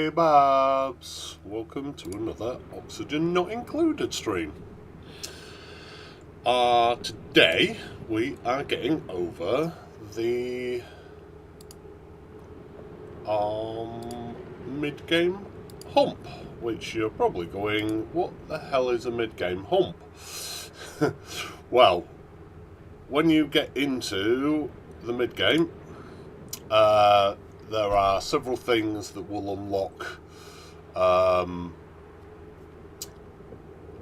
Hey Babs, welcome to another Oxygen Not Included stream. Today we are getting over the mid-game hump, which you're probably going, what the hell is a mid-game hump? Well, when you get into the mid-game, there are several things that will unlock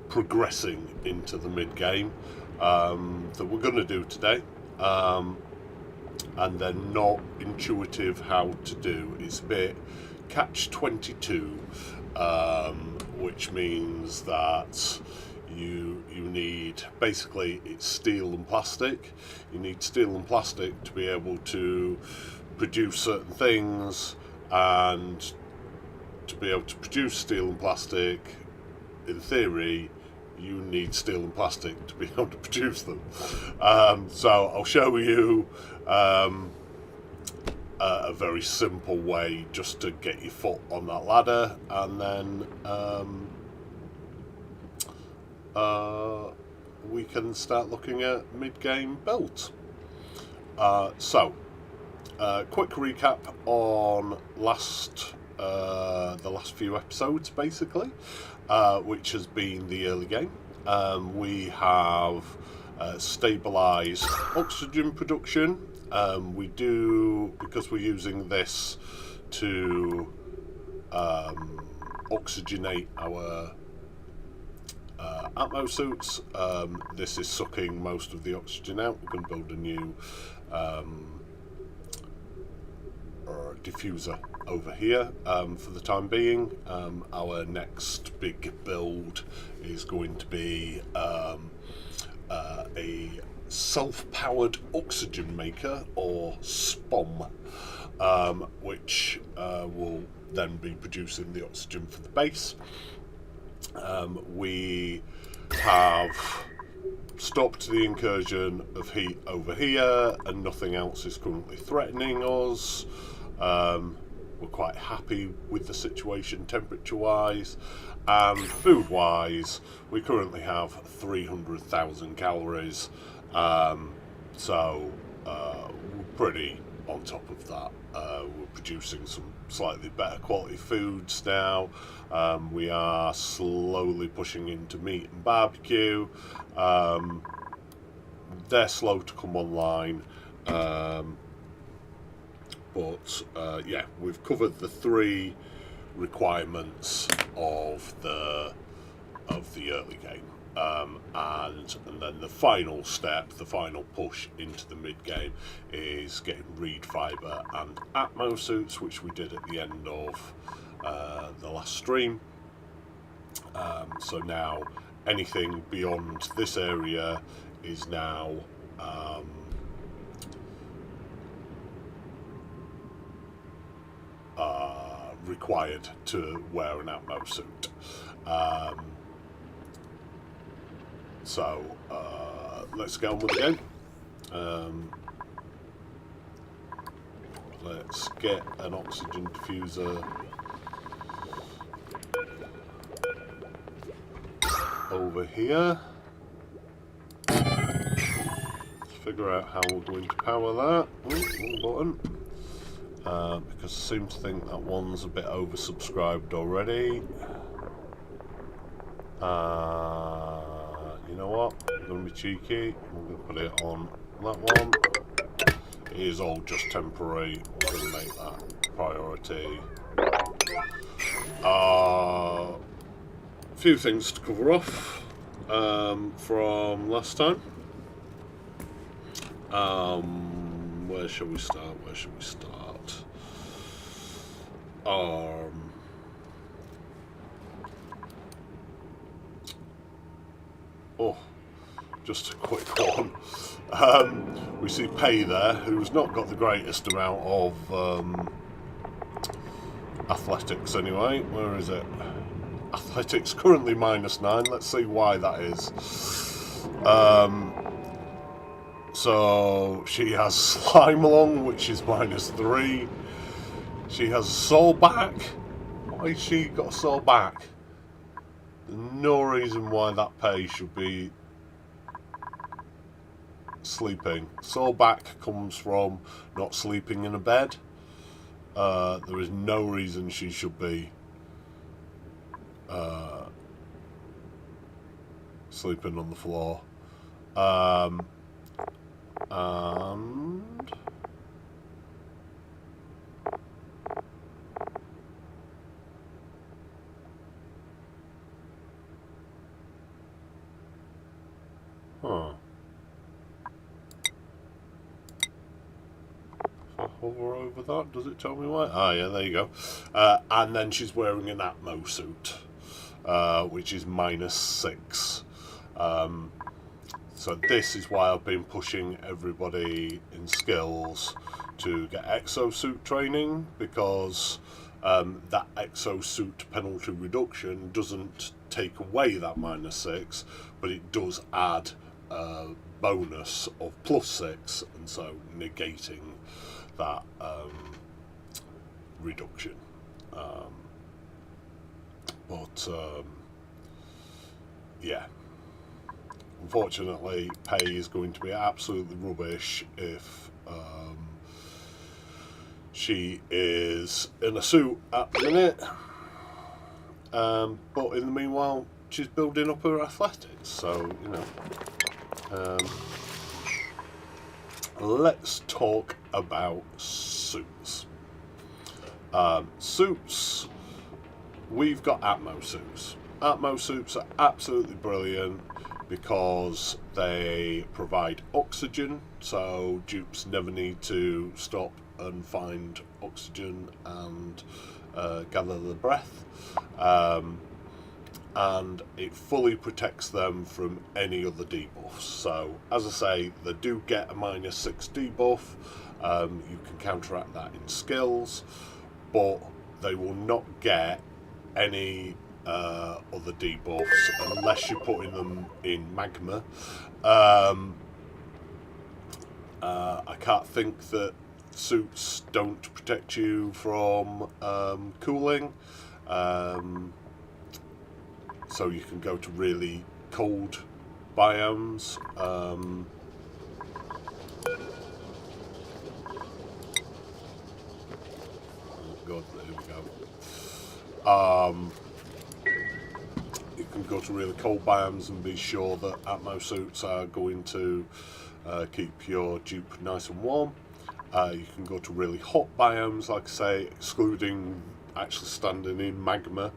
progressing into the mid-game that we're going to do today, and they're not intuitive how to do. It's a bit catch-22, which means that you need, basically it's steel and plastic. You need steel and plastic to be able to produce certain things, and to be able to produce steel and plastic, in theory, you need steel and plastic to be able to produce them. So I'll show you a very simple way just to get your foot on that ladder, and then we can start looking at mid-game builds. Quick recap on the last few episodes, basically, which has been the early game. We have stabilised oxygen production. We do, because we're using this to oxygenate our Atmo suits. This is sucking most of the oxygen out. We can build a new diffuser over here for the time being. Our next big build is going to be a self-powered oxygen maker, or SPOM, which will then be producing the oxygen for the base. We have stopped the incursion of heat over here, and nothing else is currently threatening us. We're quite happy with the situation temperature-wise, and food-wise, we currently have 300,000 calories, so we're pretty on top of that. We're producing some slightly better quality foods now. We are slowly pushing into meat and barbecue. They're slow to come online. But yeah, we've covered the three requirements of the early game, and then the final step, the final push into the mid game, is getting reed fiber and Atmo suits, which we did at the end of the last stream. So now anything beyond this area is now required to wear an Atmo suit. Let's get on with the game. Let's get an oxygen diffuser over here. Let's figure out how we're going to power that. Wrong button. Because I seem to think that one's a bit oversubscribed already. You know what? I'm going to be cheeky. I'm going to put it on that one. It is all just temporary. We're going to make that priority. A few things to cover off from last time. Where shall we start? Just a quick one. We see Pay there, who's not got the greatest amount of athletics anyway. Where is it? Athletics currently -9. Let's see why that is. So she has Slime along, which is -3. She has Soul back, Why has she got a sore back? There's no reason why that page should be sleeping. Sore back comes from not sleeping in a bed. There is no reason she should be sleeping on the floor. And huh. If I hover over that, does it tell me why? Ah, yeah, there you go. And then she's wearing an Atmo suit, which is -6. So this is why I've been pushing everybody in skills to get exosuit training, because that exosuit penalty reduction doesn't take away that -6, but it does add a bonus of +6, and so negating that reduction. Yeah. Unfortunately, pay is going to be absolutely rubbish if she is in a suit at the minute. But in the meanwhile, she's building up her athletics, so, you know. Let's talk about suits. Suits, we've got Atmo suits. Atmo suits are absolutely brilliant because they provide oxygen, so dupes never need to stop and find oxygen and gather the breath. And it fully protects them from any other debuffs. So, as I say, they do get a -6 debuff. You can counteract that in skills, but they will not get any other debuffs unless you're putting them in magma. I can't think that suits don't protect you from cooling. So you can go to really cold biomes. Oh God, there we go. You can go to really cold biomes and be sure that Atmo suits are going to keep your dupe nice and warm. You can go to really hot biomes, like I say, excluding actually standing in magma.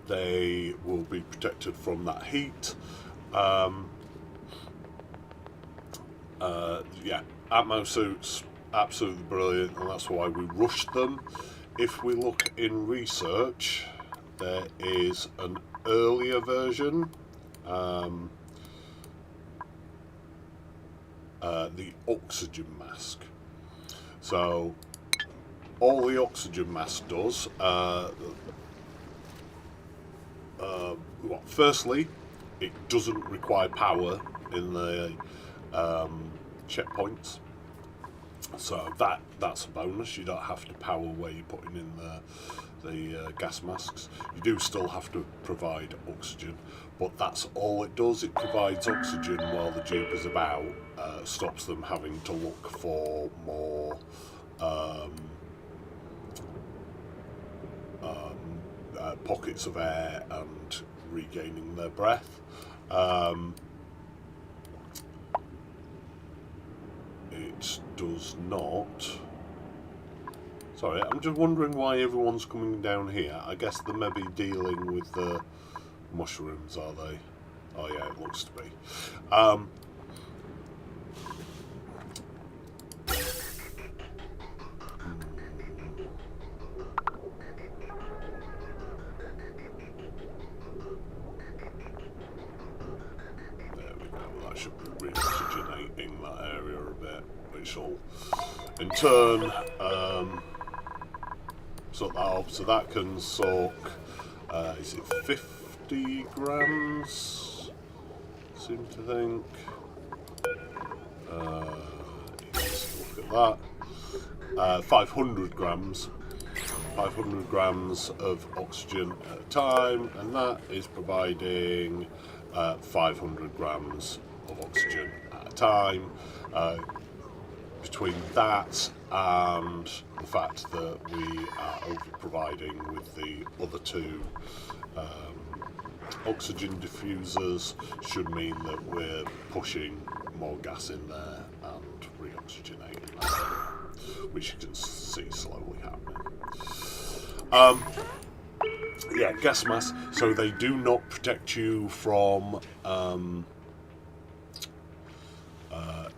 They will be protected from that heat. Yeah, Atmo suits, absolutely brilliant, and that's why we rushed them. If we look in research, there is an earlier version, the oxygen mask. So all the oxygen mask does, firstly, it doesn't require power in the checkpoints, so that's a bonus. You don't have to power where you're putting in the gas masks. You do still have to provide oxygen, but that's all it does. It provides oxygen while the dupe is about, stops them having to look for more pockets of air and regaining their breath. It does not. Sorry, I'm just wondering why everyone's coming down here. I guess they may be dealing with the mushrooms, are they? Oh yeah, it looks to be. Re-oxygenating that area a bit, which will in turn sort that off. So that can soak, is it 50 grams? Seem to think. Let's look at that. 500 grams. 500 grams of oxygen at a time, and that is providing 500 grams of oxygen at a time. Between that and the fact that we are over-providing with the other two oxygen diffusers should mean that we're pushing more gas in there and re-oxygenating that, which you can see slowly happening. Yeah, gas masks. So they do not protect you from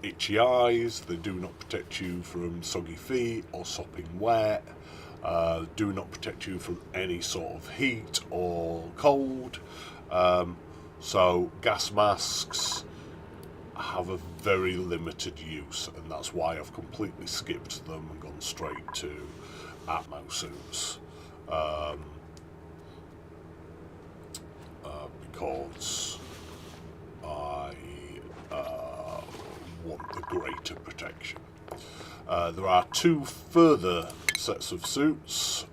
itchy eyes. They do not protect you from soggy feet or sopping wet. Do not protect you from any sort of heat or cold. So gas masks have a very limited use, and that's why I've completely skipped them and gone straight to Atmo suits. Because I want the greater protection. There are two further sets of suits.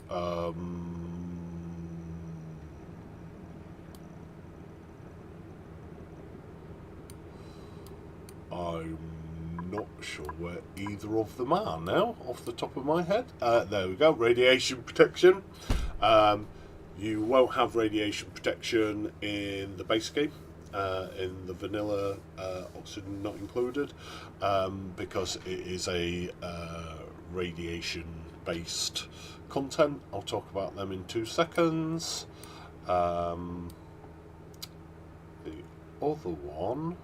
I'm not sure where either of them are now, off the top of my head. There we go, radiation protection. You won't have radiation protection in the base game, in the vanilla oxygen not included, because it is a radiation-based content. I'll talk about them in 2 seconds. The other one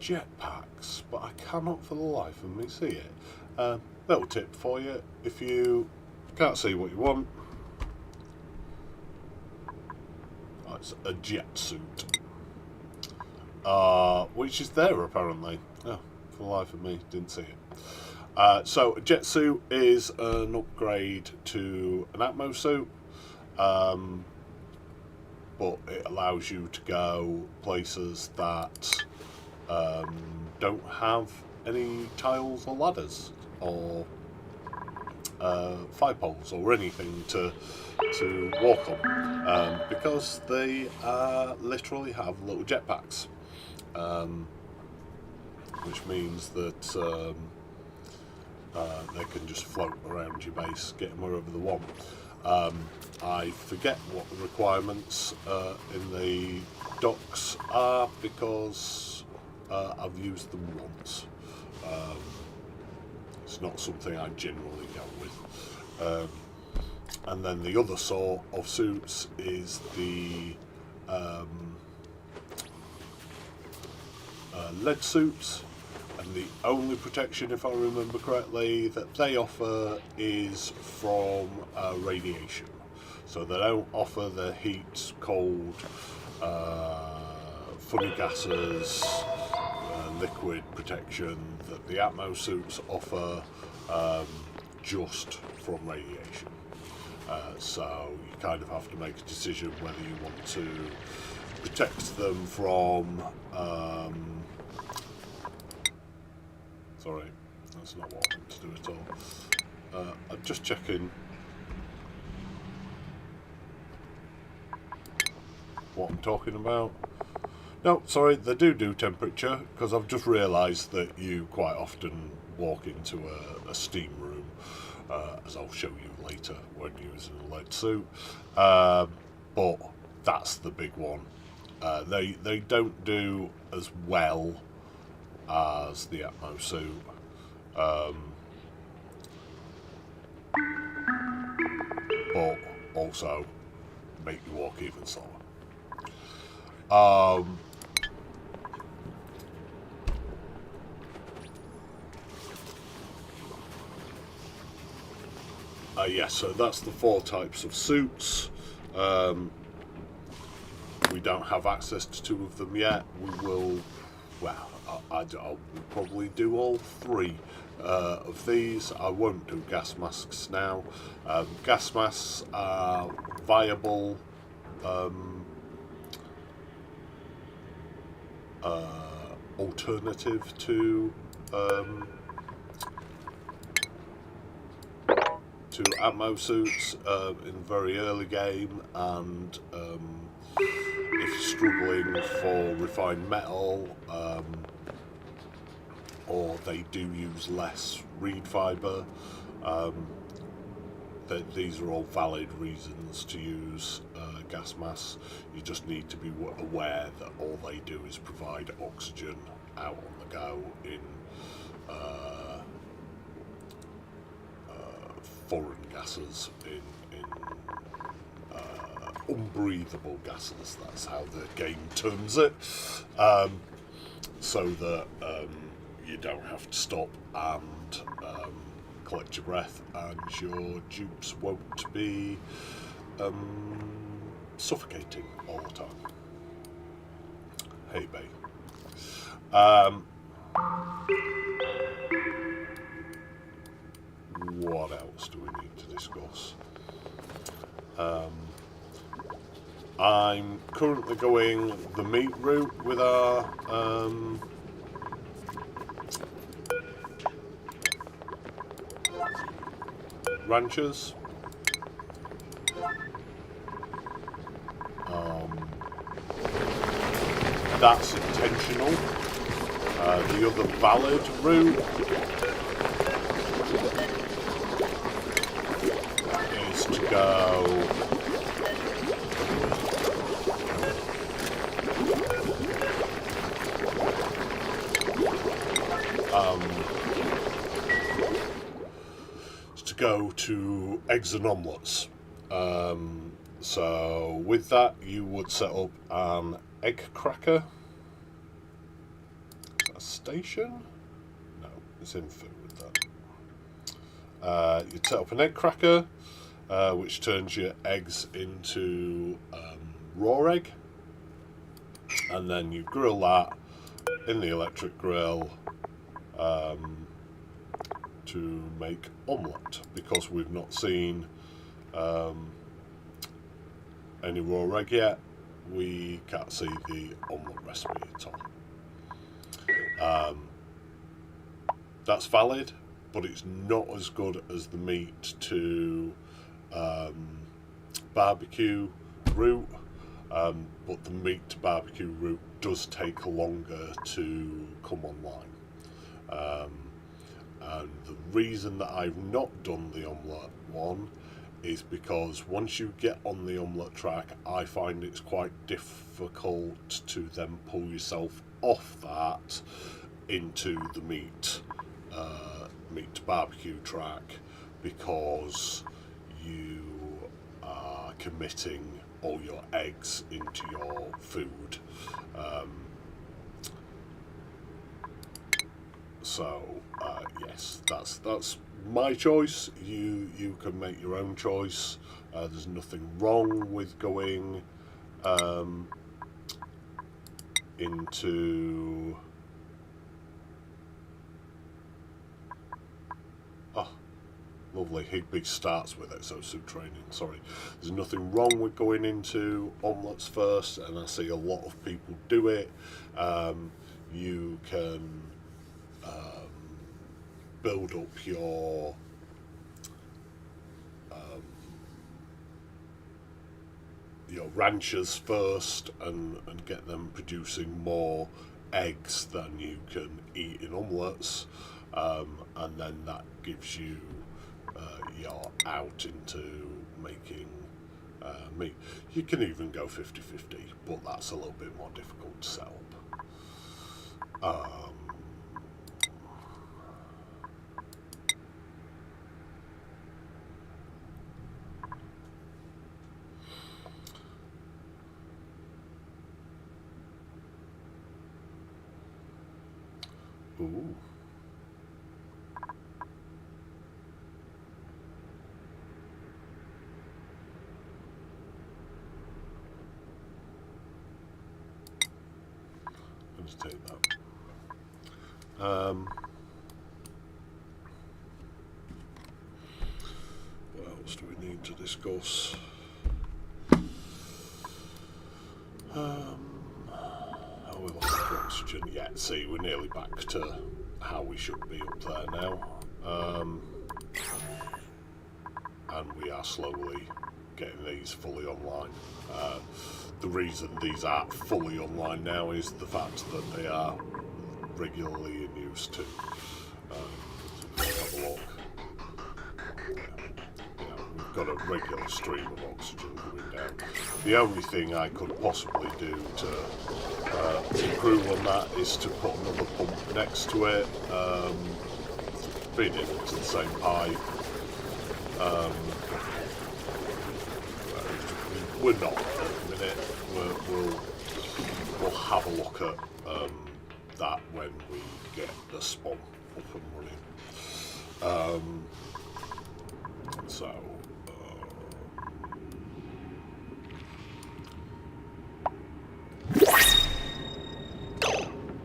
jetpacks, but I cannot for the life of me see it. Little tip for you: if you can't see what you want, it's a jet suit, which is there apparently. Oh, for the life of me, didn't see it. So a jet suit is an upgrade to an Atmo suit, but it allows you to go places that don't have any tiles or ladders or fire poles or anything to walk on, because they literally have little jetpacks, which means that they can just float around your base, getting wherever they want. I forget what the requirements in the docks are, because I've used them once. It's not something I generally go with. And then the other sort of suits is the lead suits, and the only protection, if I remember correctly, that they offer is from radiation. So they don't offer the heat, cold, funny gases, liquid protection that the Atmo suits offer, just from radiation. So you kind of have to make a decision whether you want to protect them from sorry, that's not what I want to do at all. I'm just checking what I'm talking about. No, sorry, they do temperature, because I've just realised that you quite often walk into a steam room, as I'll show you later when using a lead suit. But that's the big one. They don't do as well as the Atmo suit. But also make you walk even slower. Yeah, so that's the 4 types of suits. We don't have access to 2 of them yet. We will, well, I'll probably do all 3 of these. I won't do gas masks now. Gas masks are viable alternative to Atmo suits in the very early game, and if you're struggling for refined metal, or they do use less reed fibre, these are all valid reasons to use gas masks. You just need to be aware that all they do is provide oxygen out on the go in foreign gases, in unbreathable gases. That's how the game terms it, so that you don't have to stop and collect your breath, and your dupes won't be suffocating all the time. Hey, babe. What else do we need to discuss? I'm currently going the meat route with our ranchers. That's intentional. The other valid route is to go to eggs and omelettes. So with that, you would set up an egg cracker. Is that a station? No, it's in food. You'd set up an egg cracker, which turns your eggs into raw egg, and then you grill that in the electric grill to make omelette, because we've not seen any raw egg yet. We can't see the omelette recipe at all. That's valid, but it's not as good as the meat to barbecue route, but the meat to barbecue route does take longer to come online. And the reason that I've not done the omelette one is because once you get on the omelette track, I find it's quite difficult to then pull yourself off that into the meat to barbecue track, because you are committing all your eggs into your food. Yes, that's my choice. You can make your own choice. There's nothing wrong with going into lovely. Higby starts with exosuit training. Sorry, there's nothing wrong with going into omelettes first, and I see a lot of people do it. You can build up your ranchers first and get them producing more eggs than you can eat in omelettes, and then that gives you your out into making meat. You can even go 50-50, but that's a little bit more difficult to set up. Ooh. Let's take that. else do we need to discuss? How we look at oxygen? Yeah, see, we're nearly back to how we should be up there now. And we are slowly getting these fully online. The reason these aren't fully online now is the fact that they are regularly in use too. So have a look. We've got a regular stream of oxygen coming down. The only thing I could possibly do to improve on that is to put another pump next to it, feed it into the same pipe. We're not at the minute. We'll have a look at that when we get the spawn up and running.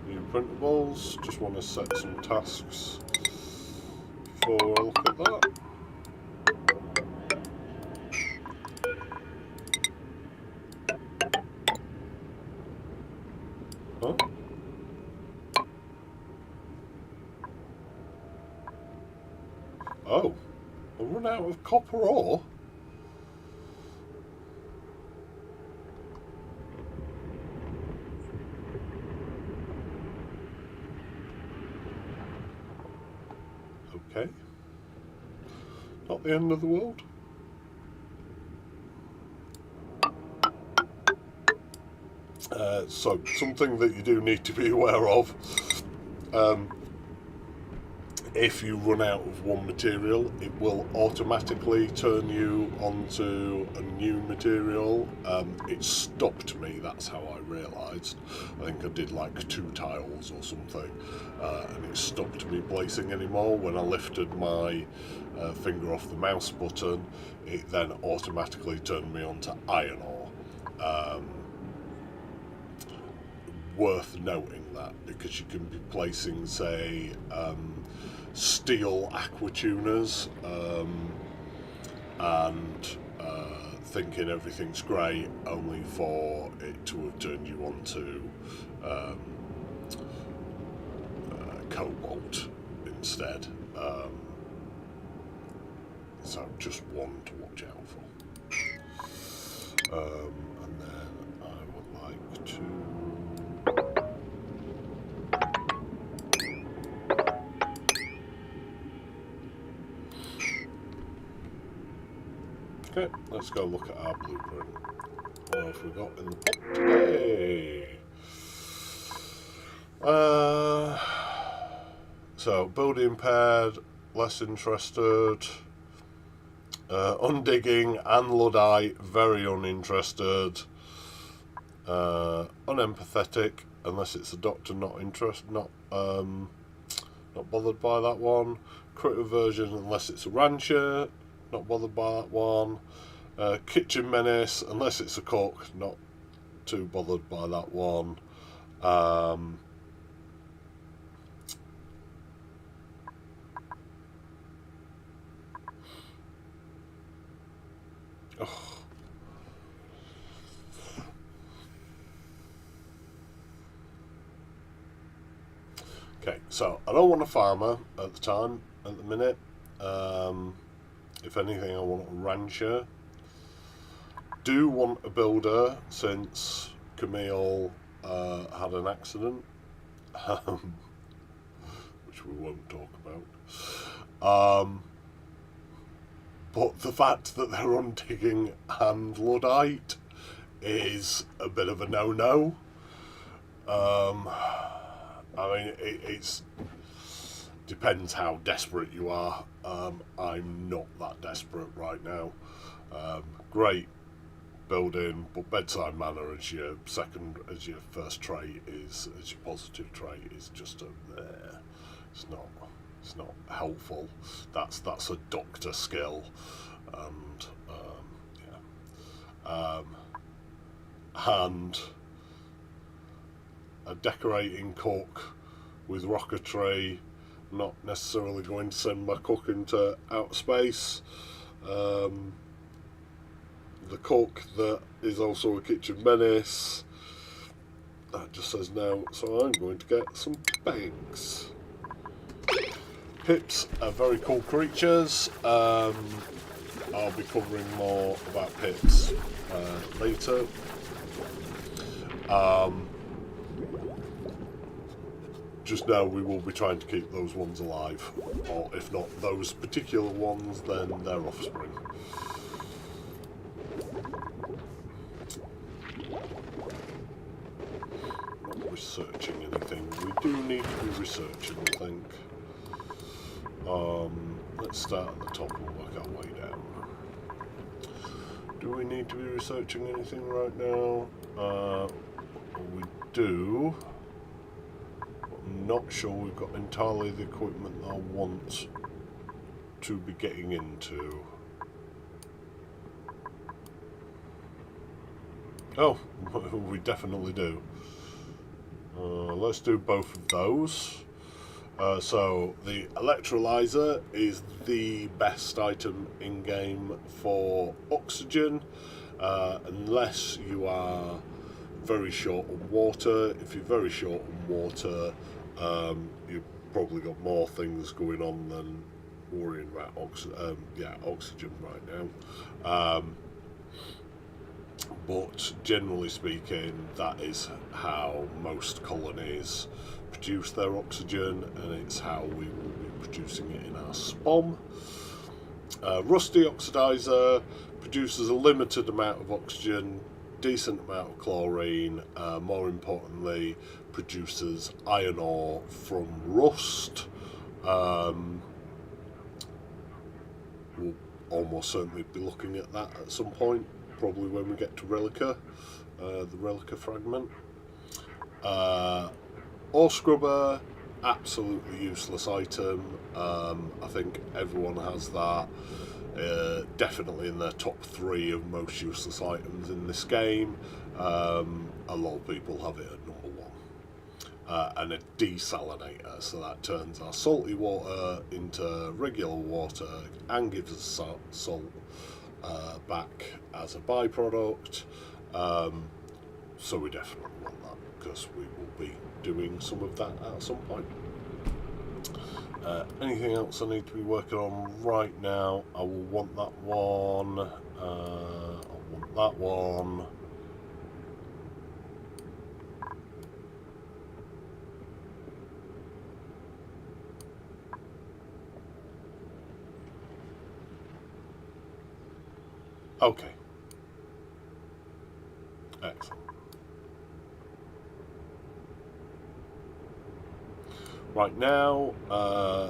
New printables. Just want to set some tasks before I look at that. Huh? Oh, I've run out of copper ore. Okay. Not the end of the world. So, something that you do need to be aware of, if you run out of one material, it will automatically turn you onto a new material. It stopped me, that's how I realised. I think I did like 2 tiles or something, and it stopped me placing anymore. When I lifted my finger off the mouse button, it then automatically turned me onto iron ore. Worth noting that, because you can be placing, say, steel aqua tuners and thinking everything's great, only for it to have turned you onto cobalt instead. So just one to watch out for. And then I would like to... Okay, let's go look at our blueprint. What have we got in the pot today? So, building impaired, less interested. Undigging and Luddite, very uninterested. Unempathetic, unless it's a doctor, not bothered by that one. Crit aversion, unless it's a rancher, not bothered by that one. Kitchen menace, unless it's a cook, not too bothered by that one. Okay, so I don't want a farmer at the minute. If anything, I want a rancher. Do want a builder, since Camille had an accident, which we won't talk about. But the fact that they're undigging and Luddite is a bit of a no-no. I mean, it's depends how desperate you are. I'm not that desperate right now. Great building, but bedside manner as your first trait as your positive trait is just there. It's not helpful. That's a doctor skill, and and a decorating cook with rocketry. Not necessarily going to send my cook into outer space. The cook that is also a kitchen menace. That just says no, so I'm going to get some pigs. Pips are very cool creatures. I'll be covering more about pips later. Just now we will be trying to keep those ones alive, or if not those particular ones, then their offspring. Not researching anything. We do need to be researching, I think. Let's start at the top and work our way down. Do we need to be researching anything right now? We do. I'm not sure we've got entirely the equipment I want to be getting into. Oh, we definitely do. Let's do both of those. So the electrolyzer is the best item in game for oxygen, unless you are very short on water. If you're very short on water, you've probably got more things going on than worrying about oxygen right now. But generally speaking, that is how most colonies produce their oxygen, and it's how we will be producing it in our SPOM. Rusty oxidizer produces a limited amount of oxygen, decent amount of chlorine, more importantly produces iron ore from rust. We'll almost certainly be looking at that at some point, probably when we get to Relica, the Relica fragment. Ore scrubber, absolutely useless item. I think everyone has that. Definitely in their top 3 of most useless items in this game. A lot of people have it at number 1. And a desalinator, so that turns our salty water into regular water and gives us salt back as a byproduct. So we definitely want that, because we will be doing some of that at some point. Anything else I need to be working on right now? I will want that one. I'll want that one. Okay. Excellent. Right now,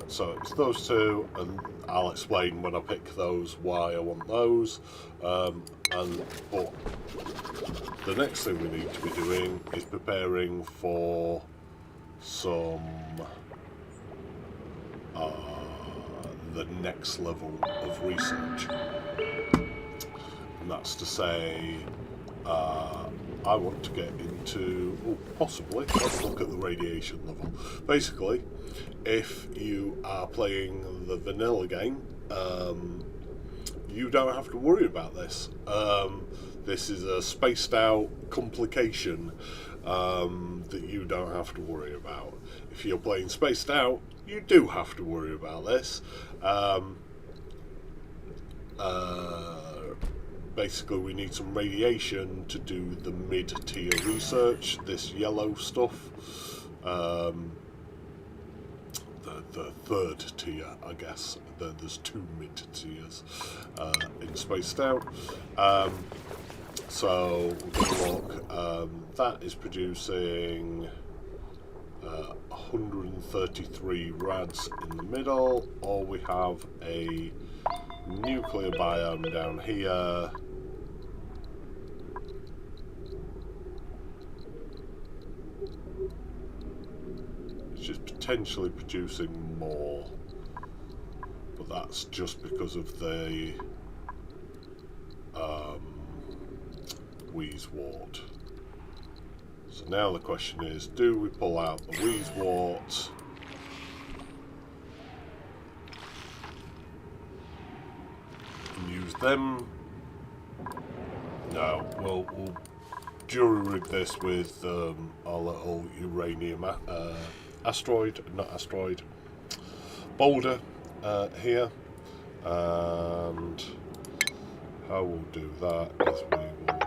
so it's those two, and I'll explain when I pick those why I want those. But the next thing we need to be doing is preparing for some the next level of research, and that's to say, I want to get into, possibly, let's look at the radiation level. Basically, if you are playing the vanilla game, you don't have to worry about this. This is a spaced out complication that you don't have to worry about. If you're playing spaced out, you do have to worry about this. Basically, we need some radiation to do the mid-tier research, this yellow stuff. The third tier, I guess. There's 2 mid-tiers in Spaced Out. So we're going to look. That is producing 133 rads in the middle, or we have a nuclear biome down here. Which is potentially producing more, but that's just because of the Wheezewort. So now the question is, do we pull out the Wheezewort? use them. No, we'll jury rig this with our little uranium boulder here, and how we'll do that is we will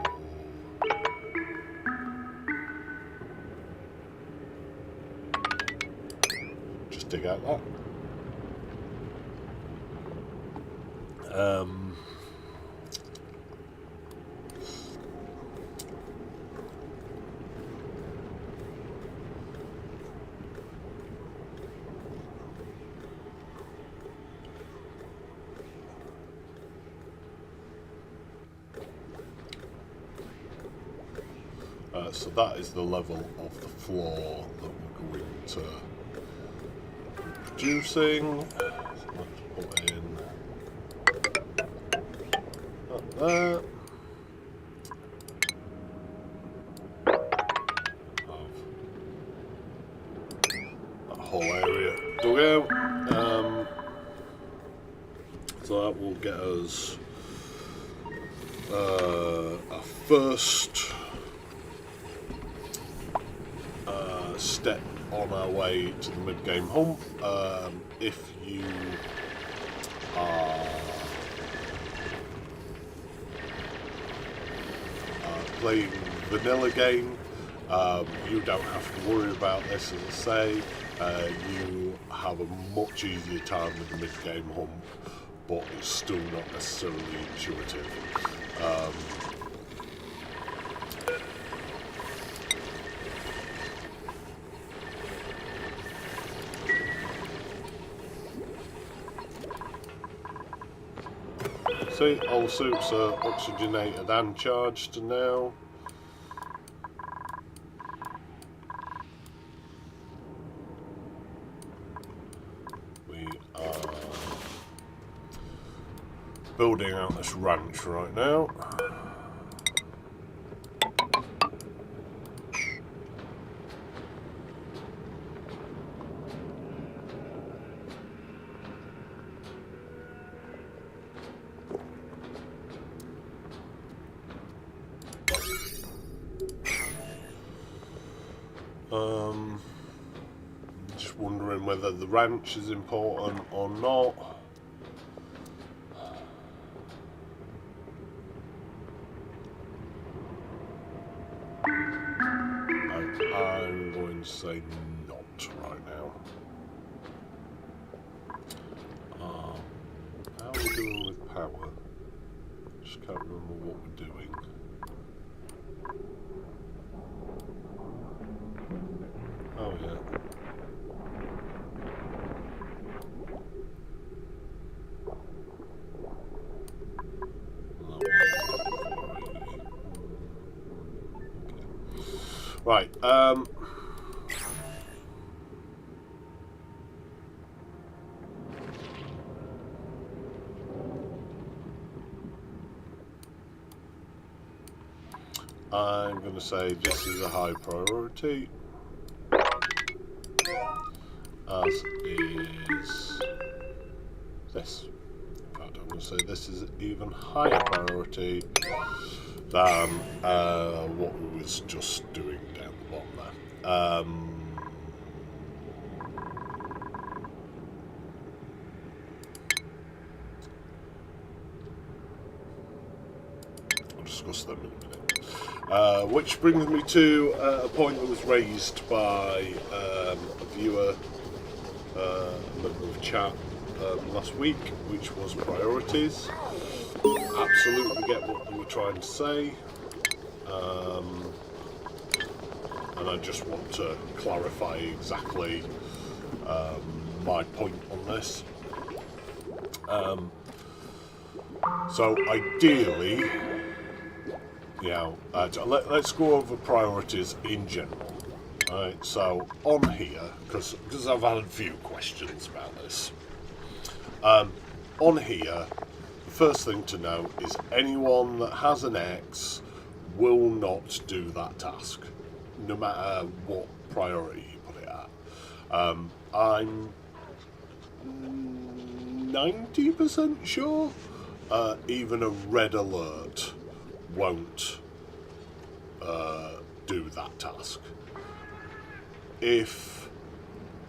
just dig out that. So that is the level of the floor that we're going to be producing. So let's put in that. Have that whole area dug out. So that will get us our first step on our way to the mid-game hump. If you are playing vanilla game, you don't have to worry about this. As I say, you have a much easier time with the mid-game hump, but it's still not necessarily intuitive. See, all suits are oxygenated and charged now. We are building out this ranch right now. Just wondering whether the ranch is important or not. I'm going to say not right now. How are we doing with power? Just can't remember what we're doing. Oh yeah. Right, I'm going to say this is a high priority, as is this. In fact, I'm going to say this is even higher priority than what we was just doing down the bottom there. I'll discuss them in a minute. Which brings me to a point that was raised by a viewer, a member of chat last week, which was priorities. Absolutely get what they were trying to say, and I just want to clarify exactly my point on this. So ideally, let's go over priorities in general. Right, so on here, because I've had a few questions about this. On here, the first thing to know is anyone that has an X will not do that task, no matter what priority you put it at. I'm 90% sure even a red alert won't do that task. If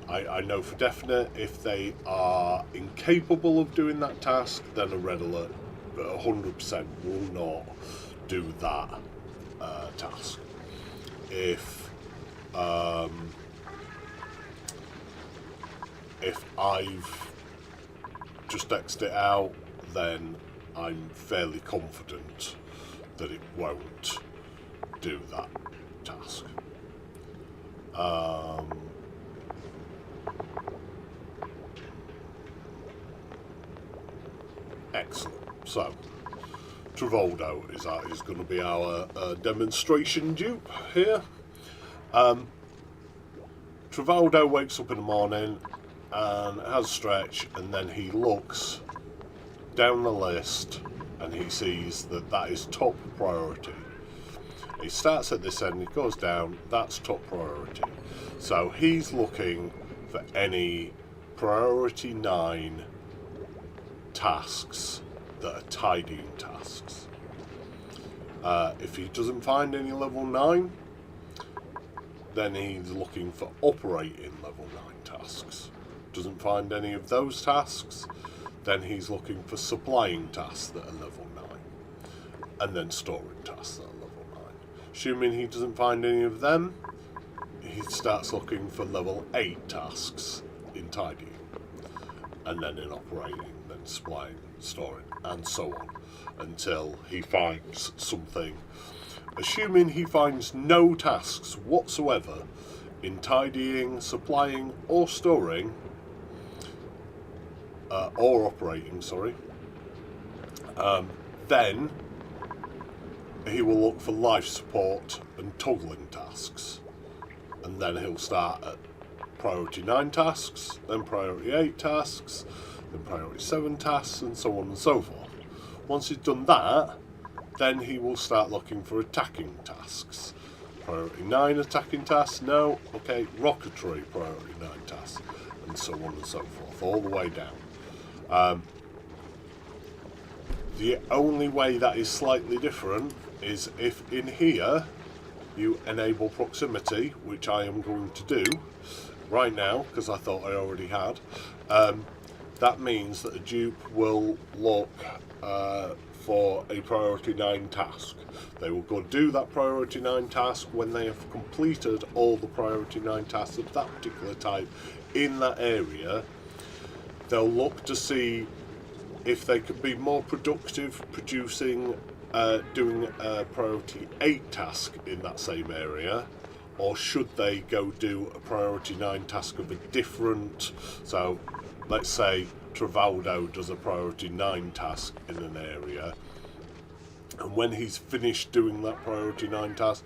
I know for definite, if they are incapable of doing that task, then a red alert 100% will not do that task. If I've just X'd it out, then I'm fairly confident that it won't do that task. Excellent. So, Travoldo is going to be our demonstration dupe here. Travoldo wakes up in the morning and has a stretch, and then he looks down the list and he sees that that is top priority. He starts at this end, he goes down, that's top priority. So he's looking for any priority 9 tasks that are tidying tasks. If he doesn't find any level 9, then he's looking for operating level 9 tasks. Doesn't find any of those tasks, then he's looking for supplying tasks that are level 9, and then storing tasks that are level 9. Assuming he doesn't find any of them, he starts looking for level 8 tasks in tidying, and then in operating, then supplying, storing, and so on, until he finds something. Assuming he finds no tasks whatsoever in tidying, supplying, or storing, or operating, sorry, then he will look for life support and toggling tasks, and then he'll start at priority 9 tasks, then priority 8 tasks, then priority 7 tasks, and so on and so forth. Once he's done that, then he will start looking for attacking tasks. Priority 9 attacking tasks, no, okay, rocketry priority 9 tasks, and so on and so forth, all the way down. The only way that is slightly different is if in here you enable proximity, which I am going to do right now because I thought I already had. That means that a dupe will look for a priority 9 task. They will go do that priority 9 task. When they have completed all the priority 9 tasks of that particular type in that area, they'll look to see if they could be more productive producing, doing a priority 8 task in that same area, or should they go do a priority 9 task of a different. So let's say Travoldo does a priority 9 task in an area, and when he's finished doing that priority 9 task,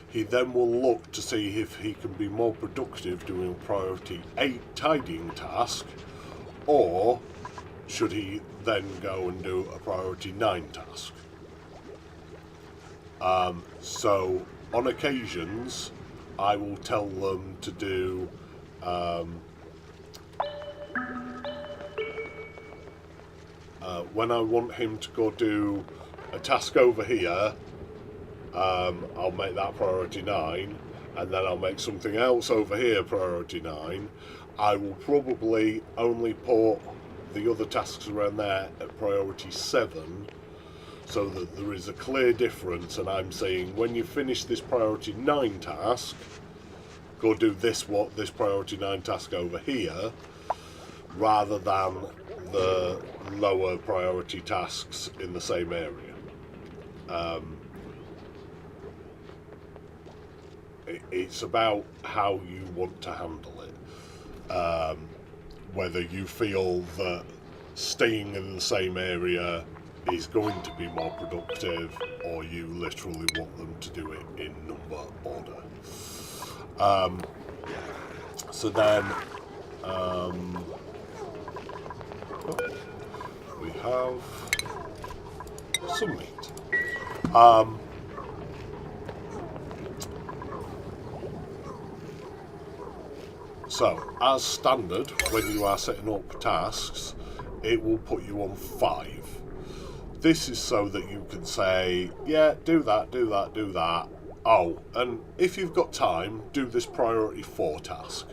he then will look to see if he can be more productive doing a priority 8 tidying task, or should he then go and do a priority 9 task. So on occasions I will tell them to do when I want him to go do a task over here, I'll make that priority 9, and then I'll make something else over here priority 9. I will probably only put the other tasks around there at priority 7, so that there is a clear difference, and I'm saying when you finish this priority 9 task, go do this priority 9 task over here, rather than the lower priority tasks in the same area. It's about how you want to handle it. Whether you feel that staying in the same area is going to be more productive, or you literally want them to do it in number order. So then we have some meat. So, as standard, when you are setting up tasks, it will put you on 5. This is so that you can say, yeah, do that, do that, do that. Oh, and if you've got time, do this priority 4 task.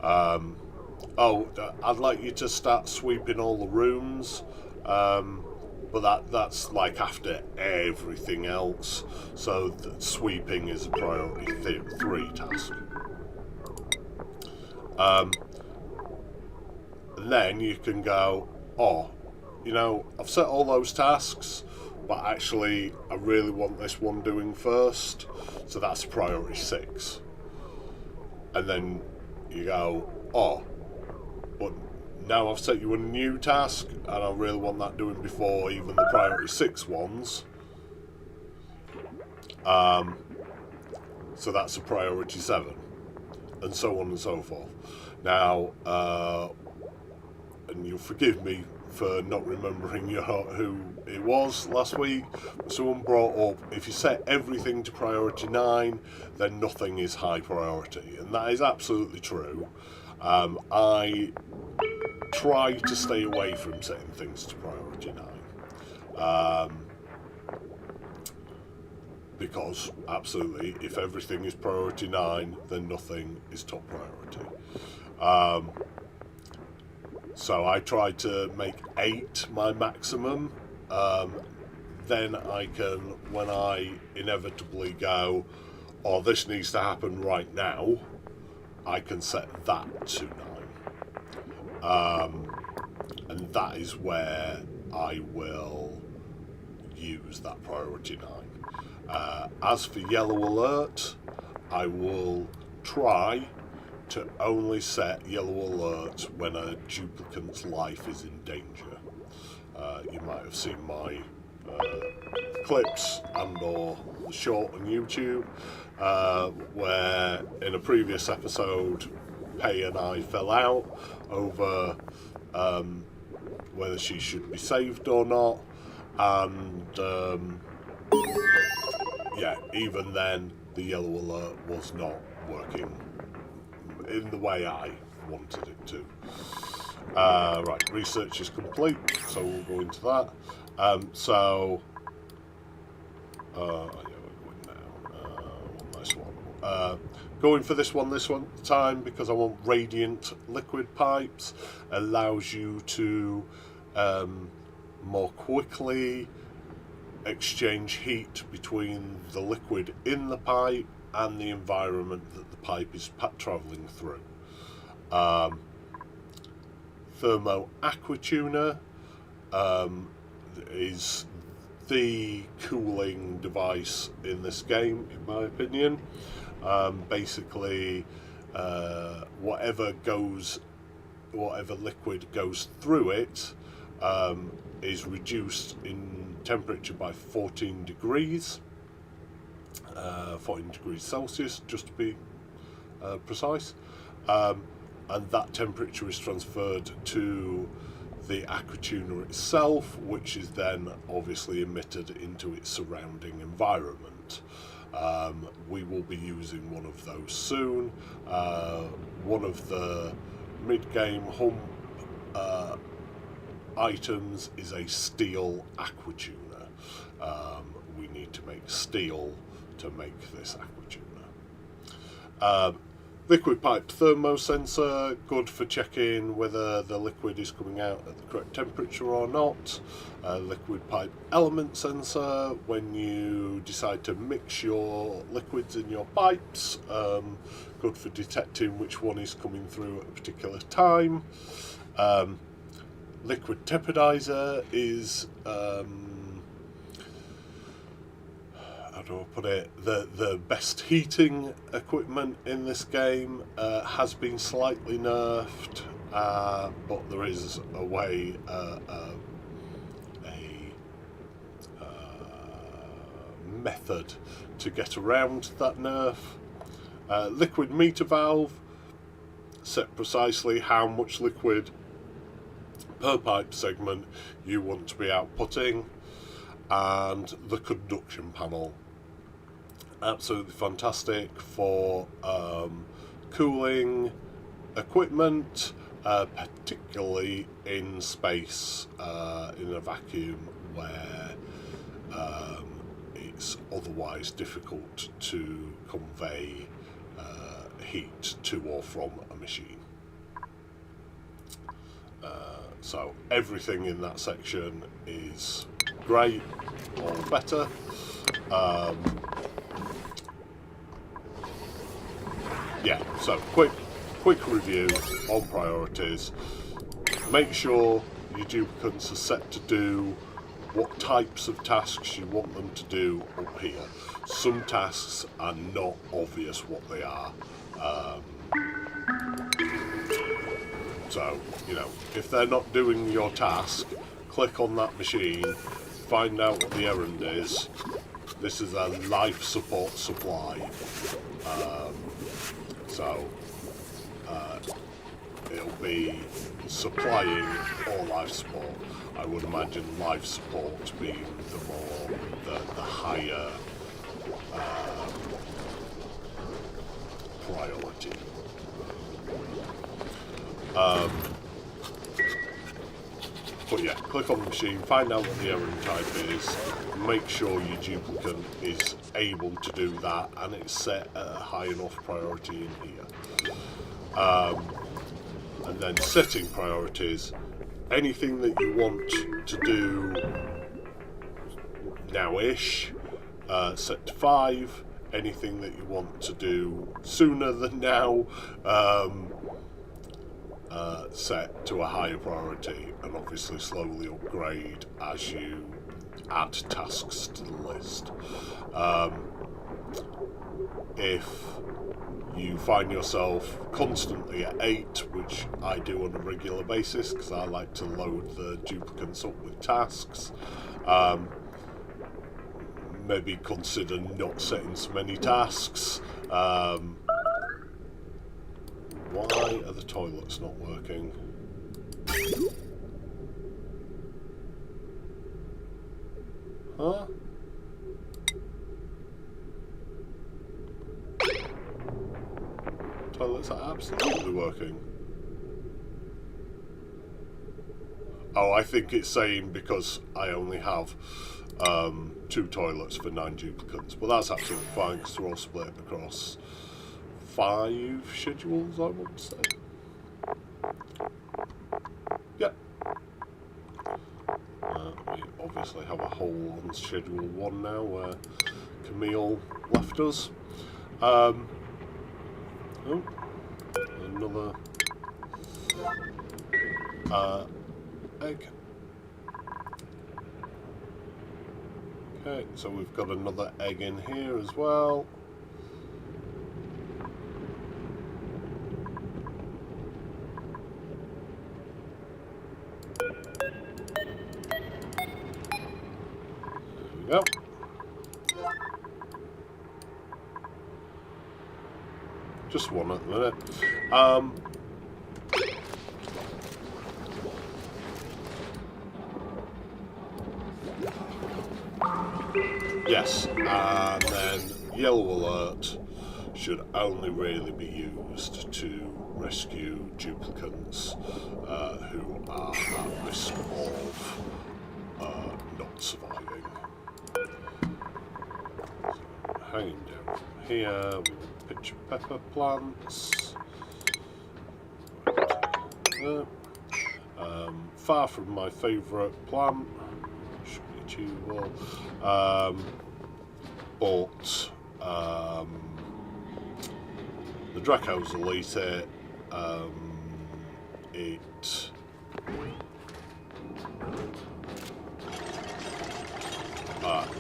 I'd like you to start sweeping all the rooms, but that's like after everything else. So sweeping is a priority 3 task. And then you can go, oh, you know, I've set all those tasks, but actually I really want this one doing first, so that's priority 6. And then you go, oh, but now I've set you a new task and I really want that doing before even the priority 6 ones. So that's a priority 7, and so on and so forth. Now, and you'll forgive me for not remembering who it was last week. Someone brought up, if you set everything to priority 9, then nothing is high priority, and that is absolutely true. I try to stay away from setting things to priority 9. Because, absolutely, if everything is priority 9, then nothing is top priority. So I try to make 8 my maximum. Then I can, when I inevitably go, oh, this needs to happen right now, I can set that to 9. And that is where I will use that priority 9. As for yellow alert, I will try to only set yellow alert when a duplicant's life is in danger. You might have seen my clips and or the short on YouTube, where in a previous episode Pei and I fell out over whether she should be saved or not, and yeah, even then the yellow alert was not working in the way I wanted it to. Right, research is complete, so we'll go into that. Yeah, we're going now. Nice one. Going for this one time because I want radiant liquid pipes. Allows you to more quickly exchange heat between the liquid in the pipe and the environment that the pipe is travelling through. Thermo Aqua Tuner is the cooling device in this game, in my opinion. Basically, whatever liquid goes through it is reduced in temperature by 14 degrees. 14 degrees Celsius, just to be precise, and that temperature is transferred to the aquatuner itself, which is then obviously emitted into its surrounding environment. We will be using one of those soon. One of the mid-game hump items is a steel aquatuner. We need to make steel to make this aquatuner. Liquid pipe thermosensor, good for checking whether the liquid is coming out at the correct temperature or not. Liquid pipe element sensor, when you decide to mix your liquids in your pipes, good for detecting which one is coming through at a particular time. Liquid tepidizer is how do I put it? The best heating equipment in this game. Has been slightly nerfed, but there is a way, a method to get around that nerf. Liquid meter valve, set precisely how much liquid per pipe segment you want to be outputting, and the conduction panel. Absolutely fantastic for cooling equipment, particularly in space, in a vacuum, where it's otherwise difficult to convey heat to or from a machine. So everything in that section is great or better. Yeah, so quick review on priorities. Make sure your duplicants are set to do what types of tasks you want them to do up here. Some tasks are not obvious what they are. So, you know, if they're not doing your task, click on that machine, find out what the errand is. This is a life support supply. It'll be supplying or life support. I would imagine life support being the higher priority. But yeah, click on the machine, find out what the errand type is, make sure your duplicant is able to do that and it's set at a high enough priority in here. And then setting priorities, anything that you want to do now-ish, set to 5, anything that you want to do sooner than now, set to a higher priority, and obviously slowly upgrade as you add tasks to the list. If you find yourself constantly at 8, which I do on a regular basis because I like to load the duplicants up with tasks, maybe consider not setting so many tasks. Why are the toilets not working? Huh? Toilets are absolutely working. Oh, I think it's saying because I only have 2 toilets for 9 duplicants, but that's absolutely fine because they're all split across 5 schedules, I would say. Yep. We obviously have a hole on schedule 1 now where Camille left us. Oh, another egg. Okay, so we've got another egg in here as well. There we go. Just one at the minute. Yes, and then yellow alert should only really be used to rescue duplicants who are at risk of not surviving. So, hanging down from here, pitch of pepper plants. Far from my favourite plant. Should be achievable. But the Dracos elite it. It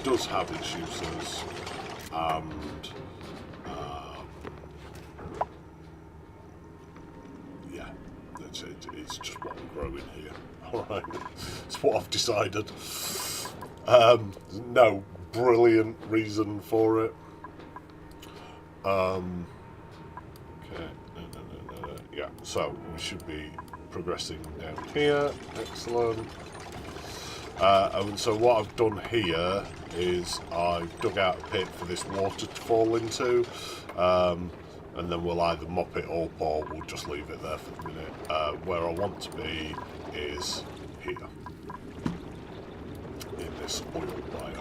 does have its uses, and yeah, that's it. It's just what I'm growing here. Alright, it's what I've decided. No brilliant reason for it. Okay, no. Yeah, so we should be progressing down here. Excellent. And so what I've done here is I've dug out a pit for this water to fall into, and then we'll either mop it up or we'll just leave it there for the minute. Where I want to be is here, in this oil wire.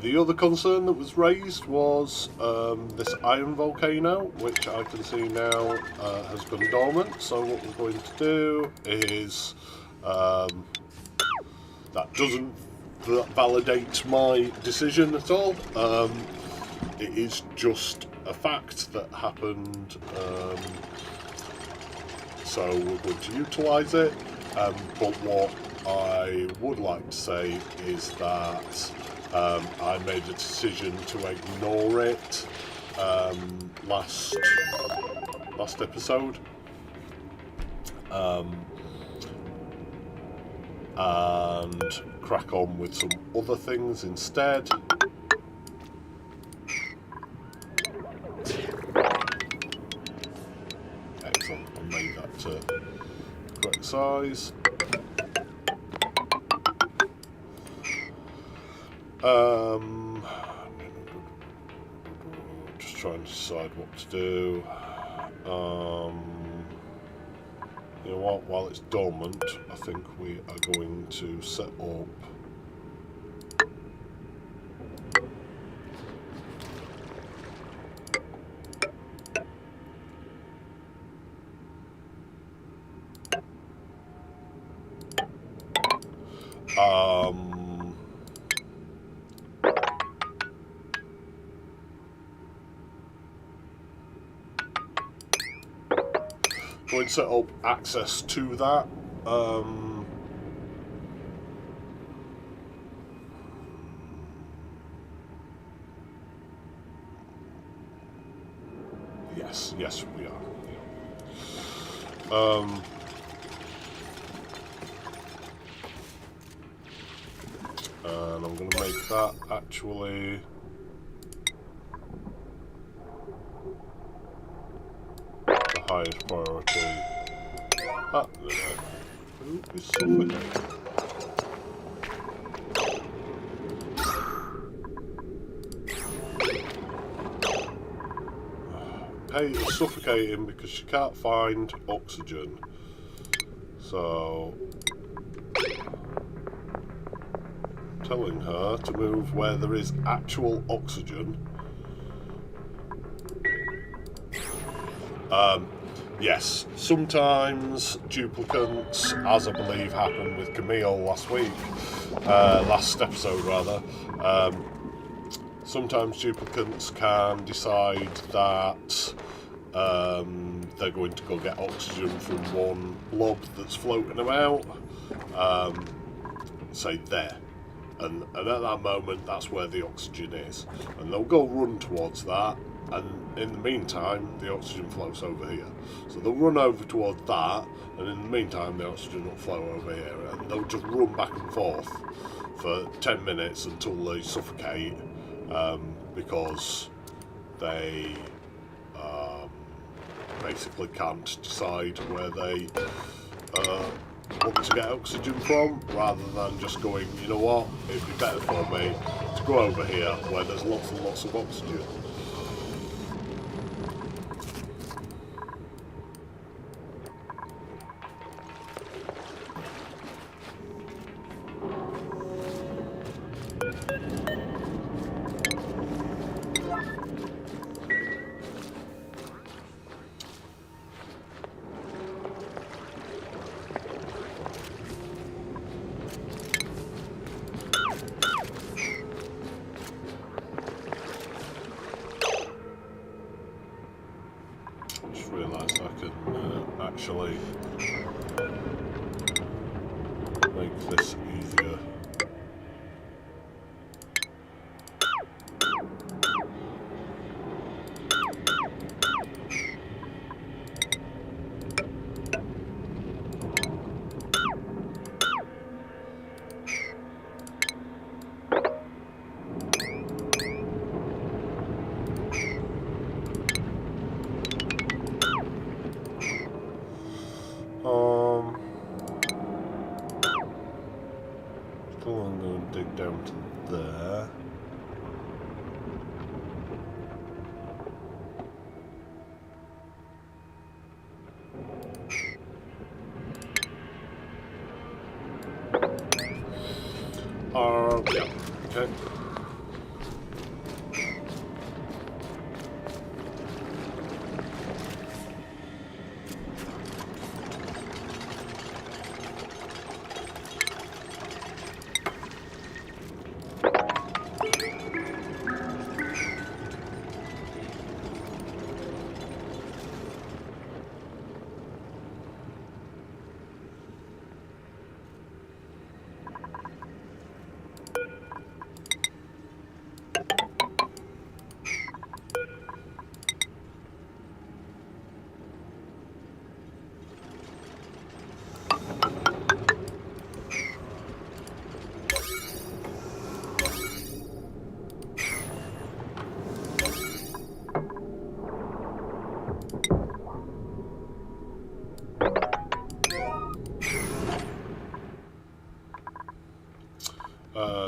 The other concern that was raised was this iron volcano, which I can see now has gone dormant. So what we're going to do is, that doesn't validate my decision at all. It is just a fact that happened, so we're going to utilise it. But what I would like to say is that I made a decision to ignore it last episode, and crack on with some other things instead. Excellent, I made that to the correct size. Just trying to decide what to do. You know what, while it's dormant, I think we are going to set up going to set up access to that. Yes, we are. Yeah. And I'm going to make that actually the highest priority. Ah, there. Ooh, it's suffocating. Hey, it's suffocating because she can't find oxygen. So, telling her to move where there is actual oxygen. Yes, sometimes duplicates, as I believe happened with Camille last week, last episode rather, sometimes duplicates can decide that they're going to go get oxygen from one blob that's floating about, say there. And at that moment, that's where the oxygen is. And they'll go run towards that, and in the meantime, the oxygen flows over here. So they'll run over towards that, and in the meantime, the oxygen will flow over here. And they'll just run back and forth for 10 minutes until they suffocate, because they basically can't decide where they want to get oxygen from, rather than just going, you know what, it'd be better for me to go over here where there's lots and lots of oxygen. Realised I can actually make this easier.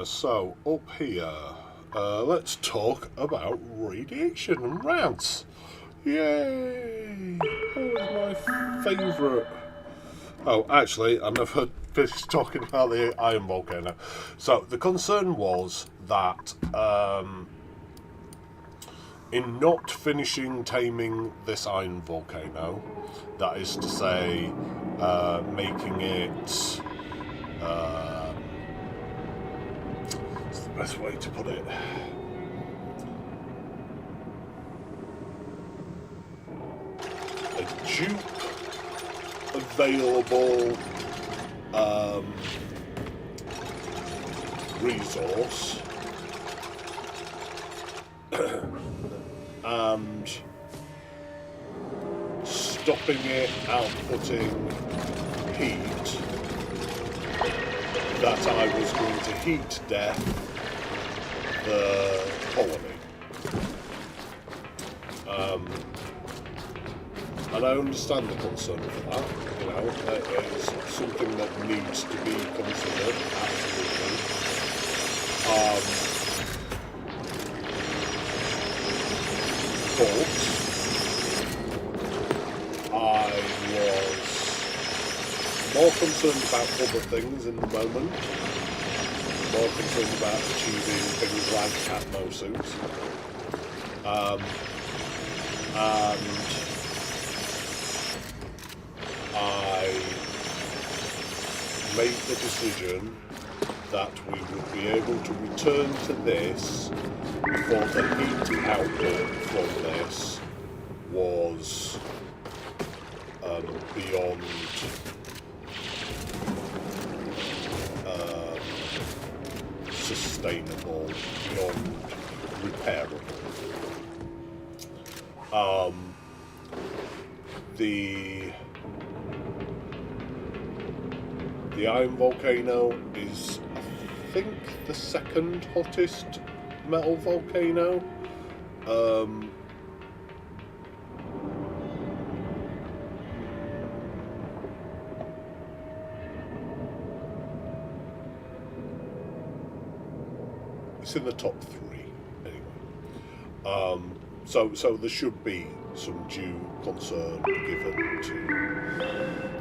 So up here, let's talk about radiation and rats. Yay! Always my favourite. Oh, actually, I never finished talking about the iron volcano. So the concern was that in not finishing taming this iron volcano, that is to say, making it, what's the best way to put it? A dupe available resource and stopping it outputting heat, that I was going to heat death the colony. And I understand the concern for that. You know, it's something that needs to be considered, absolutely. But I was more concerned about other things in the moment. More concerned about achieving things like atmosuits. And I made the decision that we would be able to return to this before the heat output from this was beyond sustainable, beyond repairable. The iron volcano is, I think, the second hottest metal volcano. It's in the top 3, anyway. So there should be some due concern given to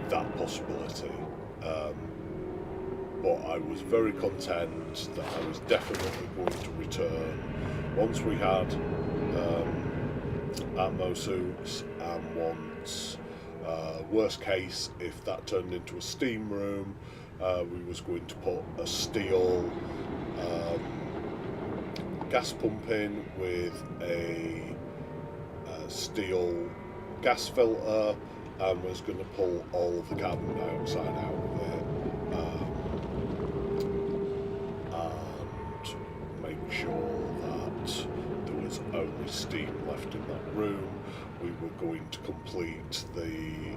that possibility. But I was very content that I was definitely going to return once we had atmosuits, and once, worst case, if that turned into a steam room, we was going to put a steel gas pump in with a steel gas filter, and was going to pull all of the carbon dioxide out of it, and make sure that there was only steam left in that room. We were going to complete the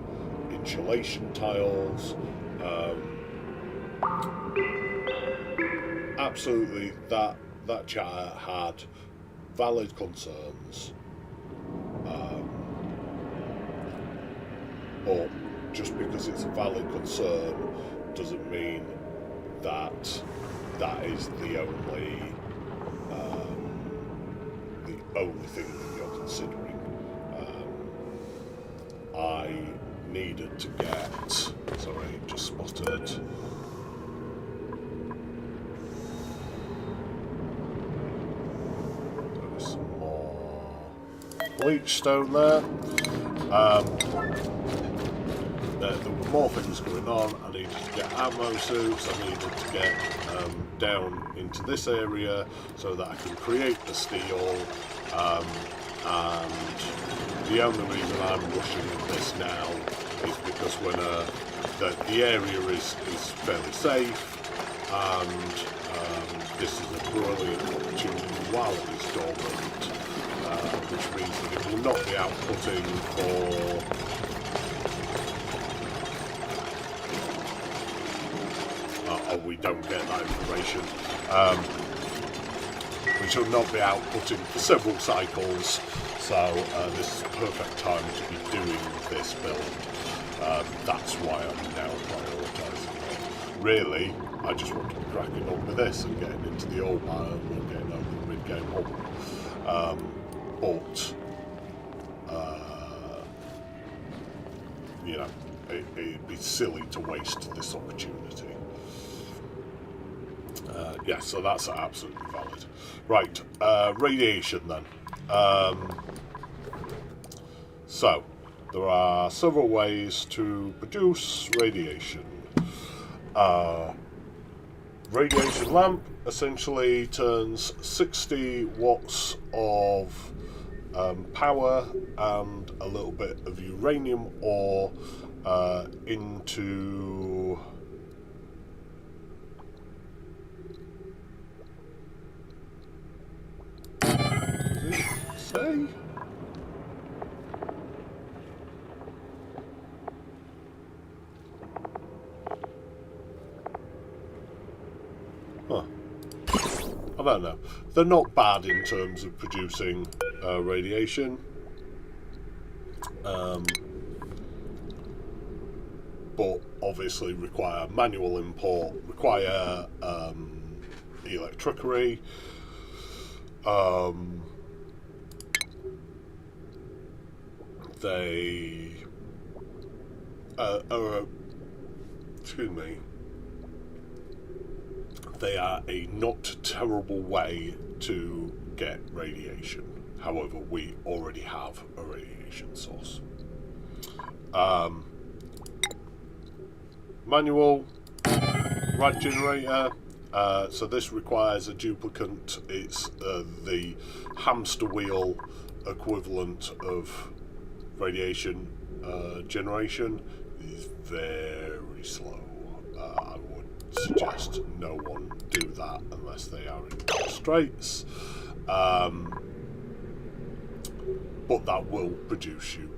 insulation tiles. Absolutely, that chat had valid concerns, but just because it's a valid concern doesn't mean that that is the only thing that you're considering. I needed to get, sorry, just spotted some more bleach stone there. There were more things going on. I needed to get ammo suits, I needed to get down into this area so that I can create the steel, and the only reason I'm rushing with this now is because when the area is fairly safe, and this is a brilliant opportunity while it is dormant, which means that it will not be outputting for we don't get that information. We shall not be outputting for several cycles, so this is the perfect time to be doing this build. That's why I'm now prioritising it. really, I just want to be cracking on with this and getting into the old biome and getting over the mid-game hump. But you know, it'd be silly to waste this opportunity. Yeah, so that's absolutely valid. Right, radiation then. So, there are several ways to produce radiation. Radiation lamp essentially turns 60 watts of power and a little bit of uranium ore into say? Huh. I don't know. They're not bad in terms of producing radiation. But obviously require manual import, require electricity. They excuse me. They are a not terrible way to get radiation. However, we already have a radiation source. Manual rad generator. So this requires a duplicant. It's the hamster wheel equivalent of radiation generation. It is very slow. I would suggest no one do that unless they are in dire straits. But that will produce you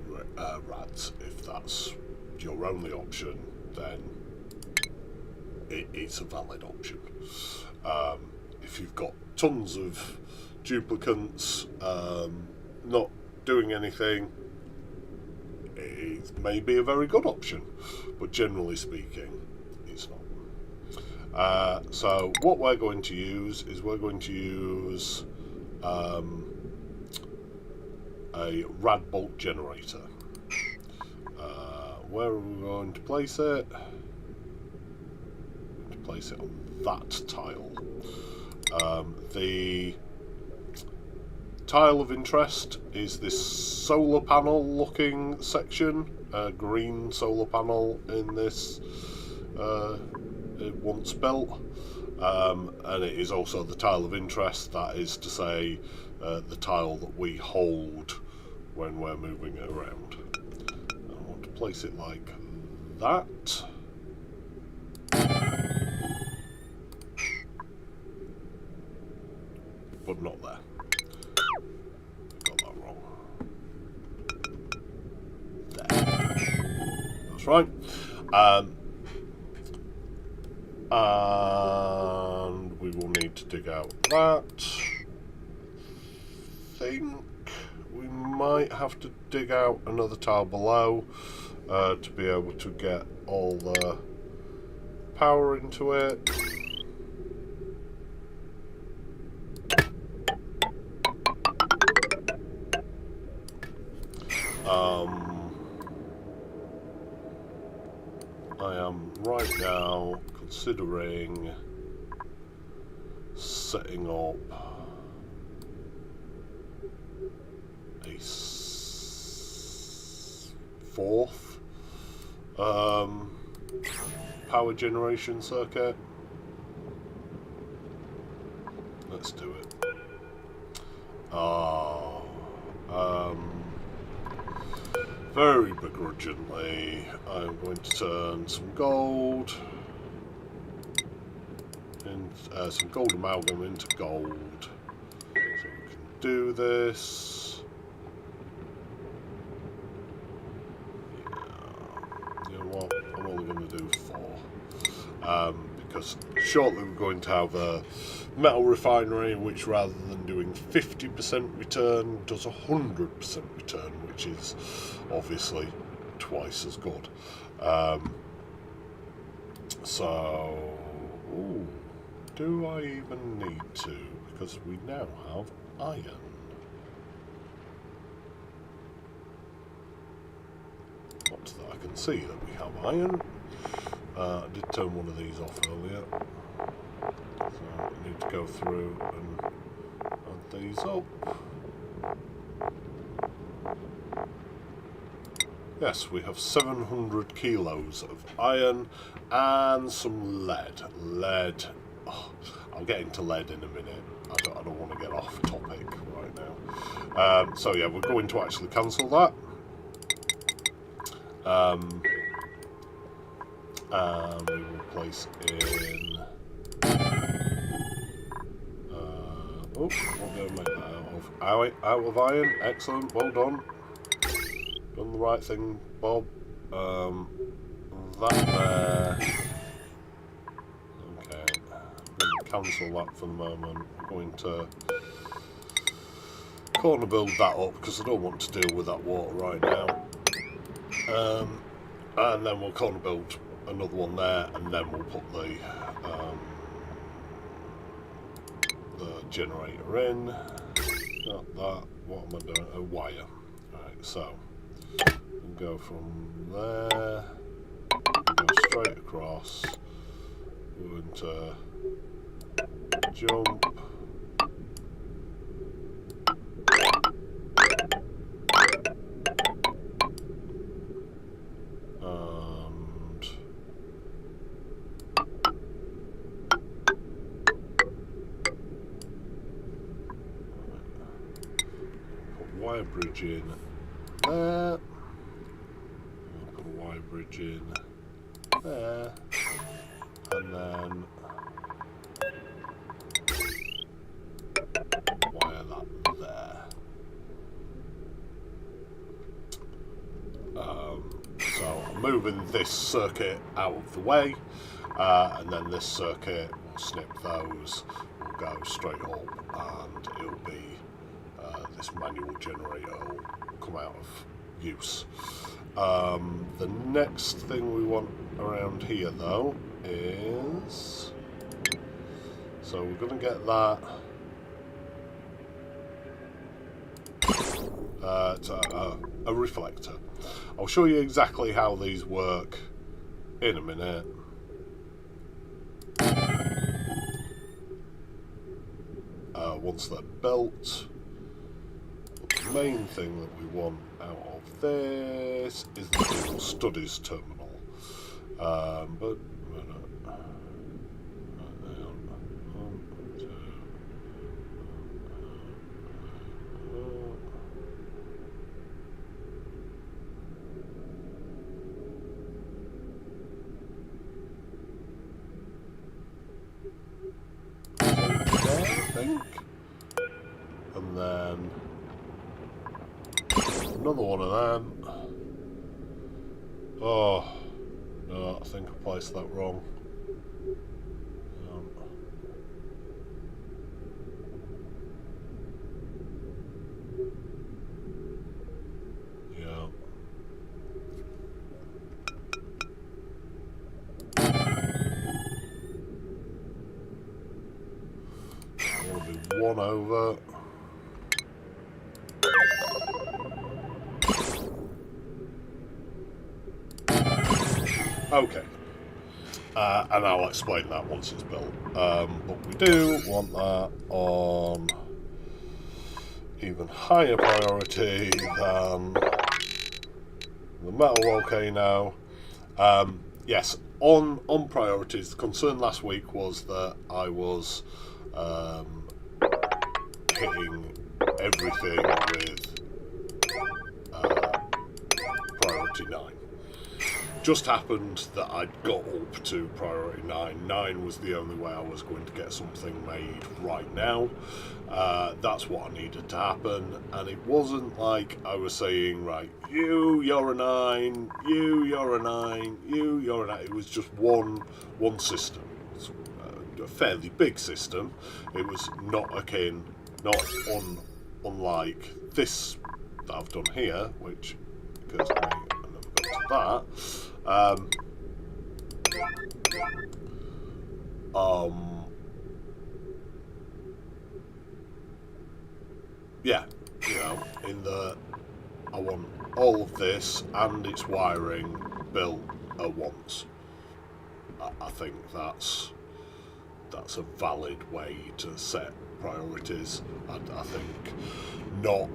rads. If that's your only option, then it's a valid option. If you've got tons of duplicants not doing anything, it may be a very good option, but generally speaking, it's not. So what we're going to use is we're going to use a rad bolt generator. Where are we going to place it? Place it on that tile. The tile of interest is this solar panel looking section, green solar panel in this once built, and it is also the tile of interest, that is to say the tile that we hold when we're moving it around. I want to place it like that. But not there. Got that wrong. There. That's right. And we will need to dig out that. I think we might have to dig out another tile below to be able to get all the power into it. I am right now considering setting up a fourth power generation circuit. Let's do it. Very begrudgingly, I'm going to turn some gold and some gold amalgam into gold, so we can do this. Yeah. You know what? I'm only going to do 4, because shortly we're going to have a metal refinery, which rather than doing 50% return, does 100% return, which is obviously twice as good. So, ooh, do I even need to? Because we now have iron. Not that I can see that we have iron. I did turn one of these off earlier. So I need to go through and add these up. Yes, we have 700 kilos of iron and some lead. Lead. Oh, I'll get into lead in a minute. I don't want to get off topic right now. So yeah, we're going to actually cancel that. And we will place in. Oh, what did I make that out of? Out of iron. Excellent. Well done. Done the right thing, Bob. That there. Okay. I'm going to cancel that for the moment. I'm going to corner build that up because I don't want to deal with that water right now. And then we'll corner build another one there, and then we'll put the generator in. Not that. What am I doing? A wire. Right. So we'll go from there. We'll go straight across. We're going to jump. Wire bridge in there. I'll put a wire bridge in there, and then wire that there. So I'm moving this circuit out of the way, and then this circuit will snip those, will go straight up, and it'll be this manual generator will come out of use. The next thing we want around here though is, so we're going to get that a reflector. I'll show you exactly how these work in a minute. Once they're built. The main thing that we want out of this is the Digital Studies terminal. But I think, and then another one of them. Oh, no, I think I placed that wrong. Yeah. I want to be one over. Okay, and I'll explain that once it's built. But we do want that on even higher priority than the metal volcano. Yes, on priorities, the concern last week was that I was hitting everything with priority 9. Just happened that I'd got up to priority 9. 9 was the only way I was going to get something made right now. That's what I needed to happen, and it wasn't like I was saying, right, you're a 9, you're a 9, you're a 9. It was just one system. It's a fairly big system. It was not unlike this that I've done here, which occurs to me, I never got to that. Yeah, you know, in the I want all of this and its wiring built at once. I think that's a valid way to set priorities. I think not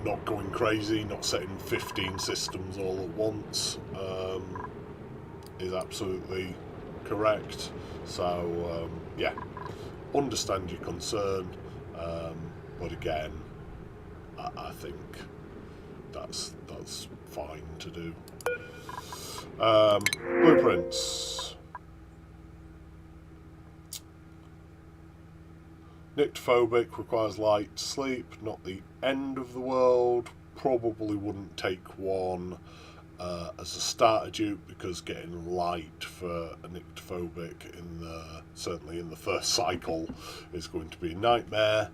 not going crazy, not setting 15 systems all at once is absolutely correct. So yeah, understand your concern, but again, I think that's fine to do. Blueprints. Nyctophobic, requires light to sleep, not the end of the world. Probably wouldn't take one as a starter dupe, because getting light for a nyctophobic certainly in the first cycle is going to be a nightmare.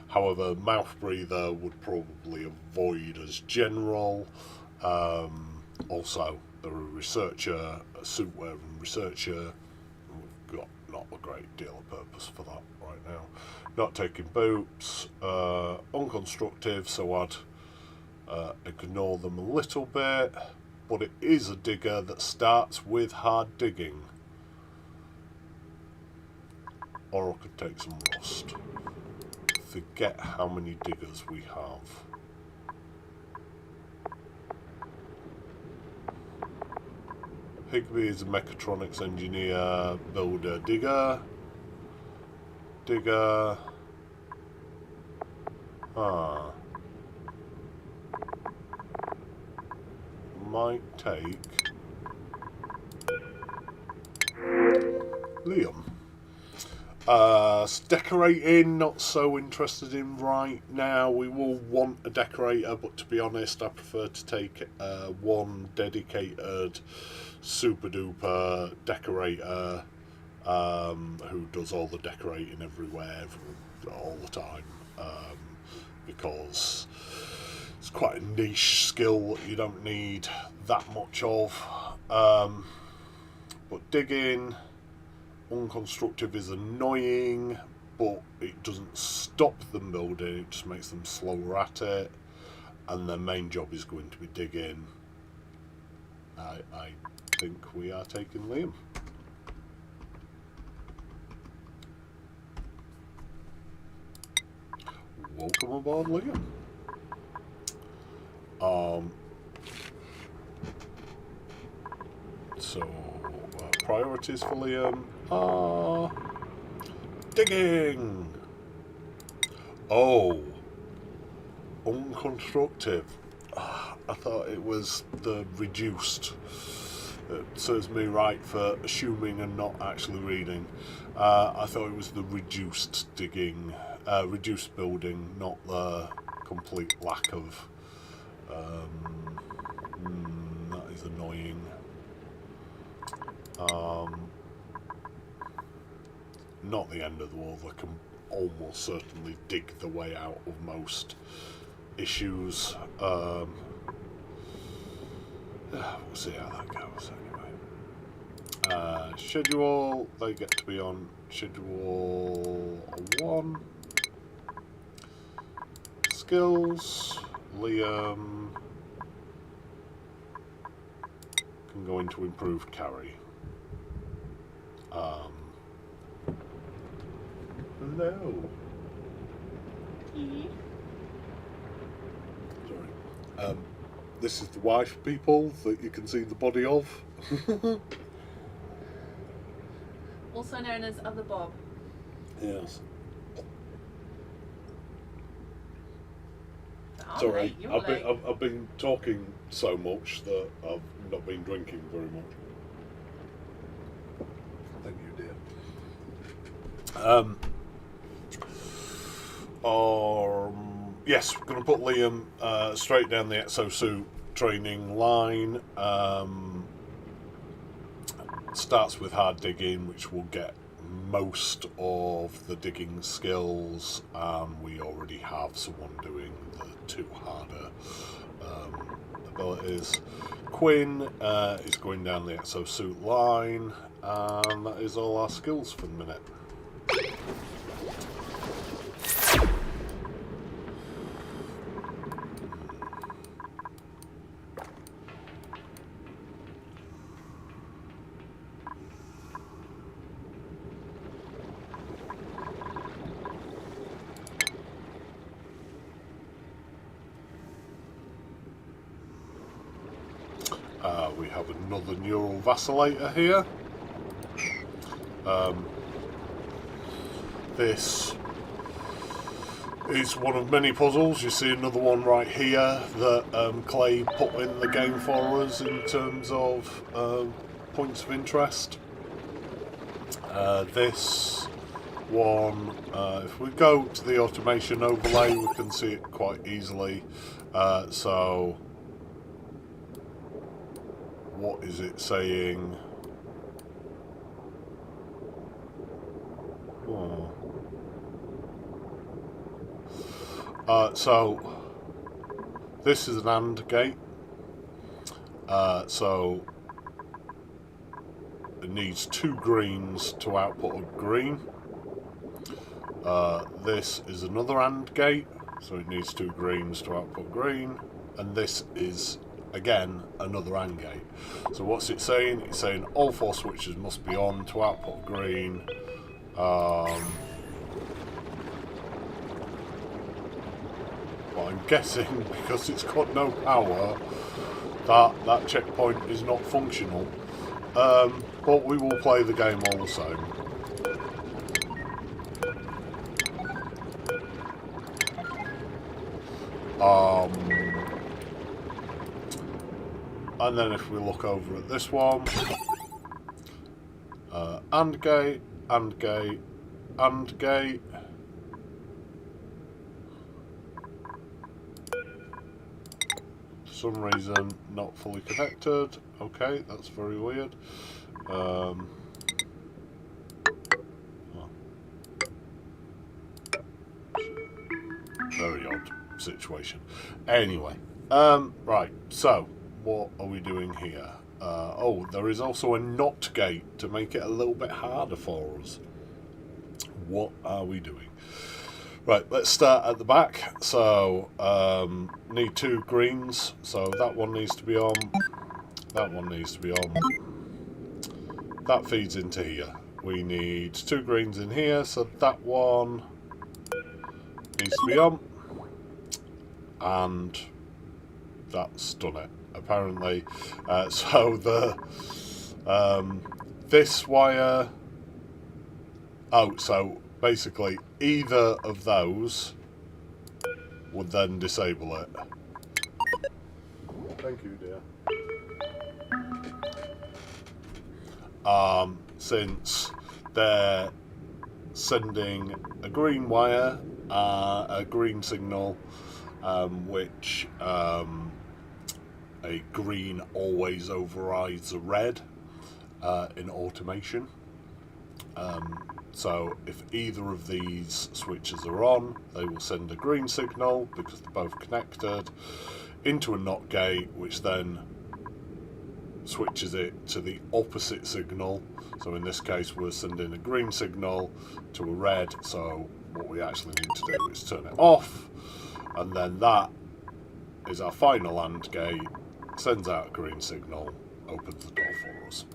However, mouth breather would probably avoid as general. Also, they're a researcher, a suit wearing researcher. We've got not a great deal of purpose for that right now. Not taking boots, unconstructive, so I'd ignore them a little bit, but it is a digger that starts with hard digging. Or I could take some rust. Forget how many diggers we have. Higby is a mechatronics engineer, builder, digger. Digger. Might take Liam. Decorating, not so interested in right now. We will want a decorator, but to be honest, I prefer to take one dedicated super duper decorator who does all the decorating everywhere, all the time, because it's quite a niche skill that you don't need that much of. But digging, unconstructive is annoying, but it doesn't stop them building, it just makes them slower at it, and their main job is going to be digging. I think we are taking Liam. Welcome aboard, Liam. So priorities for Liam are digging. Oh, unconstructive. I thought it was the reduced. It serves me right for assuming and not actually reading. I thought it was the reduced digging, reduced building, not the complete lack of. That is annoying. Not the end of the world. I can almost certainly dig the way out of most issues. We'll see how that goes anyway. Schedule, they get to be on schedule 1. Skills, Liam can go into improved carry. Hello. Sorry. This is the wife, people, that you can see the body of. Also known as Other Bob. Yes. Sorry, I've been talking so much that I've not been drinking very much. Thank you, dear. Yes, we're going to put Liam straight down the exosuit training line. Starts with hard digging, which will get most of the digging skills. We already have someone doing the 2 harder abilities. Quinn is going down the exosuit line, and that is all our skills for the minute. We have another neural vacillator here. This is one of many puzzles. You see another one right here that Clay put in the game for us in terms of points of interest. This one, if we go to the automation overlay, we can see it quite easily. So what is it saying? Oh. So this is an AND gate. So it needs 2 greens to output a green. This is another AND gate, so it needs 2 greens to output green. And this is again another AND gate. So what's it saying? It's saying all 4 switches must be on to output green. Well, I'm guessing because it's got no power that checkpoint is not functional, but we will play the game all the same. And then if we look over at this one, AND gate, AND gate, AND gate. For some reason, not fully connected. Okay, that's very weird. Very odd situation. Anyway, right, so what are we doing here? Oh, there is also a NOT gate to make it a little bit harder for us. What are we doing? Right, let's start at the back. So, need 2 greens. So that one needs to be on. That one needs to be on. That feeds into here. We need 2 greens in here, so that one needs to be on. And that's done it, apparently. So the this wire. Oh, so basically either of those would then disable it. Thank you, dear. Since they're sending a green wire, a green signal, which a green always overrides a red in automation. So if either of these switches are on, they will send a green signal because they're both connected into a NOT gate, which then switches it to the opposite signal. So in this case, we're sending a green signal to a red. So what we actually need to do is turn it off, and then that is our final AND gate, sends out a green signal, opens the door for us.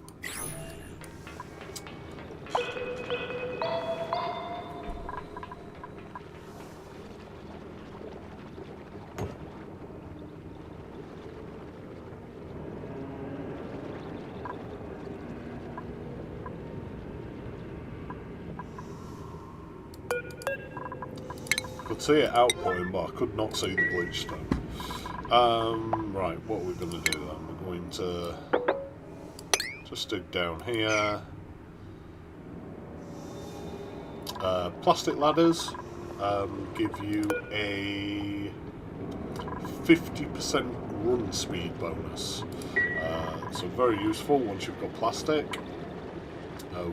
I could see it outputting, but I could not see the bleach stone. Right, what are we going to do then? We're going to just dig down here. Plastic ladders give you a 50% run speed bonus. So very useful once you've got plastic.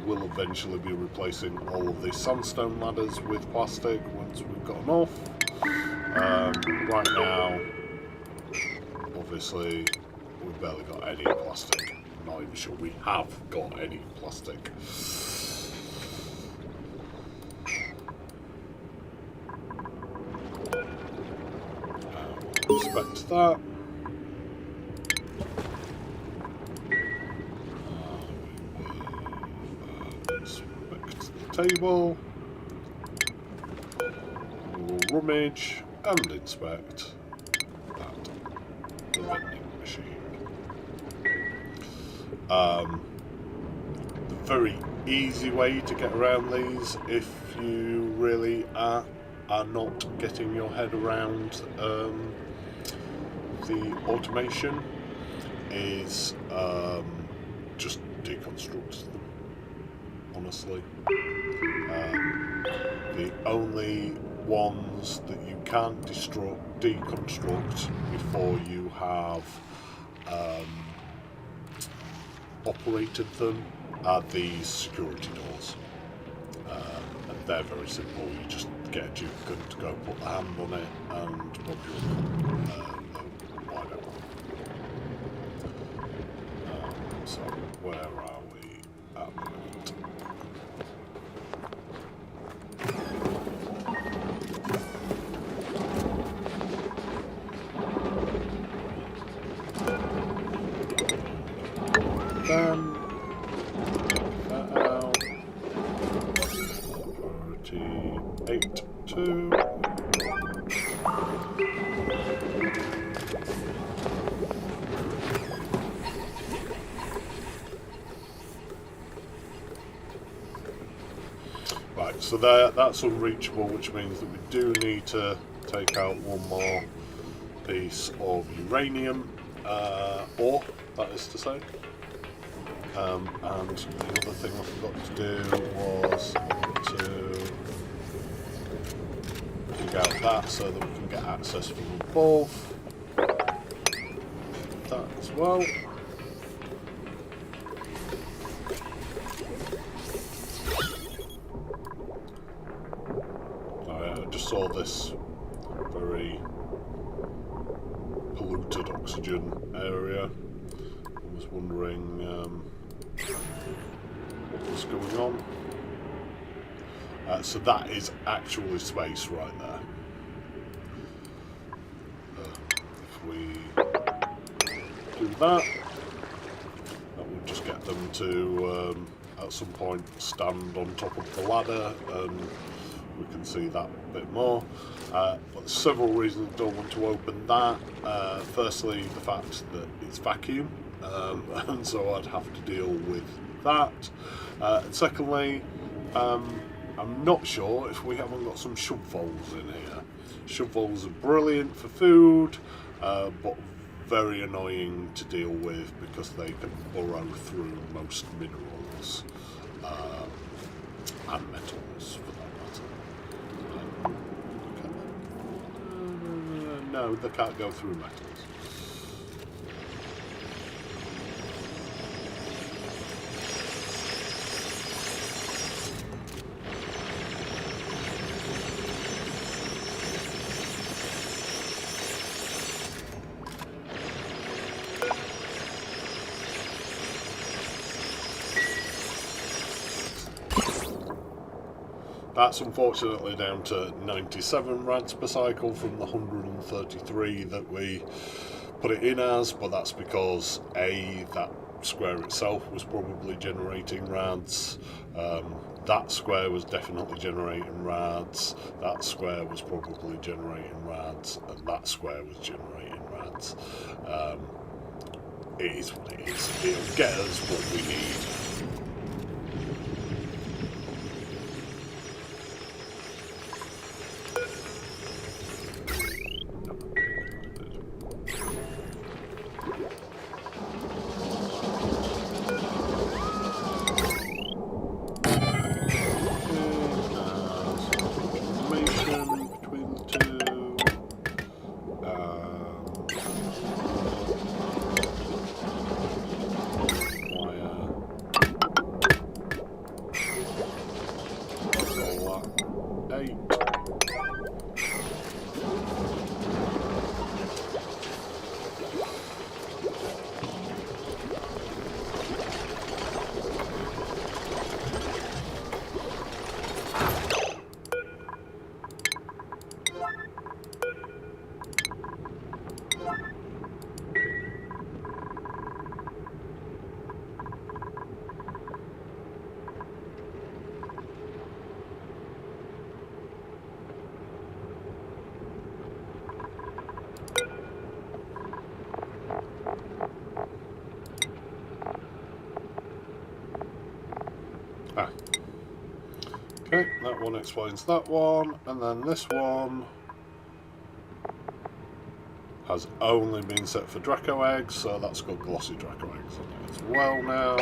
We'll eventually be replacing all of the sandstone ladders with plastic once we've got enough. Right now, obviously we've barely got any plastic. I'm not even sure we have got any plastic. We'll inspect that. Inspect the table. We'll rummage and inspect that vending machine. The very easy way to get around these, if you really are not getting your head around the automation, is just deconstruct them, honestly. The only ones that you can't deconstruct before you have operated them are these security doors. And they're very simple. You just get a Duke gun to go put the hand on it and pop your wide open. So where are we at the moment? Then that out. Priority 8.2. Right, so that's unreachable, which means that we do need to take out one more piece of uranium ore, that is to say. And the other thing I forgot to do was to dig out that so that we can get access from above. That as well. I just saw this very polluted oxygen area. I was wondering what was going on. So that is actually space right there. If we do that, that will just get them to at some point stand on top of the ladder, and we can see that a bit more. But there's several reasons I don't want to open that. Firstly, the fact that it's vacuum, and so I'd have to deal with that. And secondly, I'm not sure if we haven't got some shovelfuls in here. Shovelfuls are brilliant for food, but very annoying to deal with because they can burrow through most minerals and metals, for that matter. No, they can't go through metals. That's unfortunately down to 97 rads per cycle from the 133 that we put it in as, but that's because A, that square itself was probably generating rads, that square was definitely generating rads, that square was probably generating rads, and that square was generating rads. It is what it is. It'll get us what we need. that one explains that one, and then this one has only been set for Draco eggs, so that's got glossy Draco eggs on it as well now.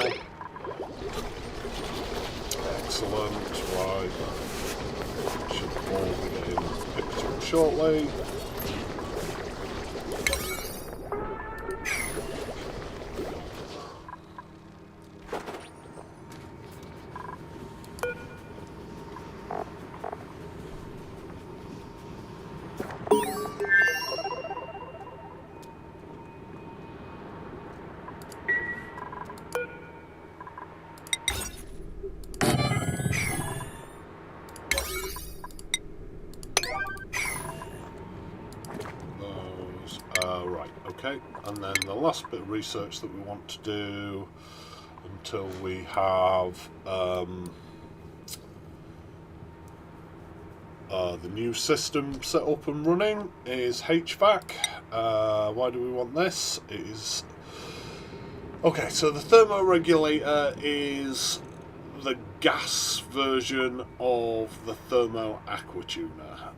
Excellent, right. Should all be getting picked up shortly. Right, okay, and then the last bit of research that we want to do until we have the new system set up and running is HVAC. Why do we want this? It is okay, so the thermoregulator is the gas version of the thermo aqua tuner.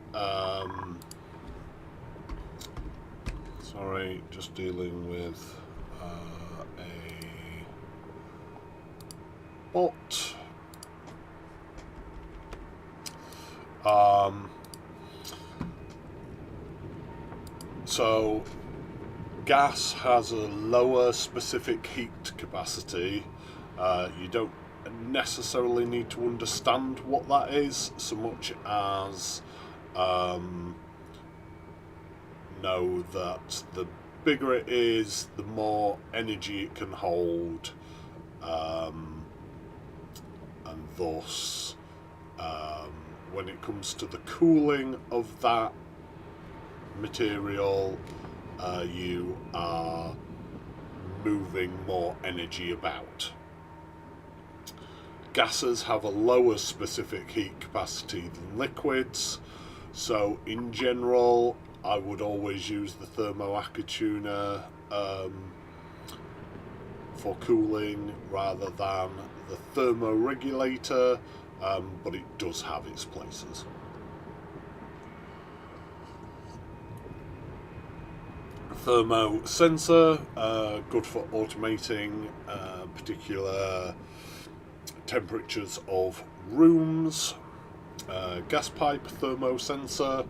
Sorry, just dealing with a bot. So gas has a lower specific heat capacity. You don't necessarily need to understand what that is so much as know that the bigger it is, the more energy it can hold, and thus when it comes to the cooling of that material, you are moving more energy about. Gases have a lower specific heat capacity than liquids, so in general I would always use the thermo aqua tuner for cooling rather than the thermoregulator, but it does have its places. Thermo sensor, good for automating particular temperatures of rooms. Gas pipe thermo sensor,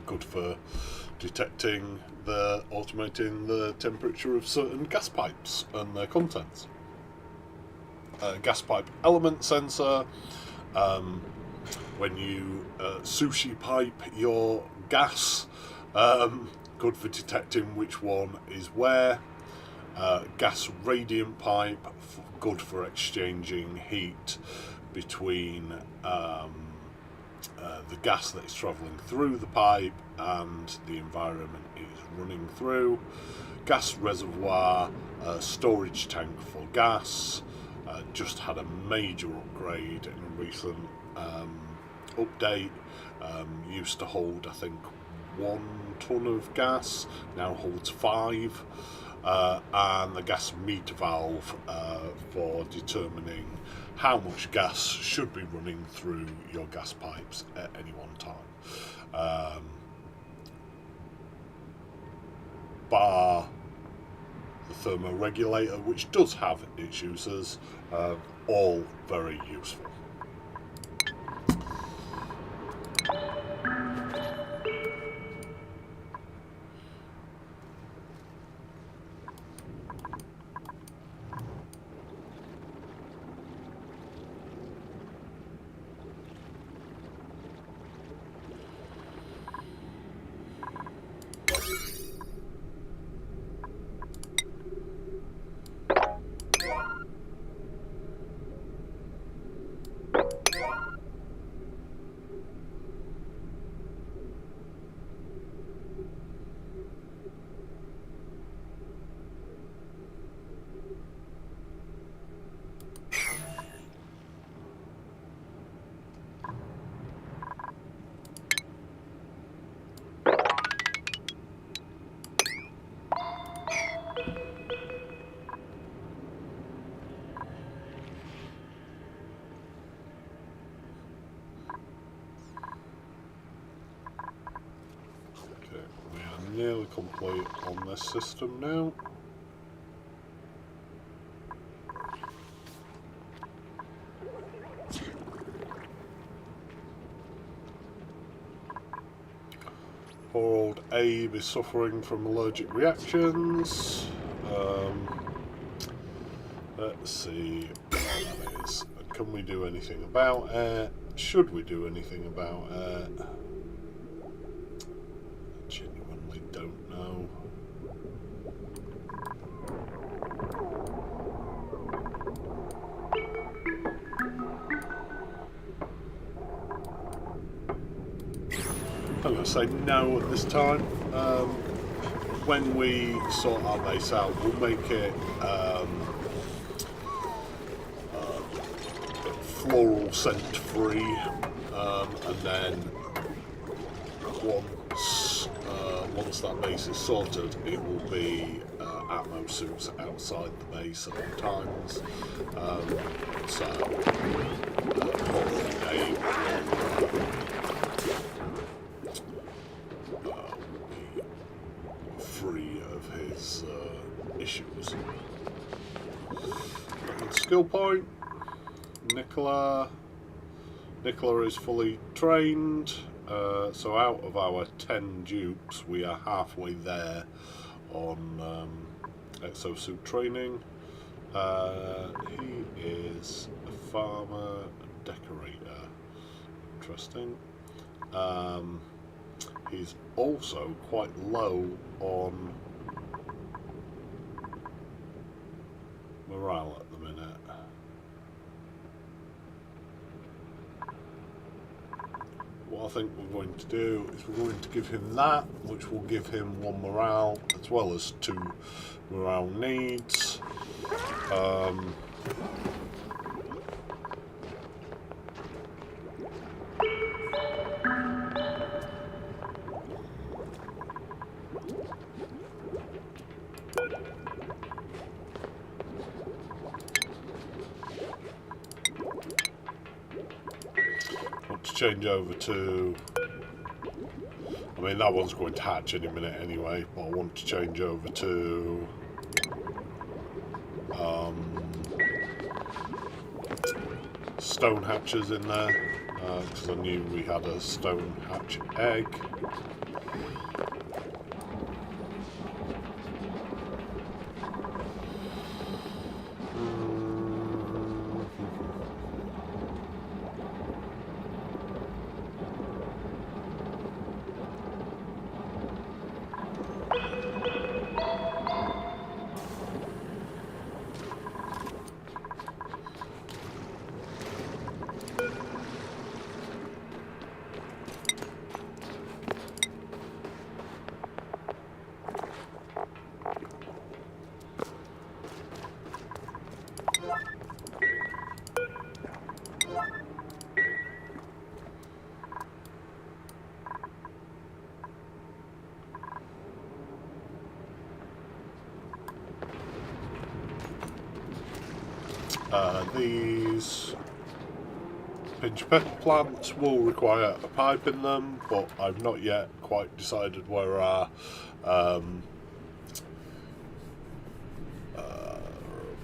good for detecting automating the temperature of certain gas pipes and their contents. Gas pipe element sensor, when you sushi pipe your gas, good for detecting which one is where. Gas radiant pipe, good for exchanging heat between the gas that is travelling through the pipe and the environment it is running through. Gas reservoir, storage tank for gas, just had a major upgrade in a recent update. Used to hold, I think, 1 ton of gas, now holds 5. And the gas meter valve for determining how much gas should be running through your gas pipes at any one time. Bar the thermoregulator, which does have its uses, all very useful. nearly complete on this system now. Poor old Abe is suffering from allergic reactions. Let's see what that is. Can we do anything about it? Should we do anything about it? I genuinely don't know. I'm going to say no at this time. When we sort our base out, we'll make it floral scent free, and then once that base is sorted, it will be Atmo suits outside the base at all times. So probably free of his issues. Skill point. Nicola is fully trained, so out of our 10 dupes we are halfway there on exosuit training. He is a farmer, a decorator. Interesting. He's also quite low on morale at the minute. What I think we're going to do is we're going to give him that, which will give him 1 morale as well as 2 morale needs. Change over to, I mean that one's going to hatch any minute anyway, but I want to change over to stone hatches in there, because I knew we had a stone hatch egg. These pinch pepper plants will require a pipe in them, but I've not yet quite decided where our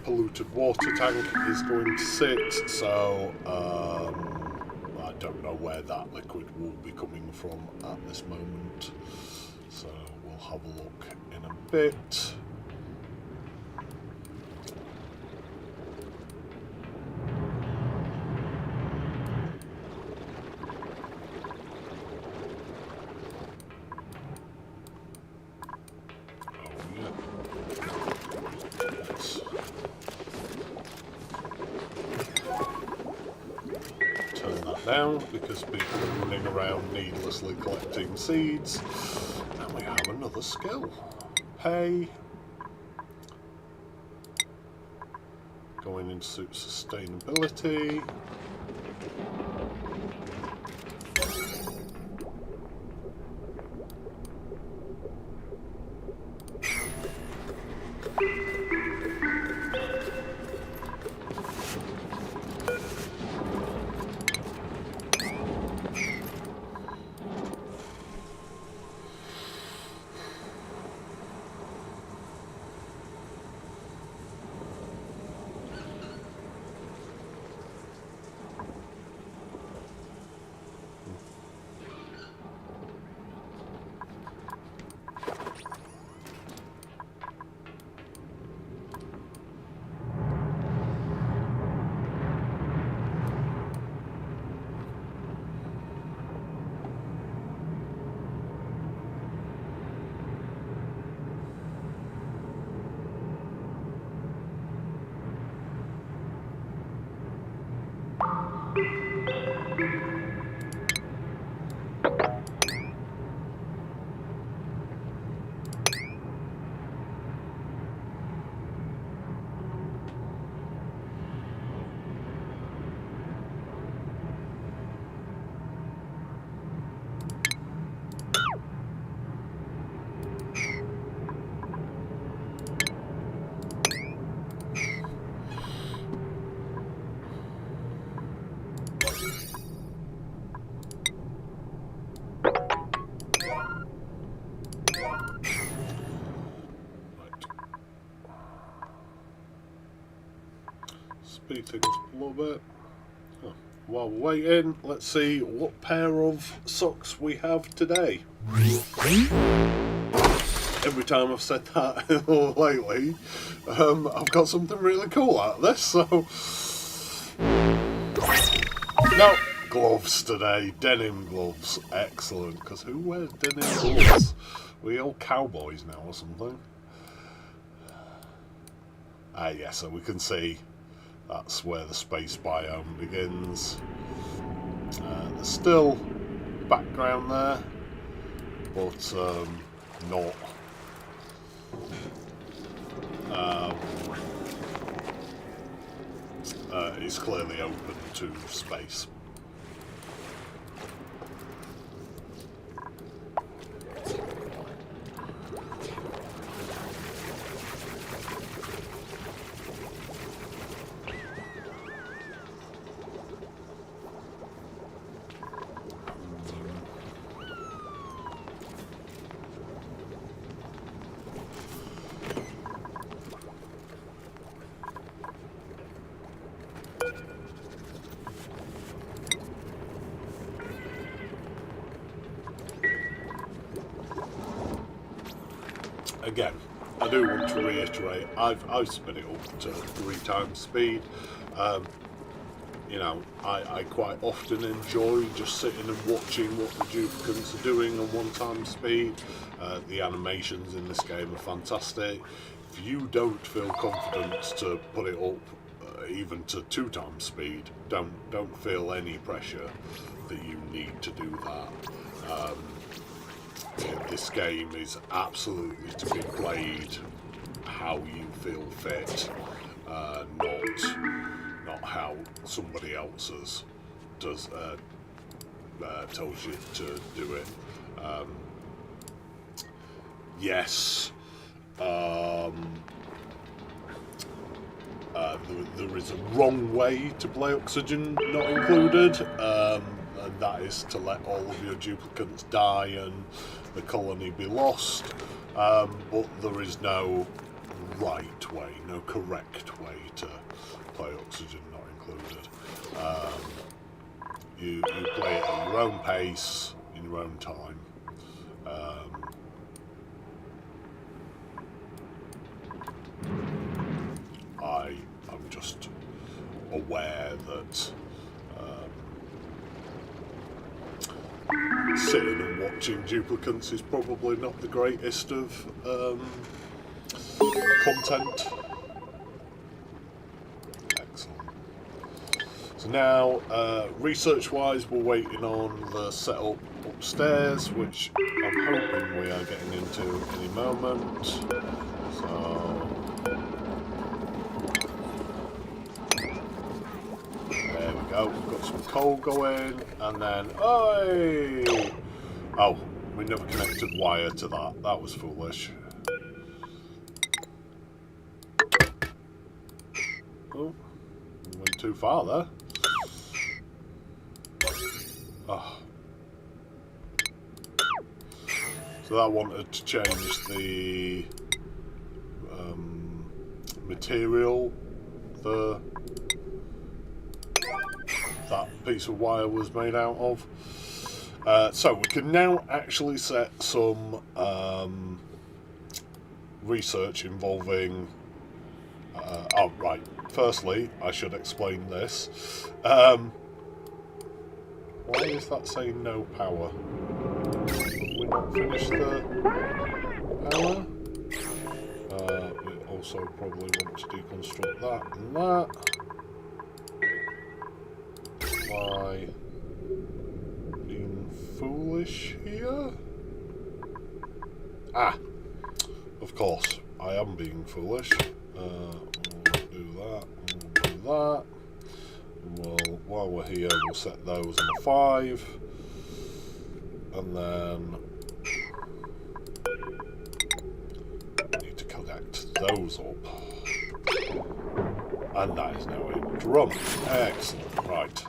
polluted water tank is going to sit, so I don't know where that liquid will be coming from at this moment, so we'll have a look in a bit. Down because people are running around needlessly collecting seeds. And we have another skill. Pay. Going into sustainability. speed things up a little bit. Oh, while we're waiting, let's see what pair of socks we have today. Every time I've said that lately, I've got something really cool out of this, so... No, gloves today, denim gloves, excellent, because who wears denim gloves? We all cowboys now or something. Yeah, so we can see that's where the space biome begins. There's still background there, but not. It's clearly open to space. Again, I do want to reiterate, I've sped it up to 3 times speed. You know, I quite often enjoy just sitting and watching what the duplicates are doing on 1 times speed. The animations in this game are fantastic. If you don't feel confident to put it up even to 2 times speed, don't feel any pressure that you need to do that. This game is absolutely to be played how you feel fit, not how somebody else's tells you to do it. Yes, there is a wrong way to play Oxygen Not Included, and that is to let all of your duplicates die and the colony be lost, but there is no right way, no correct way to play Oxygen Not Included. You play it at your own pace, in your own time. I'm just aware that sitting and watching duplicates is probably not the greatest of content. Excellent. So now, research-wise, we're waiting on the setup upstairs, which I'm hoping we are getting into any moment. So there we go. We've got some coal going, and then oh, we never connected wire to that. That was foolish. Oh, went too far there. Oh. So that wanted to change the material that piece of wire was made out of. So we can now actually set some research involving... oh, right. Firstly, I should explain this. Why is that saying no power? Have we not finished the power? We also probably want to deconstruct that and that. Am I being foolish here? Ah! Of course, I am being foolish. We'll do that, we'll do that. Well, while we're here, we'll set those on a 5, and then we need to connect those up, and that is now able to run. Excellent. Right.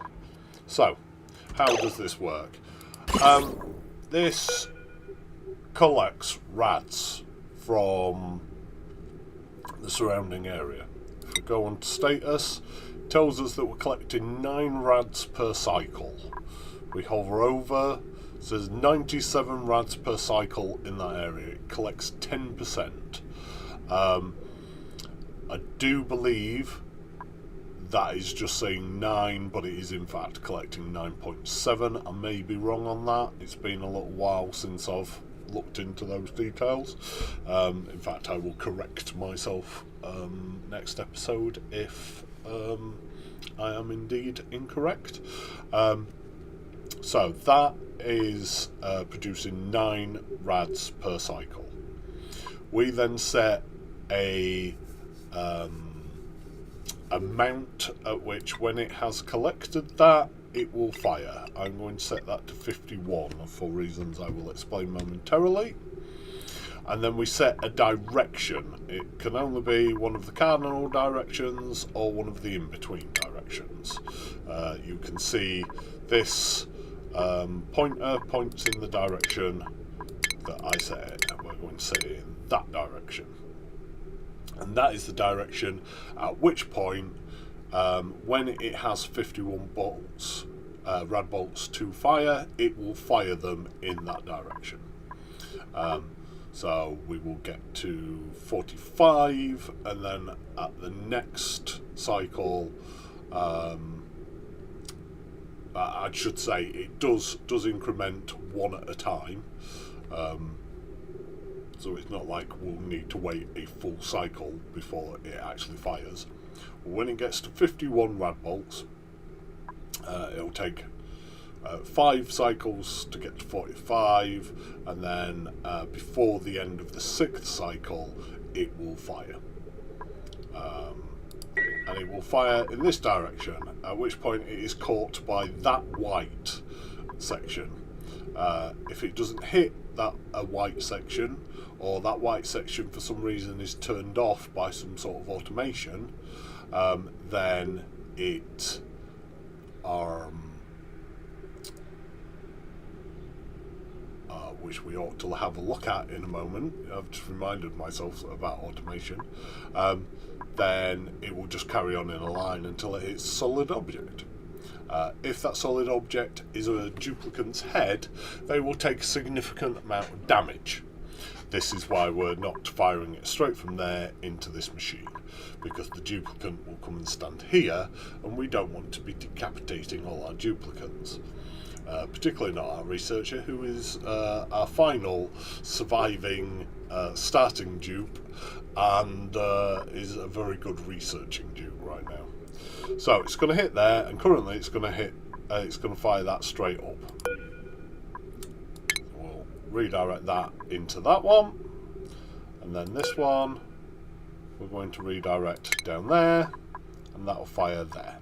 So, how does this work? This collects rads from the surrounding area. If we go on to status, tells us that we're collecting 9 rads per cycle. We hover over, it says 97 rads per cycle in that area. It collects 10%. I do believe that is just saying 9, but it is in fact collecting 9.7. I may be wrong on that. It's been a little while since I've looked into those details. In fact, I will correct myself next episode if I am indeed incorrect. So that is producing 9 rads per cycle. We then set a amount at which, when it has collected that, it will fire. I'm going to set that to 51 for reasons I will explain momentarily. And then we set a direction. It can only be one of the cardinal directions or one of the in-between directions. You can see this pointer points in the direction that I set it. We're going to set it in that direction. And that is the direction at which point, when it has 51 bolts, rad bolts to fire, it will fire them in that direction. So we will get to 45, and then at the next cycle, I should say it does increment one at a time. So it's not like we'll need to wait a full cycle before it actually fires. When it gets to 51 rad bolts, it'll take 5 cycles to get to 45, and then before the end of the 6th cycle, it will fire. And it will fire in this direction, at which point it is caught by that white section. If it doesn't hit that white section, or that white section for some reason is turned off by some sort of automation, then it which we ought to have a look at in a moment. I've just reminded myself about automation. Then it will just carry on in a line until it hits a solid object. If that solid object is a duplicant's head, they will take a significant amount of damage. This is why we're not firing it straight from there into this machine, because the duplicant will come and stand here, and we don't want to be decapitating all our duplicants. Particularly not our researcher, who is our final surviving starting dupe, and is a very good researching dupe right now. So it's going to hit there, and currently it's going to hit. It's going to fire that straight up. We'll redirect that into that one, and then this one we're going to redirect down there, and that will fire there.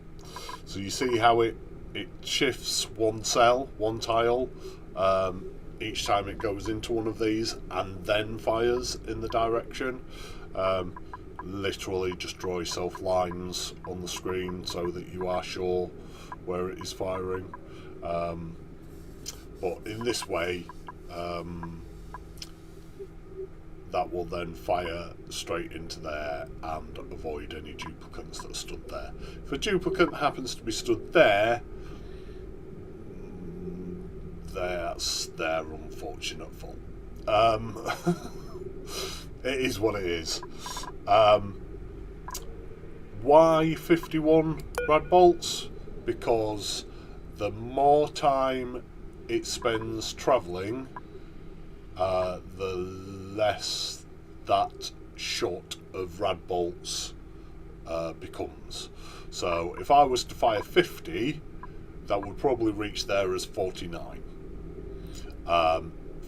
So you see how it shifts one cell, one tile, each time it goes into one of these, and then fires in the direction. Literally just draw yourself lines on the screen so that you are sure where it is firing. But in this way, that will then fire straight into there and avoid any duplicants that stood there. If a duplicant happens to be stood there, that's their unfortunate fault. It is what it is. Why 51 rad bolts? Because the more time it spends travelling, the less that shot of rad bolts becomes. So if I was to fire 50, that would probably reach there as 49.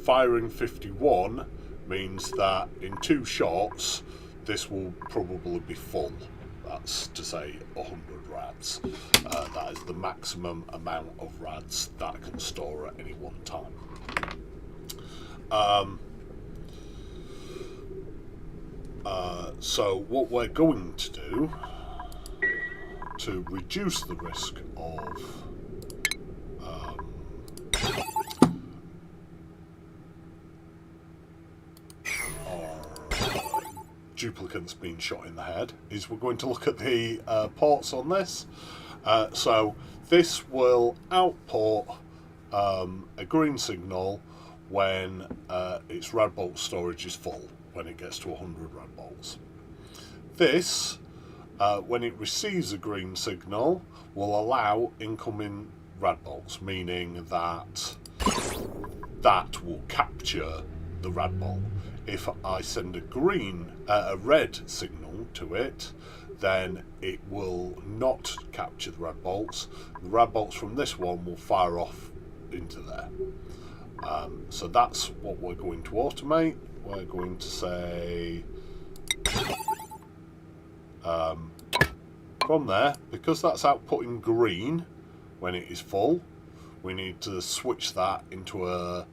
Firing 51 means that in 2 shots this will probably be full. That's to say 100 rads. That is the maximum amount of rads that I can store at any one time. So what we're going to do to reduce the risk of duplicants being shot in the head, is we're going to look at the ports on this. So this will output a green signal when its rad bolt storage is full, when it gets to 100 rad bolts. This, when it receives a green signal, will allow incoming rad bolts, meaning that that will capture the rad bolt. If I send a red signal to it, then it will not capture the rad bolts. The rad bolts from this one will fire off into there. So that's what we're going to automate. We're going to say from there, because that's outputting green when it is full, we need to switch that into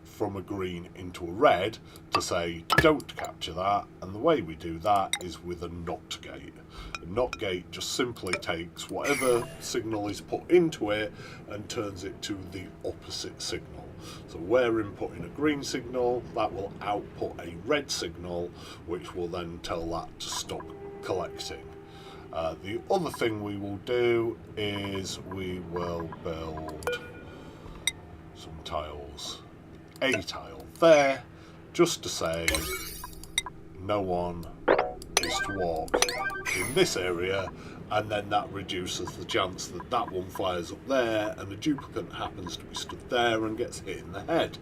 from a green into a red to say don't capture that, and the way we do that is with a NOT gate. A NOT gate just simply takes whatever signal is put into it and turns it to the opposite signal. So we're inputting a green signal, that will output a red signal, which will then tell that to stop collecting. The other thing we will do is we will build some tiles. A tile there, just to say no one is to walk in this area, and then that reduces the chance that that one fires up there and the duplicant happens to be stood there and gets hit in the head.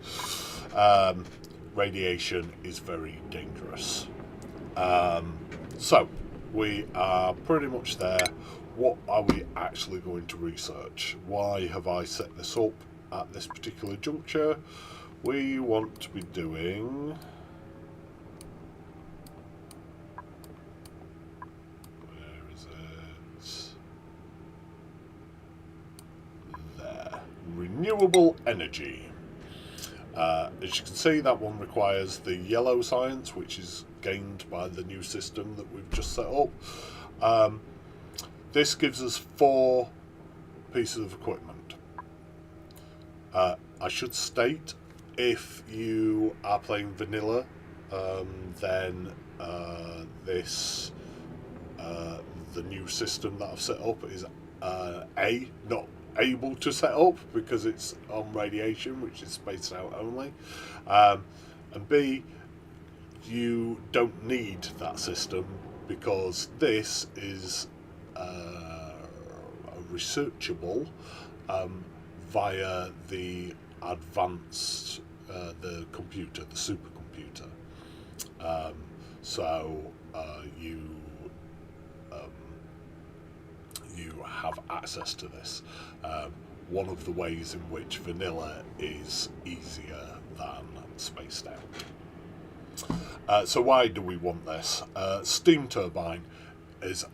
Radiation is very dangerous. So we are pretty much there. What are we actually going to research? Why have I set this up at this particular juncture? We want to be doing renewable energy. As you can see, that one requires the yellow science, which is gained by the new system that we've just set up. This gives us 4 pieces of equipment. I should state, if you are playing vanilla, then the new system that I've set up is not able to set up because it's on radiation, which is spaced out only, and B, you don't need that system because this is researchable via the advanced the computer, the supercomputer. You have access to this. One of the ways in which vanilla is easier than spaced out. So why do we want this? Steam turbine is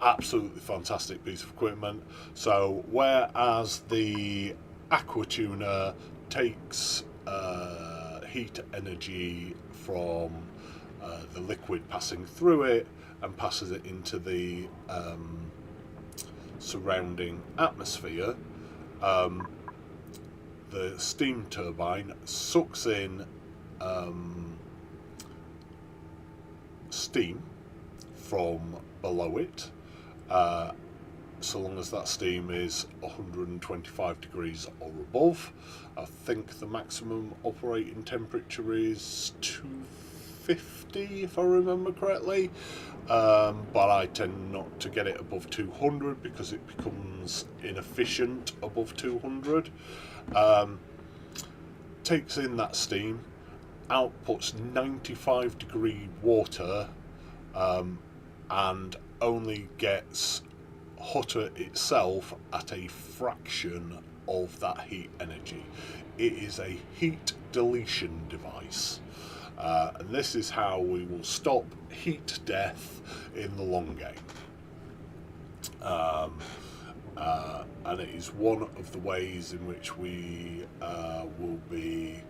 absolutely fantastic piece of equipment. So whereas the aqua tuner takes heat energy from the liquid passing through it and passes it into the surrounding atmosphere, the steam turbine sucks in steam from below it, so long as that steam is 125 degrees or above. I think the maximum operating temperature is 250 if I remember correctly, but I tend not to get it above 200 because it becomes inefficient above 200. Takes in that steam, outputs 95 degree water, and only gets hotter itself at a fraction of that heat energy. It is a heat deletion device, and this is how we will stop heat death in the long game. And it is one of the ways in which we will be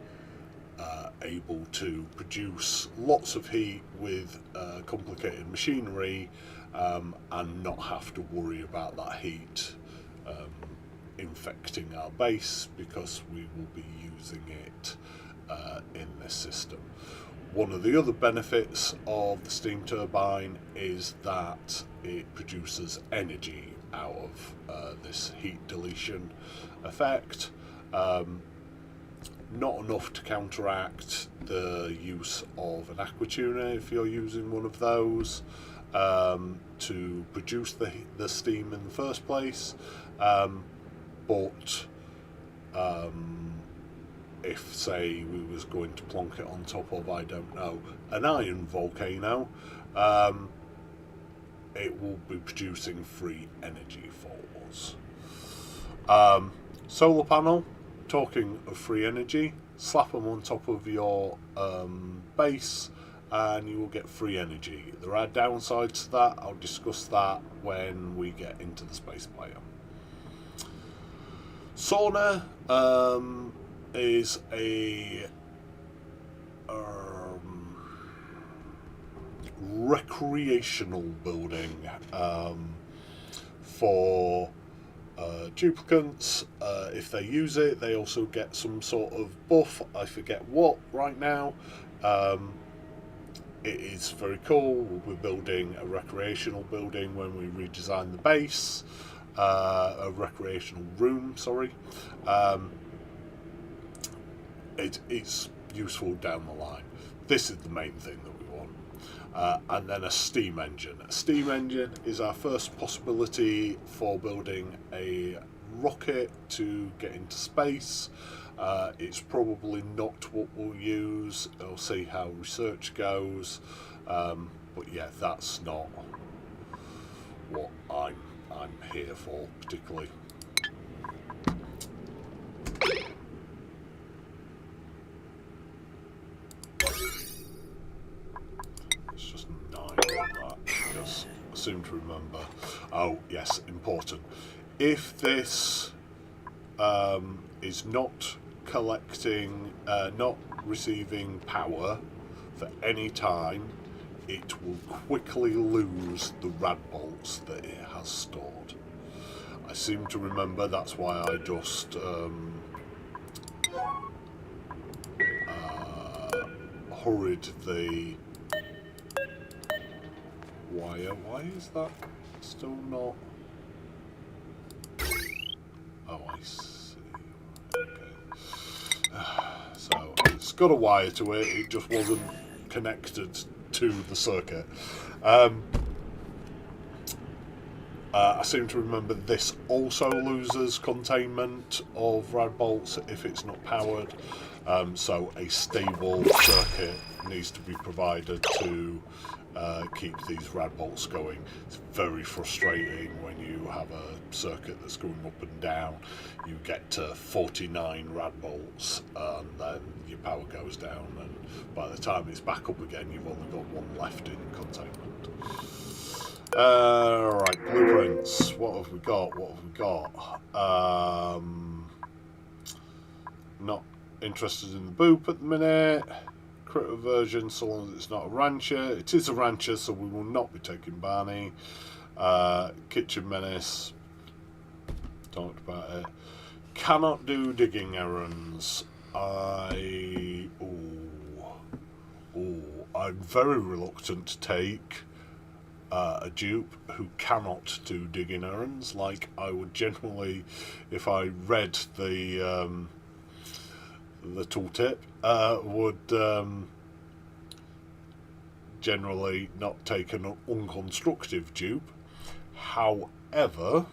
able to produce lots of heat with complicated machinery, and not have to worry about that heat infecting our base, because we will be using it in this system. One of the other benefits of the steam turbine is that it produces energy out of this heat deletion effect. Not enough to counteract the use of an aqua tuner if you're using one of those to produce the steam in the first place, but if, say, we was going to plonk it on top of, I don't know, an iron volcano, it will be producing free energy for us. Solar panel, talking of free energy, slap them on top of your base and you will get free energy. There are downsides to that. I'll discuss that when we get into the space player. Sauna is a recreational building for duplicants. If they use it, they also get some sort of buff. I forget what right now. It is very cool. We're building a recreational building when we redesign the base. A recreational room, sorry. It's useful down the line. This is the main thing that we want. And then a steam engine. A steam engine is our first possibility for building a rocket to get into space. It's probably not what we'll use. I'll see how research goes. But yeah, that's not what I'm here for particularly. It's just 9 on that because I seem to remember. Oh yes, important. If this is not collecting, not receiving power for any time, it will quickly lose the rad bolts that it has stored. I seem to remember that's why I just hurried the wire. Why is that still not? Oh, I see. Okay. So it's got a wire to it. It just wasn't connected to the circuit. I seem to remember this also loses containment of rad bolts if it's not powered. So a stable circuit needs to be provided to keep these rad bolts going. It's very frustrating when you have a circuit that's going up and down. You get to 49 rad bolts and then your power goes down, and by the time it's back up again you've only got one left in containment. Right, blueprints. What have we got? Not interested in the boop at the minute. Crit version, so long as it's not a rancher. It is a rancher, so we will not be taking Barney. Kitchen menace. Talked about it. Cannot do digging errands. I'm very reluctant to take a dupe who cannot do digging errands. Like I would generally, if I read the tooltip, would generally not take an unconstructive dupe. However,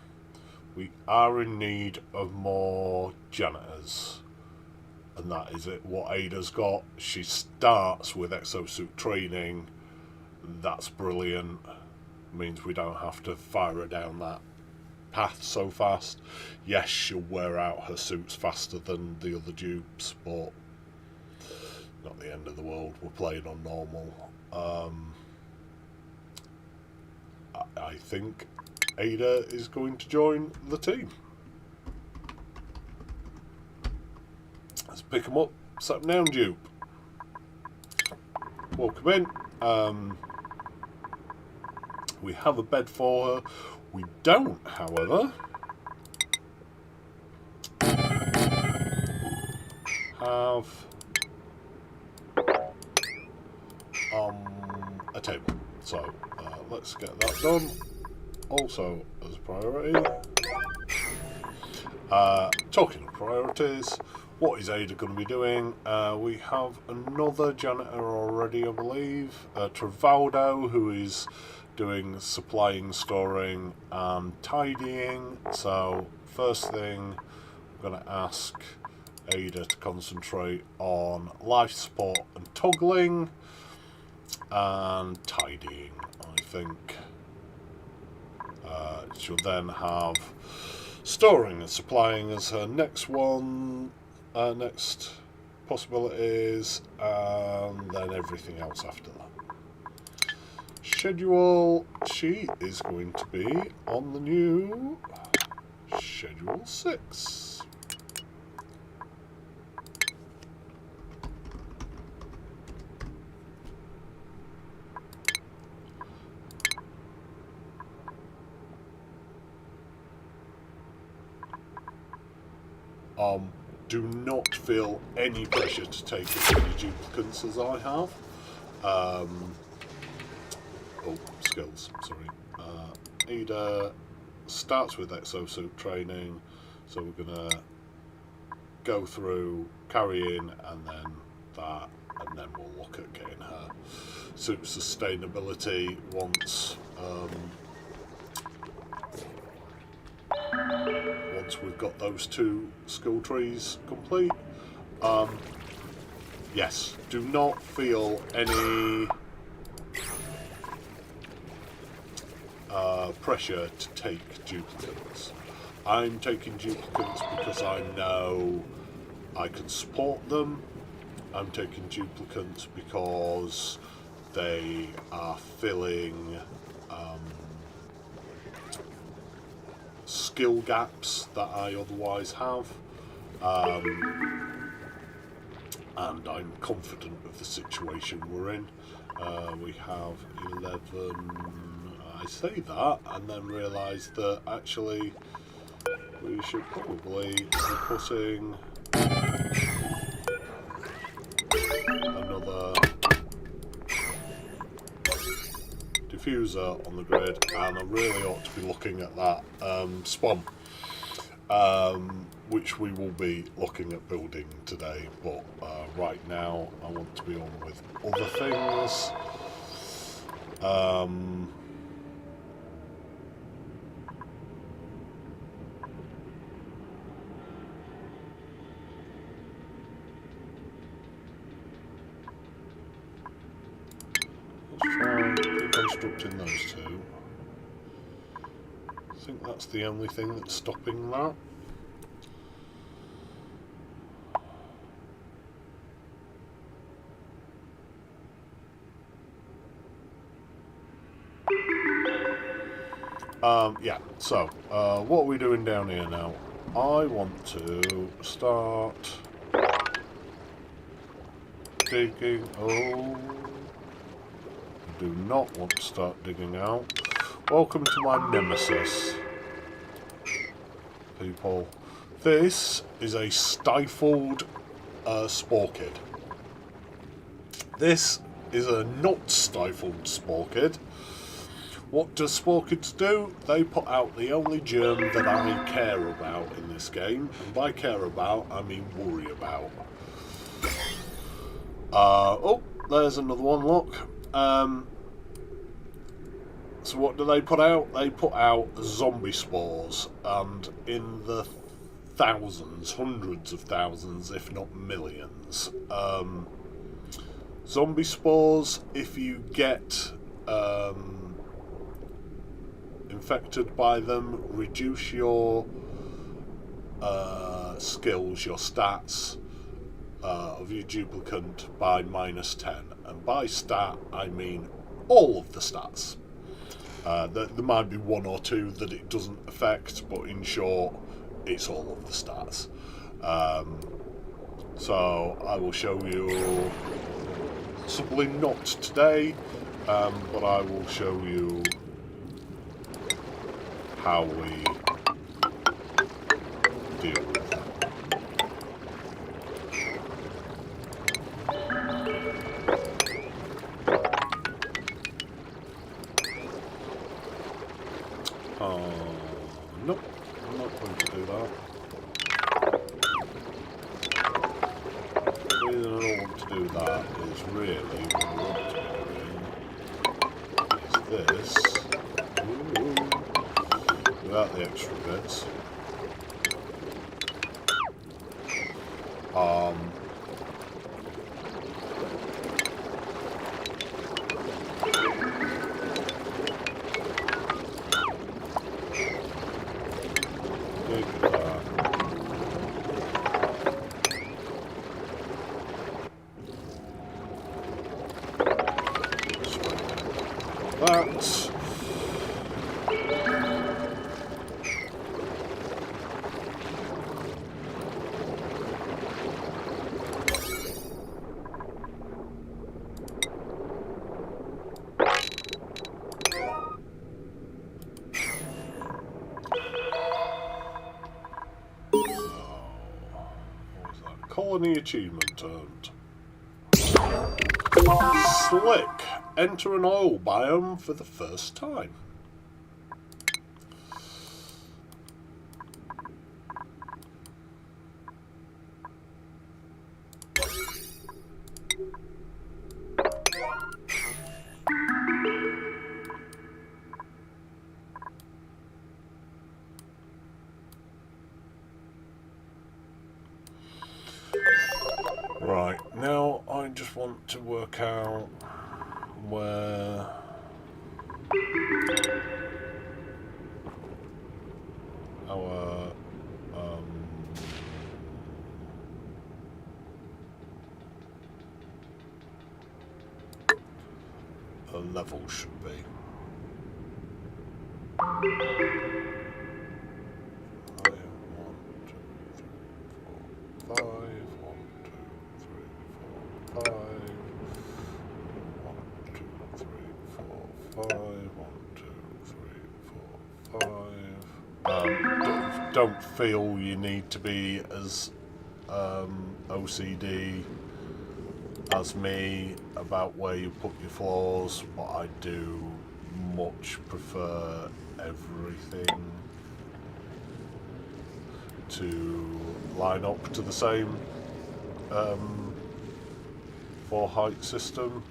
we are in need of more janitors, and that is it. What Ada's got, she starts with exosuit training. That's brilliant. Means we don't have to fire her down that path so fast. Yes, she'll wear out her suits faster than the other dupes, but not the end of the world. We're playing on normal. I think Ada is going to join the team. Let's pick them up, set them down, dupe. Welcome in. We have a bed for her. We don't, however, have a table. So let's get that done. Also, as a priority, talking of priorities, what is Ada going to be doing? We have another janitor already, I believe, Travaldo, who is doing supplying, storing and tidying. So first thing, I'm going to ask Ada to concentrate on life support and toggling and tidying, I think. She'll then have storing and supplying as her next one, next possibilities, and then everything else after that. Schedule, she is going to be on the new Schedule 6. Do not feel any pressure to take as many duplicants as I have. Oh, skills, sorry. Ada starts with exosuit training, so we're going to go through, carry in, and then that, and then we'll look at getting her suit sustainability once we've got those 2 skill trees complete. Yes, do not feel any pressure to take duplicates. I'm taking duplicates because I know I can support them. I'm taking duplicates because they are filling skill gaps that I otherwise have, and I'm confident of the situation we're in. We have 11. I say that and then realise that actually we should probably be putting another diffuser on the grid, and I really ought to be looking at that spawn, which we will be looking at building today, but right now I want to be on with other things. Let's try and keep constructing those 2. I think that's the only thing that's stopping that. Yeah, so what are we doing down here now? I want to start digging. Oh, I do not want to start digging out. Welcome to my nemesis, people. This is a stifled spore kid. This is a not stifled spore kid. What does spore kids do? They put out the only germ that I care about in this game. And by care about, I mean worry about. Oh, there's another one, look. So what do they put out? They put out zombie spores, and in the thousands, hundreds of thousands, if not millions. Zombie spores, if you get infected by them, reduce your skills, your stats of your duplicant by -10. And by stat, I mean all of the stats. There might be 1 or 2 that it doesn't affect, but in short, it's all of the stats. So I will show you, possibly not today, but I will show you how we deal with that. do that is really what we want to be doing is this. Ooh, without the extra bits. That. Colony achievement earned. Slick. Enter an oil biome for the first time. Right, now I just want to work out where our level should be. 5. Don't feel you need to be as OCD as me about where you put your floors, but I do much prefer everything to line up to the same 4 height system.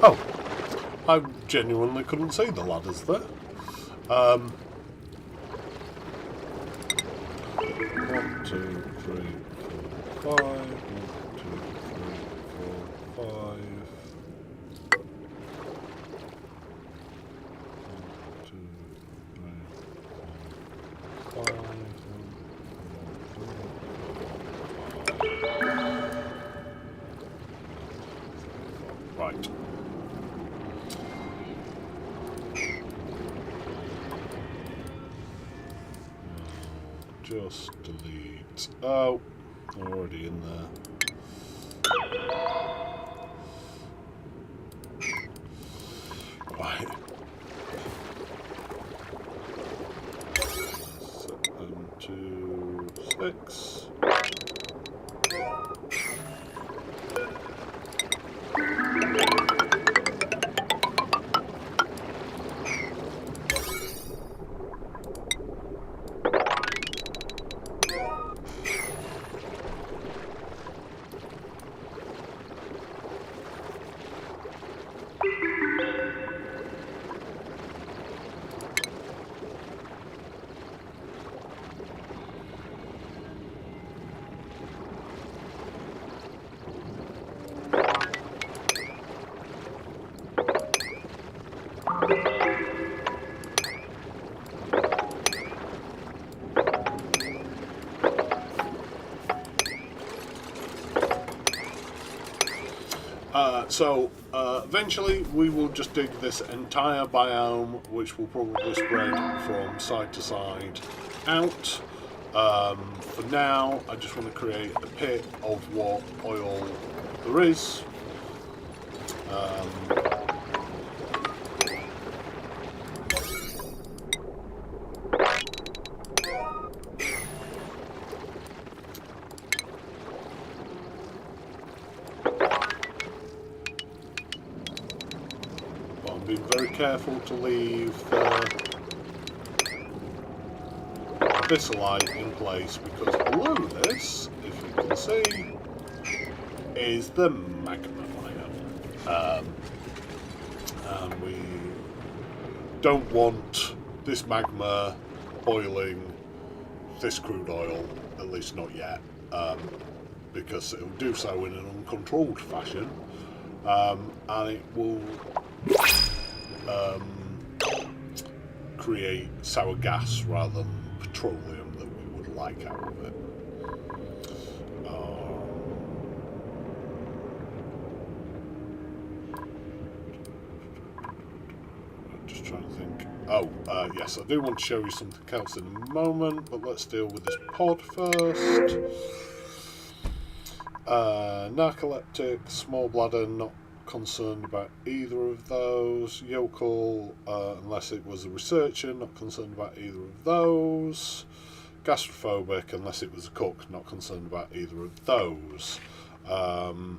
Oh, I genuinely couldn't see the ladders there. 1, 2, 3, 4, 5. 1, 2, 3, 4, 5. 1, 2, 3, 4, 5. Right. Just delete. Oh, already in there. Right. Set them to 6. So eventually we will just dig this entire biome, which will probably spread from side to side out. For now, I just want to create a pit of what oil there is. But I'm being very careful to leave the abyssalite in place, because below this, if you can see, is the magma biome. And we don't want this magma boiling this crude oil, at least not yet, because it will do so in an uncontrolled fashion, and it will create sour gas rather than petroleum that we would like out of it. Just trying to think. Oh, yes, I do want to show you something else in a moment, but let's deal with this pod first. Narcoleptic, small bladder, not concerned about either of those. Yokel, unless it was a researcher, not concerned about either of those. Gastrophobic, unless it was a cook, not concerned about either of those. So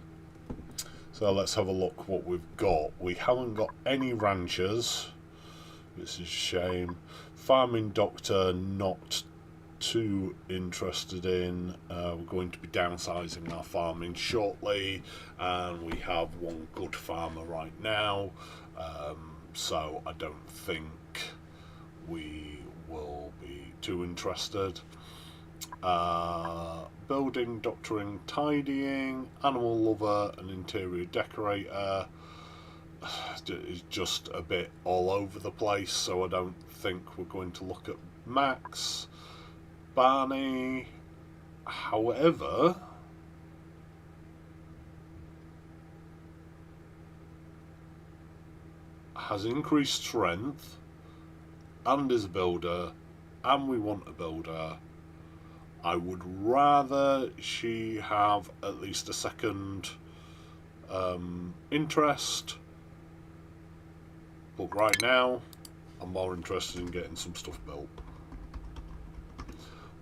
let's have a look what we've got. We haven't got any ranchers, which is a shame. Farming doctor, not too interested in. We're going to be downsizing our farming shortly, and we have one good farmer right now, so I don't think we will be too interested. Building, doctoring, tidying, animal lover, and interior decorator is just a bit all over the place, so I don't think we're going to look at Max. Barney, however, has increased strength and is a builder, and we want a builder. I would rather she have at least a second interest, but right now I'm more interested in getting some stuff built.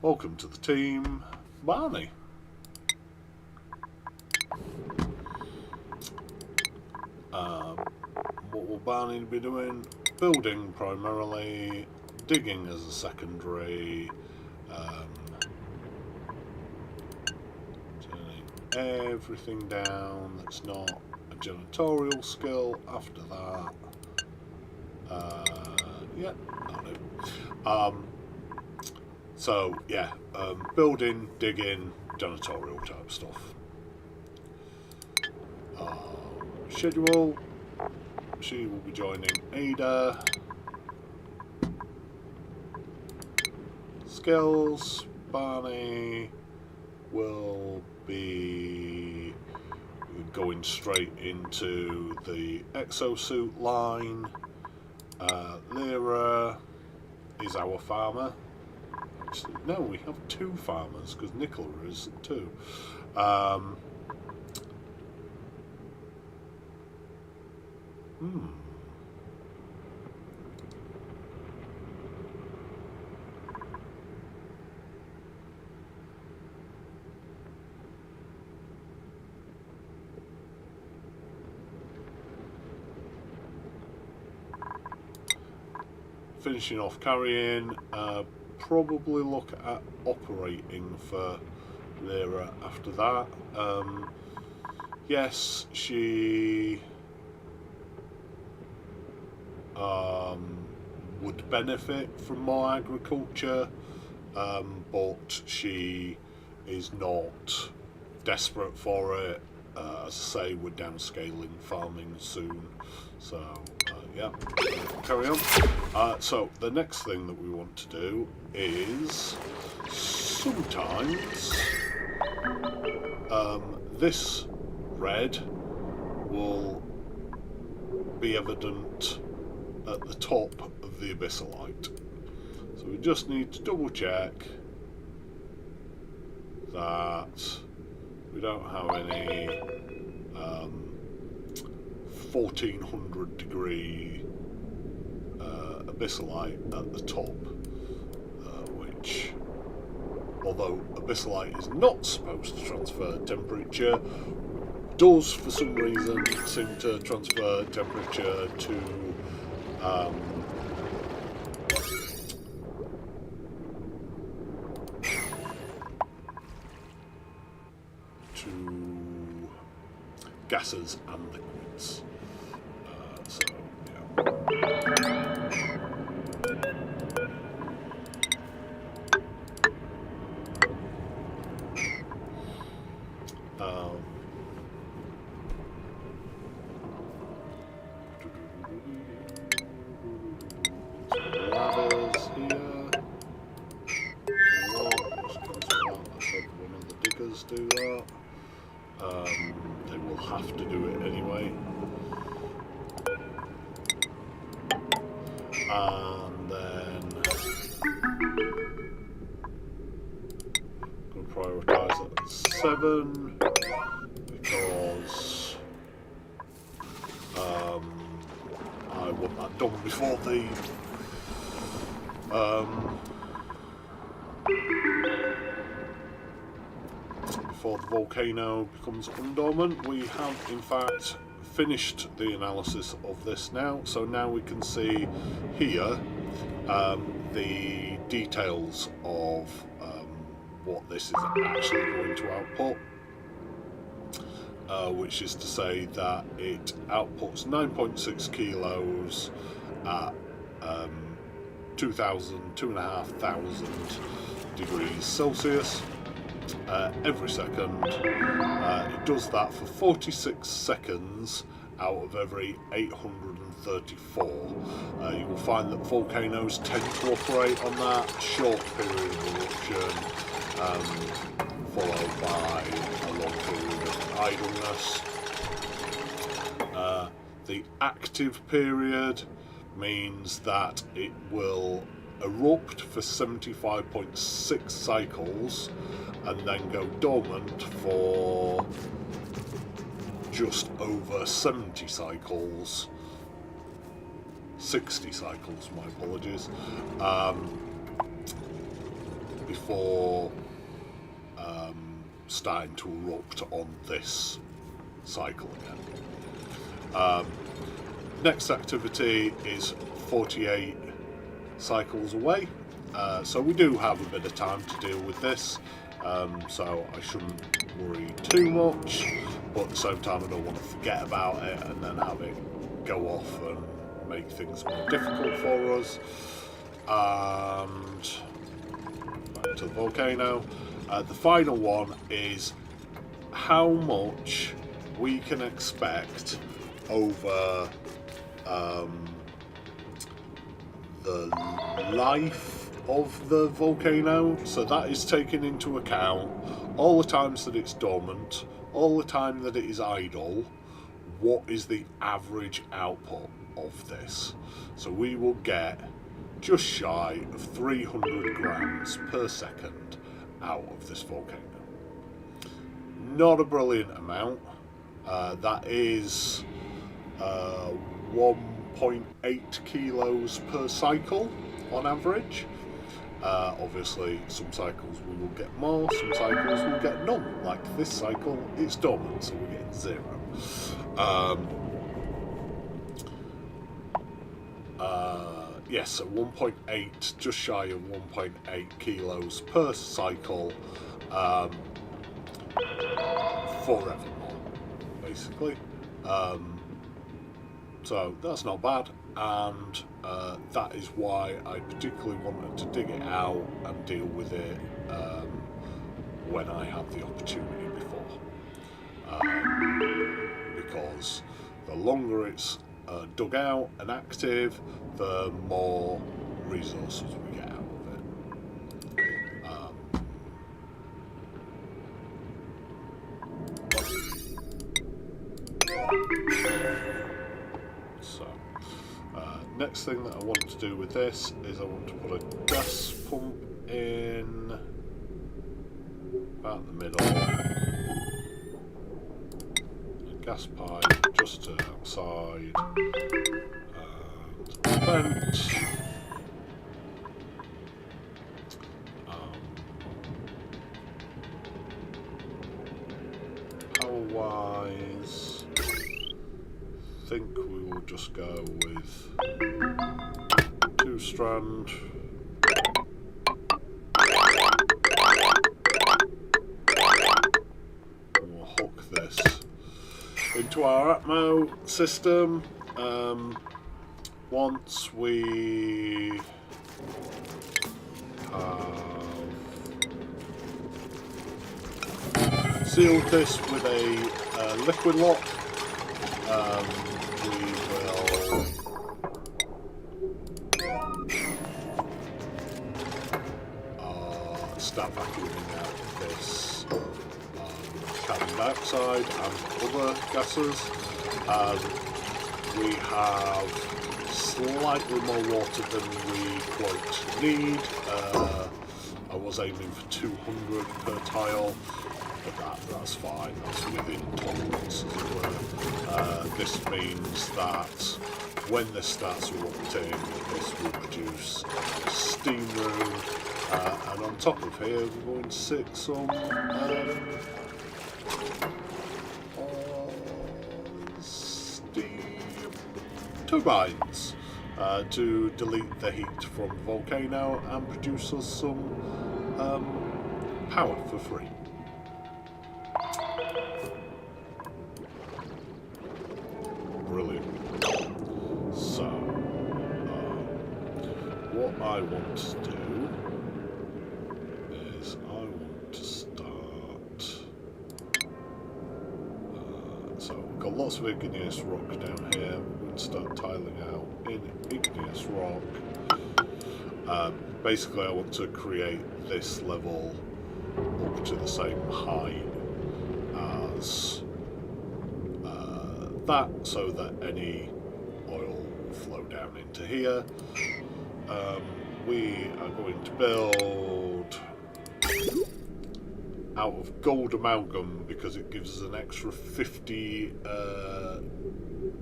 Welcome to the team, Barney. What will Barney be doing? Building primarily, digging as a secondary, turning everything down that's not a janitorial skill after that. Yeah, that'll do. So yeah, building, digging, janitorial type stuff. Schedule. She will be joining Ada. Skills. Barney will be going straight into the exosuit line. Lyra is our farmer. Actually, no, we have two farmers because Nicola is too. Finishing off carrying, probably look at operating for Lyra after that. Yes, she would benefit from more agriculture, but she is not desperate for it. As I say, we're downscaling farming soon, so yeah, carry on. So the next thing that we want to do is sometimes this red will be evident at the top of the abyssalite. So we just need to double check that we don't have any 1400 degree abyssalite at the top, which, although abyssalite is not supposed to transfer temperature, does for some reason seem to transfer temperature to gases and liquids. So, yeah. Ladders here. One of the diggers do that. They will have to do it anyway. And then I'm going to prioritise it at 7 because I want that done before the volcano becomes undormant. We have in fact finished the analysis of this now, so now we can see here the details of what this is actually going to output, which is to say that it outputs 9.6 kilos at 2,500 degrees Celsius every second. It does that for 46 seconds out of every 834. You will find that volcanoes tend to operate on that short period of eruption, followed by a long period of idleness. The active period means that it will erupt for 75.6 cycles and then go dormant for just over 70 cycles. 60 cycles, my apologies, before starting to erupt on this cycle again. Next activity is 48 cycles away, so we do have a bit of time to deal with this, so I shouldn't worry too much, but at the same time I don't want to forget about it and then have it go off and make things more difficult for us. And back to the volcano. The final one is how much we can expect over the life of the volcano. So that is taking into account all the times that it's dormant, all the time that it is idle. What is the average output of this? So we will get just shy of 300 grams per second out of this volcano. Not a brilliant amount. That is 1.8 kilos per cycle on average. Obviously some cycles we will get more, some cycles we'll get none. Like this cycle, it's dormant, so we're getting 0. Yes, so 1.8, just shy of 1.8 kilos per cycle, forevermore, basically. So that's not bad, and that is why I particularly wanted to dig it out and deal with it when I had the opportunity before. Because the longer it's dug out and active, the more resources we get out of it. next thing that I want to do with this is I want to put a gas pump in about the middle, a gas pipe just to outside, and a vent. Power-wise, I think we will just go with 2-strand. We'll hook this into our Atmo system. Once we have sealed this with a liquid lock, we will start vacuuming out this carbon dioxide and other gases. We have slightly more water than we quite need. I was aiming for 200 per tile, but that's fine, that's within tolerance, as it were. This means that when this starts erupting, this will produce a steam room, and on top of here we're going to stick some steam turbines to delete the heat from the volcano and produce us some power for free. Brilliant. So, what I want to do is I want to start. So we've got lots of igneous rock down here. We're going to start tiling out in igneous rock. Basically, I want to create this level up to the same height as that, so that any oil will flow down into here. We are going to build out of gold amalgam because it gives us an extra 50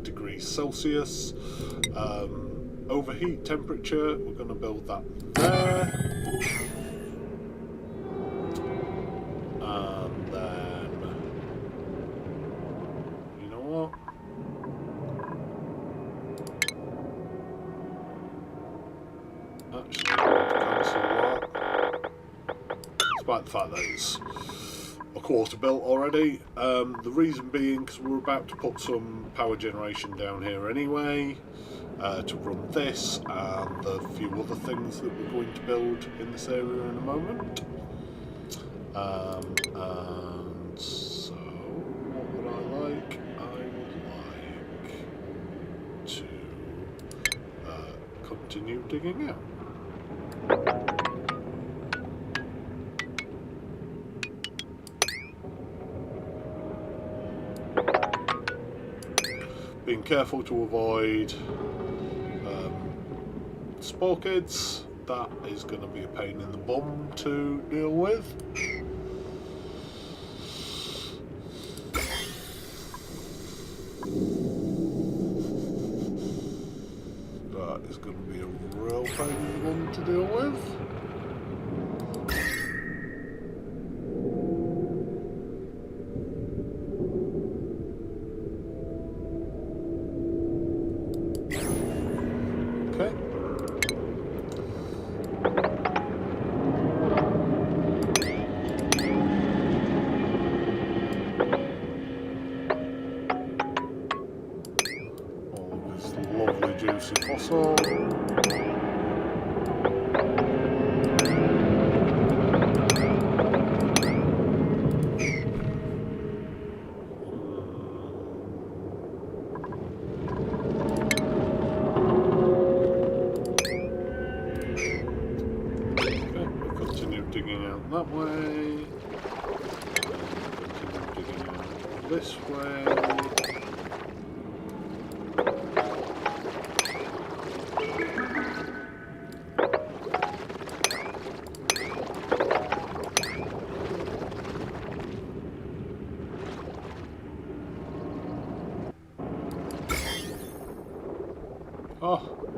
degrees Celsius overheat temperature. We're going to build that there. And then, you know what? Actually, I'm going to cancel that. Despite the fact that it's a quarter built already. The reason being because we're about to put some power generation down here anyway to run this and the few other things that we're going to build in this area in a moment. And so, what would I like? I would like to continue digging out. Being careful to avoid spore kids. That is going to be a pain in the bum to deal with. That is going to be a real pain in the bum to deal with. Juicy fossil. Continue digging out that way. Continue digging out this way.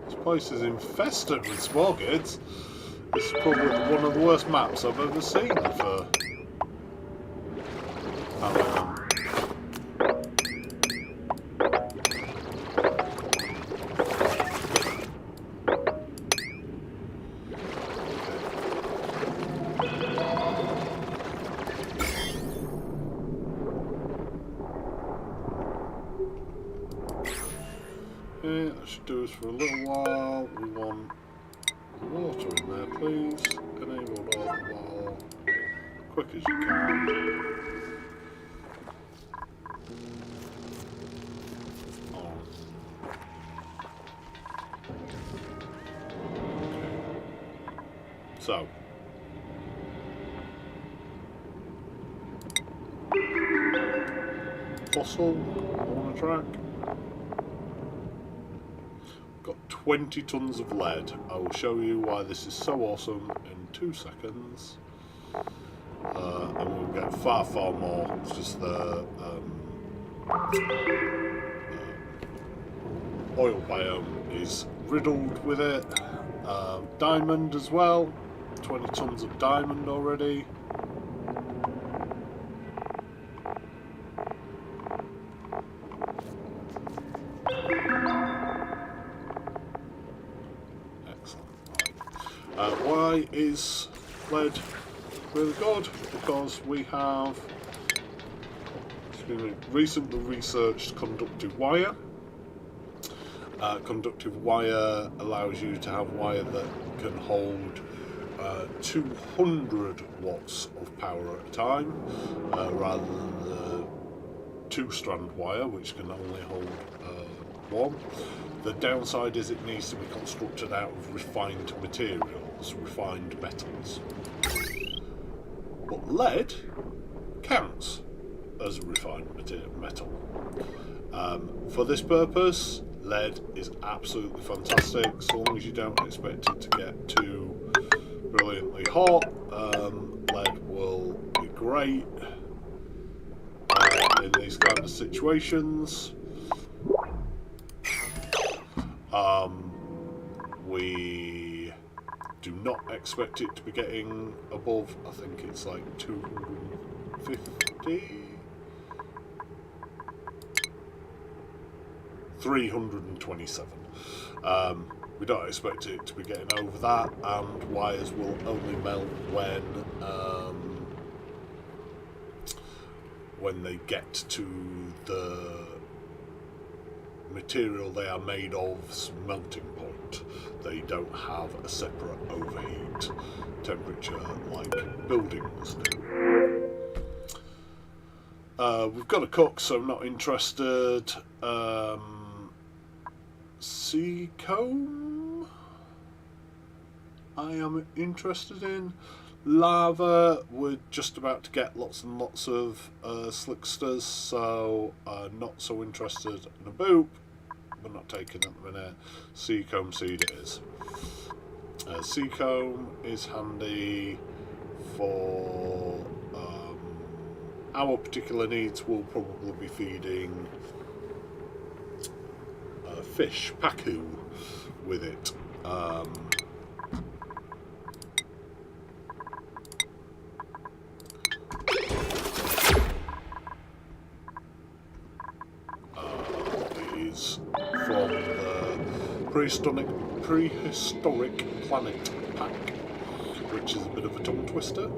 This place is infested with smorgids. This is probably one of the worst maps I've ever seen for... Okay, that should do us for a little while. We want water in there, please. Enable all the wall. Quick as you can. On. So. Fossil on a track. Got 20 tons of lead. I will show you why this is so awesome in 2 seconds. And we'll get far, far more. It's just the oil biome is riddled with it. Diamond as well. 20 tons of diamond already. Why is lead really good? Because we have recently researched conductive wire. Conductive wire allows you to have wire that can hold 200 watts of power at a time, rather than the 2-strand wire, which can only hold 1. The downside is it needs to be constructed out of refined materials, refined metals. But lead counts as a refined metal. For this purpose, lead is absolutely fantastic, so long as you don't expect it to get too brilliantly hot. Lead will be great in these kind of situations. We do not expect it to be getting above, I think it's like 250? 327. We don't expect it to be getting over that, and wires will only melt when they get to the material they are made of's melting point. They don't have a separate overheat temperature like buildings do. We've got a cook, so I'm not interested. Sea comb I am interested in. Lava, we're just about to get lots and lots of slicksters, so not so interested in a boop. We're not taking at the minute. Sea comb seed it is. Sea comb is handy for our particular needs. We'll probably be feeding fish, pacu, with it. From the prehistoric planet pack, which is a bit of a tongue twister.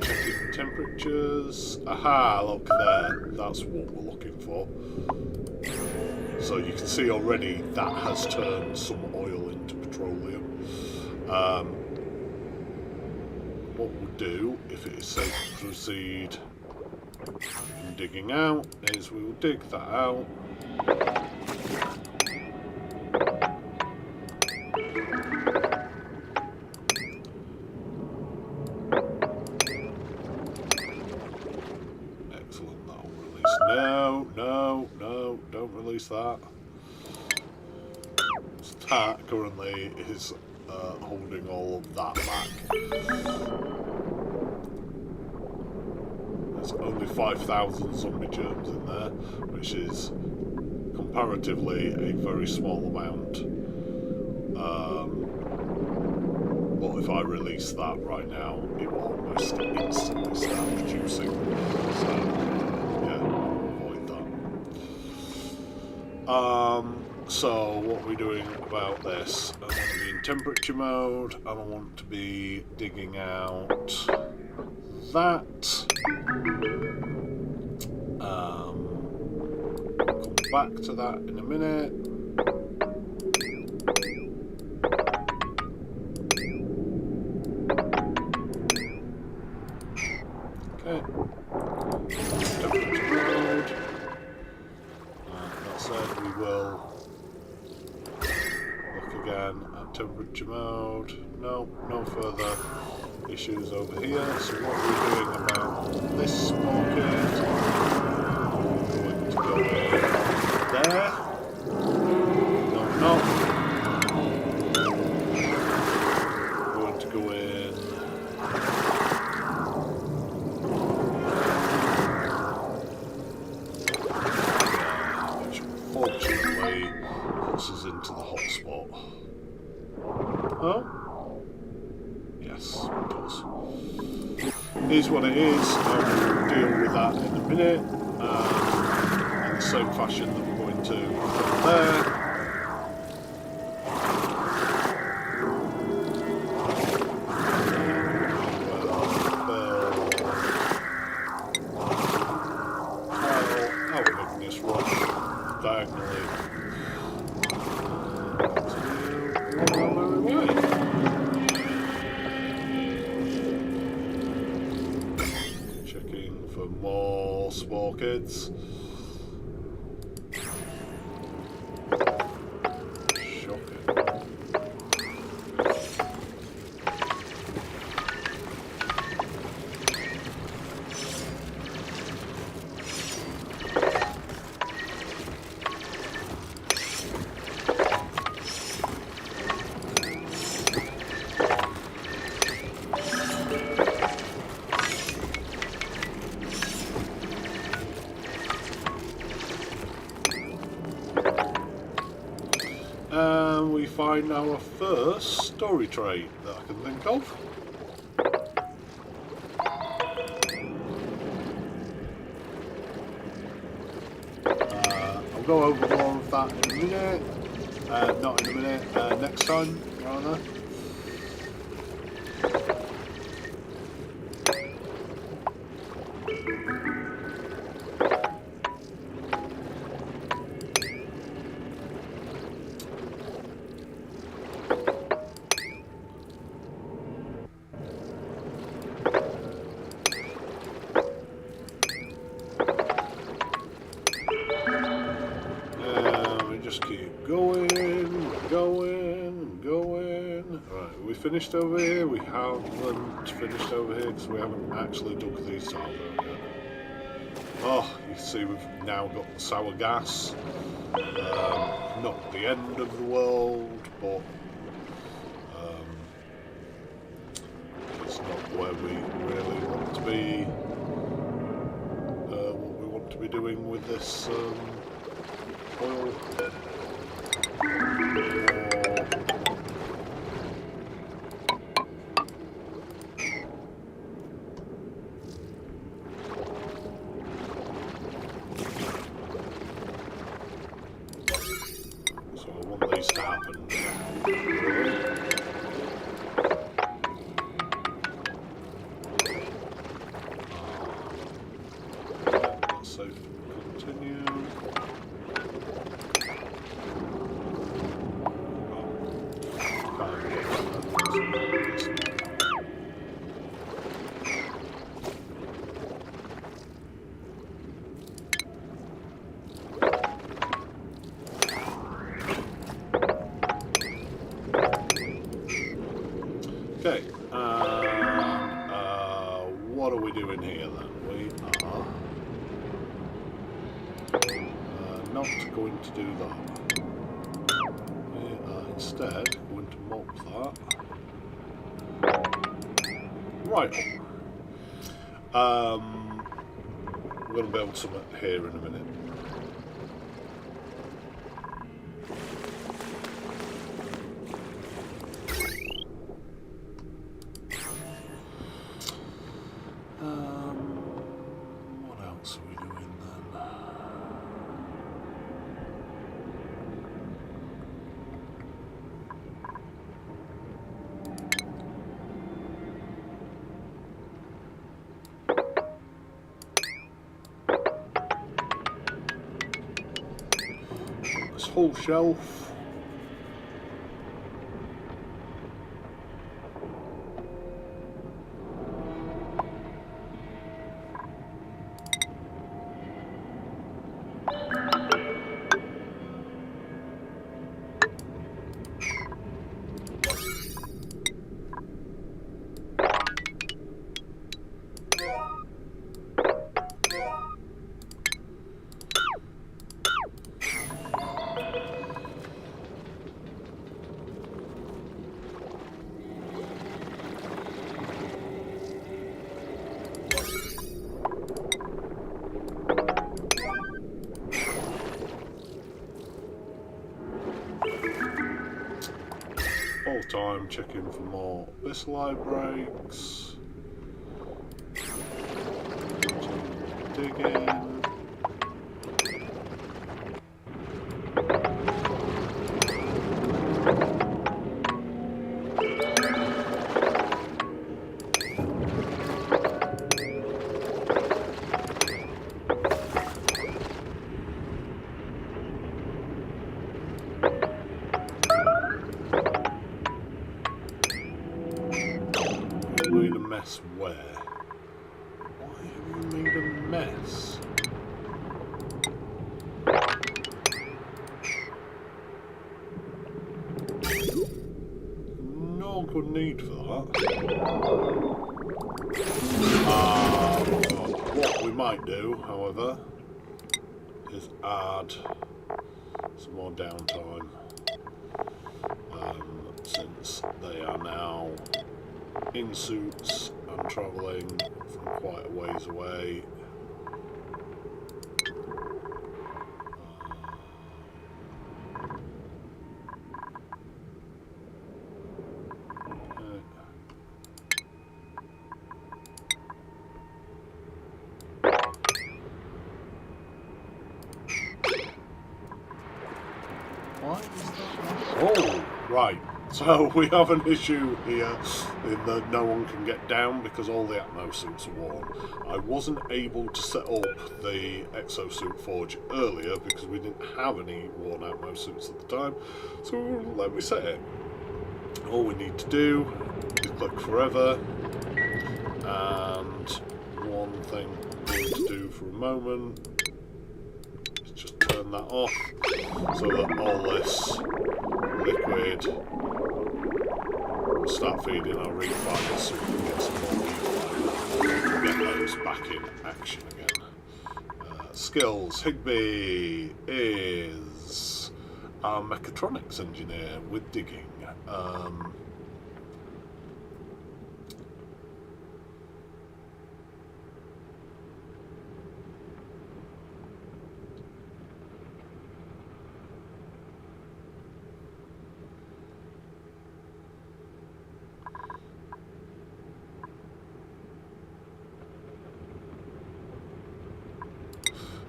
Checking temperatures. Aha, look there. That's what we're looking for. So you can see already that has turned some oil into petroleum. What we'll do, if it is safe to proceed in digging out, is we will dig that out. Excellent, that'll release. No, don't release that. That currently is holding all of that back. There's only 5,000 zombie germs in there, which is comparatively a very small amount. But if I release that right now, it will almost instantly start producing. So, yeah, avoid that. So what are we doing about this? I want to be in temperature mode, and I want to be digging out that. Come back to that in a minute. Okay. Temperature mode. That said, we will look again at temperature mode. No further issues over here. So what are we doing about this market? We're going to go there. No. We're going to go in. Which unfortunately puts us into the hotspot. Oh? Yes, it does. Here's what it is. I'll deal with that in a minute. In the same fashion that we're going to there. How are we making this run diagonally? Checking for more spore kids. Shocking. And we find our first story trait that I can think of. I'll go over more of that in a minute. Not in a minute, next time, rather. Just keep going. Right, we finished over here? We haven't finished over here because we haven't actually dug these tiles out yet. Oh, you see we've now got the sour gas. Not the end of the world, but it's not where we really want to be. What we want to be doing with this oil. So I want these to happen. Let's save continue. Okay, what are we doing here then? We are not going to do that. We are instead going to mop that. Right. We're going to build some here in a minute. hull shelf. All time checking for more light brakes. Digging. Made a mess where? Why have you made a mess? No good need for that. What we might do, however, is add some more downtime. Since they are now in suits and travelling from quite a ways away. Why is that? Oh, right. So we have an issue here in that no one can get down because all the Atmo suits are worn. I wasn't able to set up the exosuit forge earlier because we didn't have any worn Atmo suits at the time. So let me set it. All we need to do is click forever, and one thing we need to do for a moment is just turn that off so that all this liquid will start feeding our refibers so we can get some more refiber, get those back in action again. Skills. Higby is our mechatronics engineer with digging.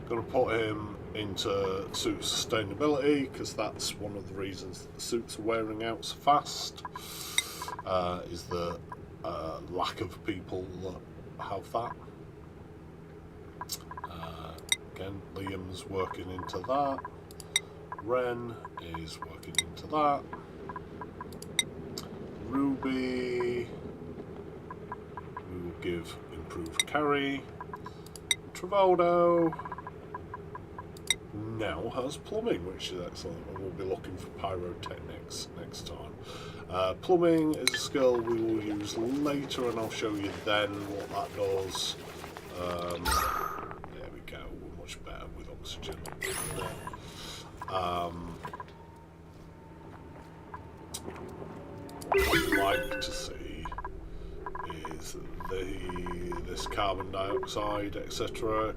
Going to put him into suit sustainability because that's one of the reasons that the suits are wearing out so fast, is the lack of people that have that. Again, Liam's working into that. Ren is working into that. Ruby, we will give improved carry. Travoldo now has plumbing, which is excellent, and we'll be looking for pyrotechnics next time. Plumbing is a skill we will use later, and I'll show you then what that does. There we go, we're much better with oxygen. What I'd like to see is this carbon dioxide, etc.,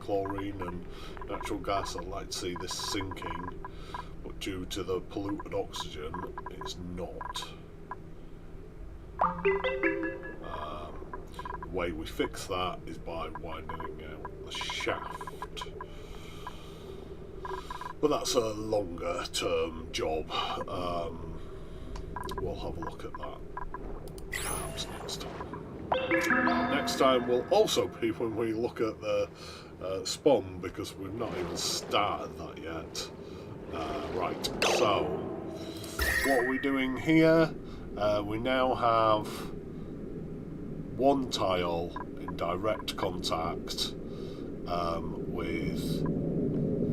chlorine and natural gas. I'd like to see this sinking, but due to the polluted oxygen, it's not. The way we fix that is by widening out the shaft. But that's a longer term job. We'll have a look at that perhaps next time. Next time will also be when we look at the spawn, because we've not even started that yet. Right, so what are we doing here? We now have one tile in direct contact with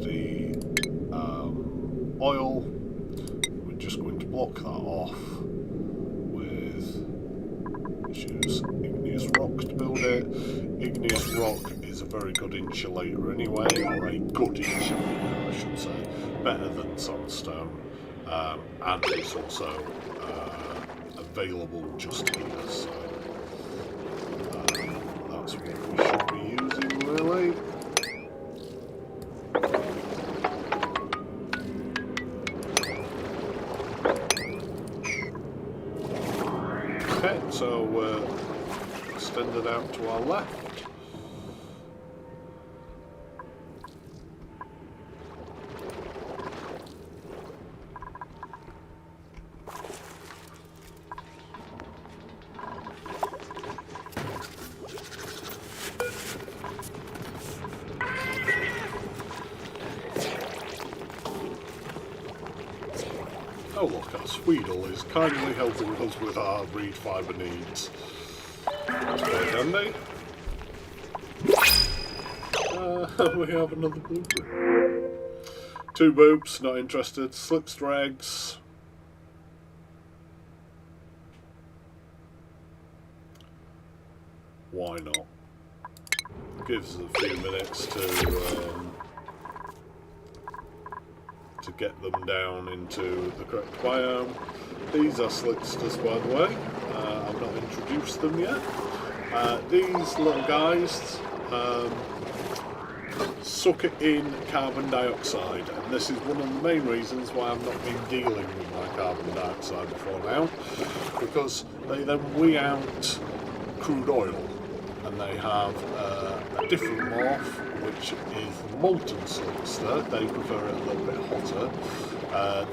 the oil. We're just going to block that off with, choose igneous rock to build it. Igneous rock is a very good insulator anyway, or a good insulator I should say, better than sandstone, and it's also available just here, so that's what we should be using really. Okay, so extend it out to our left. Oh look, our Sweedle is kindly helping us with our reed fibre needs. That's very handy. We have another blueprint. 2 boobs, not interested. Slickster eggs. Why not? Gives us a few minutes to get them down into the correct biome. These are slicksters, by the way. I've not introduced them yet. These little guys suck in carbon dioxide, and this is one of the main reasons why I've not been dealing with my carbon dioxide before now, because they then wee out crude oil, and they have a different morph, which is molten slickster. They prefer it a little bit hotter.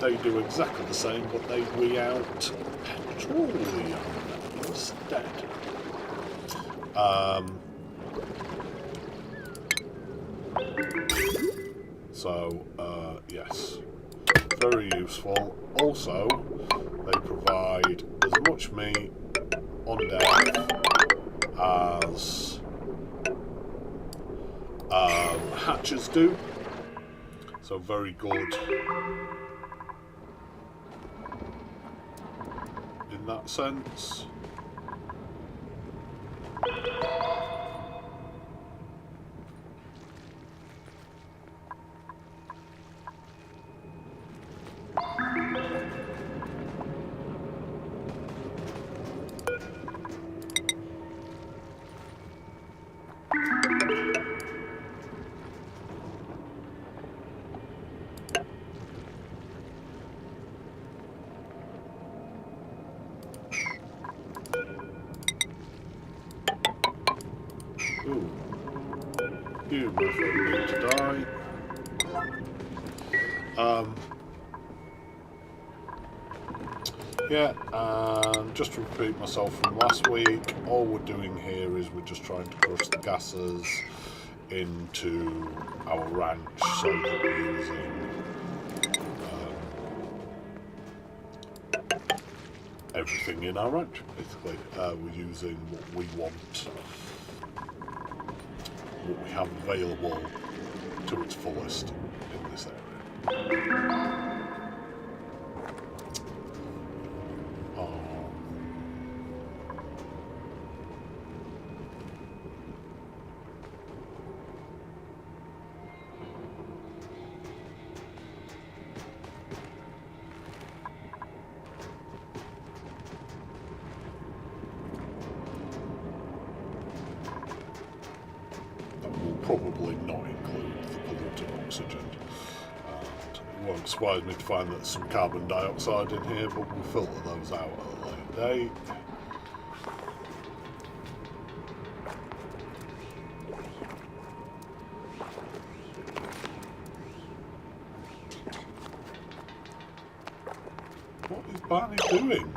They do exactly the same, but they wee out petroleum instead. So, yes, very useful. Also, they provide as much meat on deck as hatches do, so very good in that sense. Ooh. You most likely need to die. Yeah, and just to repeat myself from last week, all we're doing here is we're just trying to crush the gases into our ranch so that we're using everything in our ranch, basically. We're using what we want, what we have available to its fullest in this area. Probably not include the polluted oxygen. And it won't surprise me to find that there's some carbon dioxide in here, but we'll filter those out at a later date. What is Barney doing?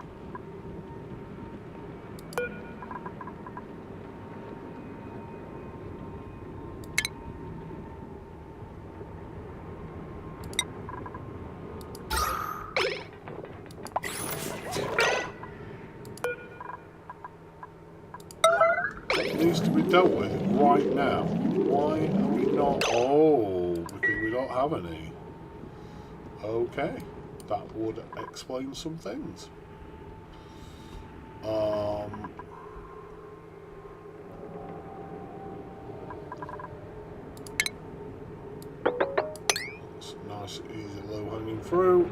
dealt with right now. Why are we not? Oh, because we don't have any. Okay, that would explain some things. It's nice, easy, low-hanging fruit.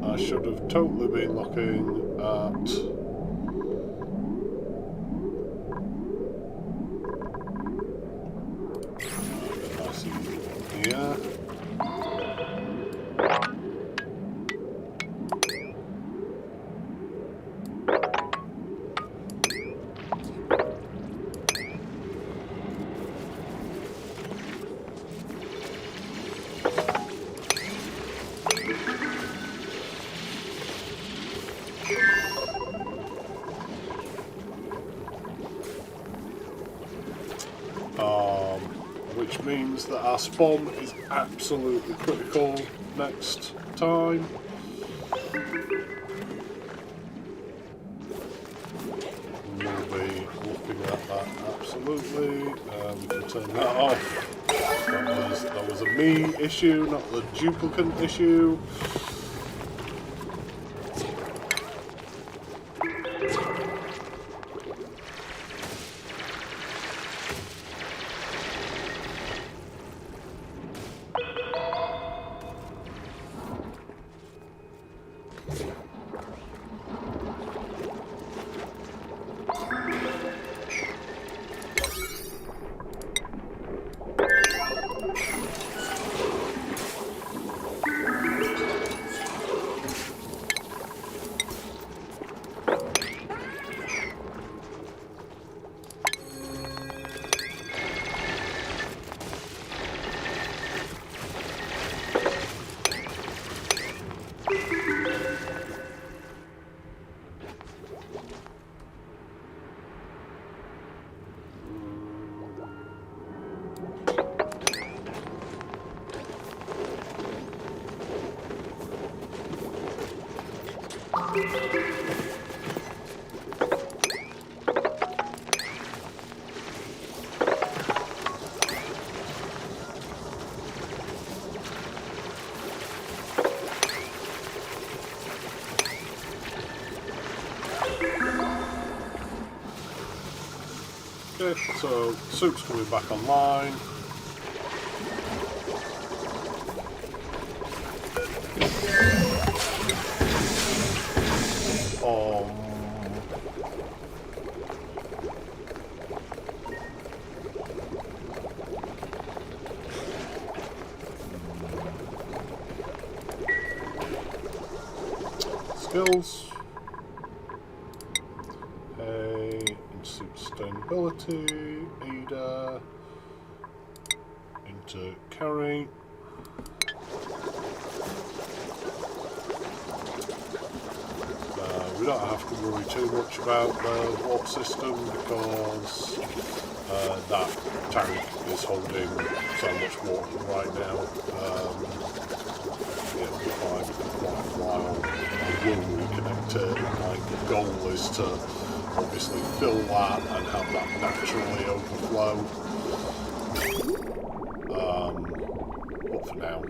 I should have totally been looking at nice easy one here. Which means that our spawn is absolutely critical next time. We'll be looking at that absolutely. We can turn that off. That was a me issue, not the duplicant issue. Okay, so soup's coming back online. Skills. Sustainability, Ada, into carry. We don't have to worry too much about the water system because that tank is holding so much water right now. It'll be fine for quite a while. I will reconnect it. My goal is to obviously fill that and have that naturally overflow. But for now.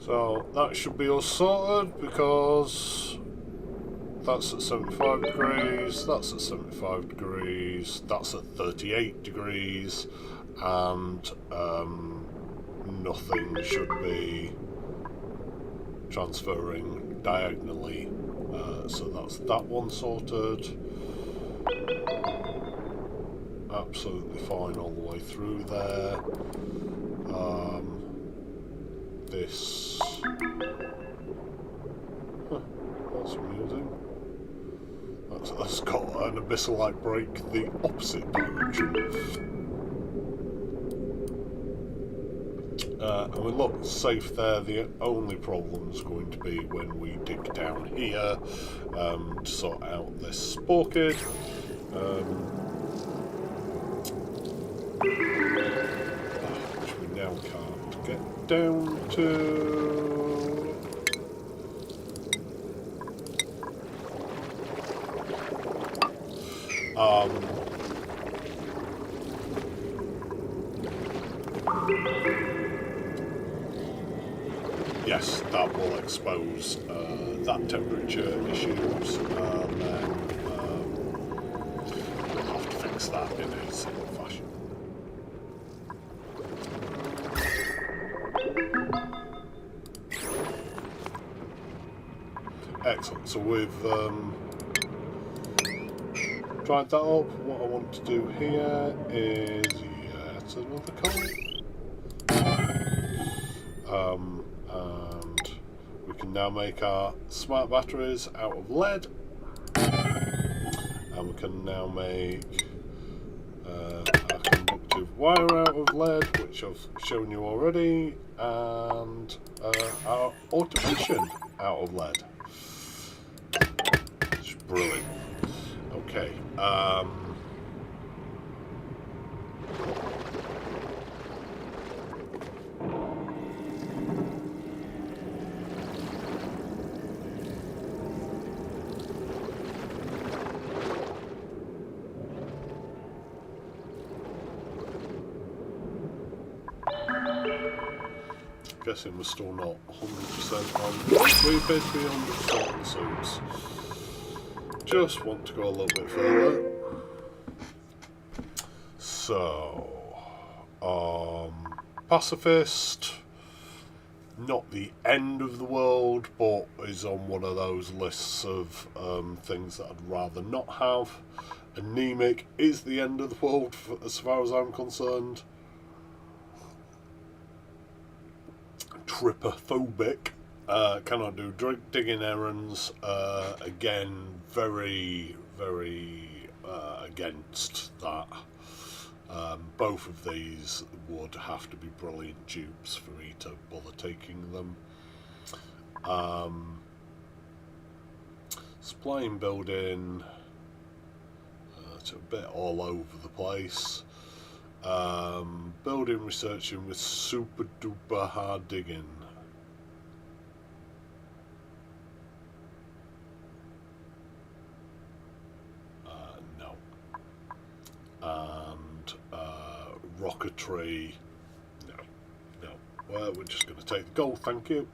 So that should be all sorted because that's at 75 degrees, that's at 75 degrees, that's at 38 degrees, and nothing should be transferring diagonally. So that's that one sorted. Absolutely fine all the way through there. This... Huh, that's amusing. That's got an abyssal-like break the opposite direction. And we look safe there. The only problem's going to be when we dig down here to sort out this spore kid. Which we now can't get down to. Yes, that will expose that temperature issues, and then we'll have to fix that in a similar fashion. Excellent, so we've dried that up. What I want to do here is yet another coal. And we can now make our smart batteries out of lead, and we can now make our conductive wire out of lead, which I've shown you already, and our automation out of lead. It's brilliant. Okay. Guessing we're still not 100% on. We appear to be 100% on the suits. Just want to go a little bit further. So, pacifist, not the end of the world, but is on one of those lists of things that I'd rather not have. Anemic is the end of the world as far as I'm concerned. Tripophobic, cannot do digging errands, again very against that. Both of these would have to be brilliant dupes for me to bother taking them. Supplying building, it's a bit all over the place. Building researching with super duper hard digging. No. And rocketry. No. Well, we're just going to take the gold, thank you.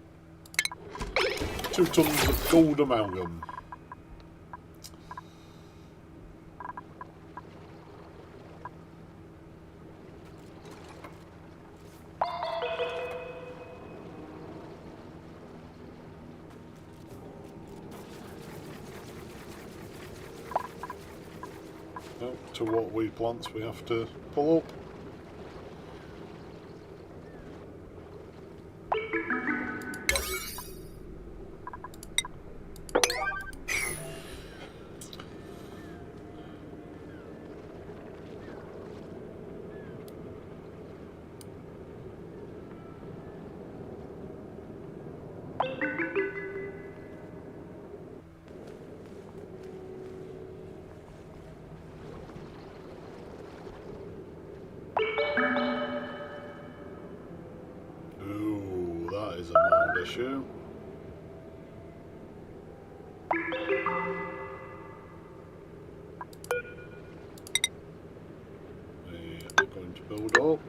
2 tons of gold amalgam. to what we plants we have to pull up. Ooh, that is a mild issue. We are going to build up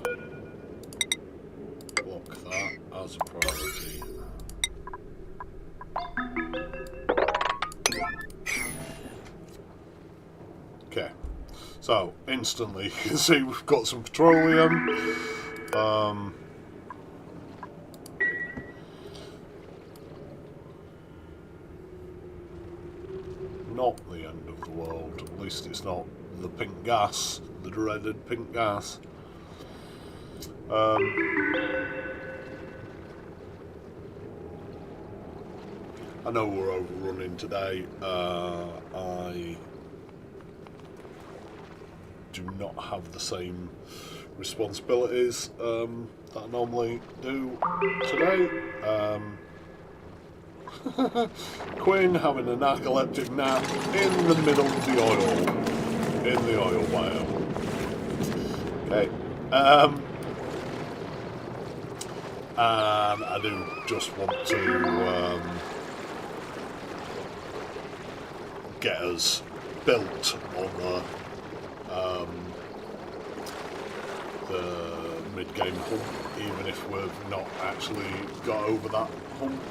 and block that as a priority. Okay, so instantly you can see we've got some petroleum. Not the end of the world, at least it's not the pink gas, the dreaded pink gas. I know we're overrunning today. I do not have the same responsibilities that I normally do today. Quinn having a narcoleptic nap in the middle of the oil, in the oil biome. Okay. And I do just want to get us built on the mid-game hump, even if we've not actually got over that hump.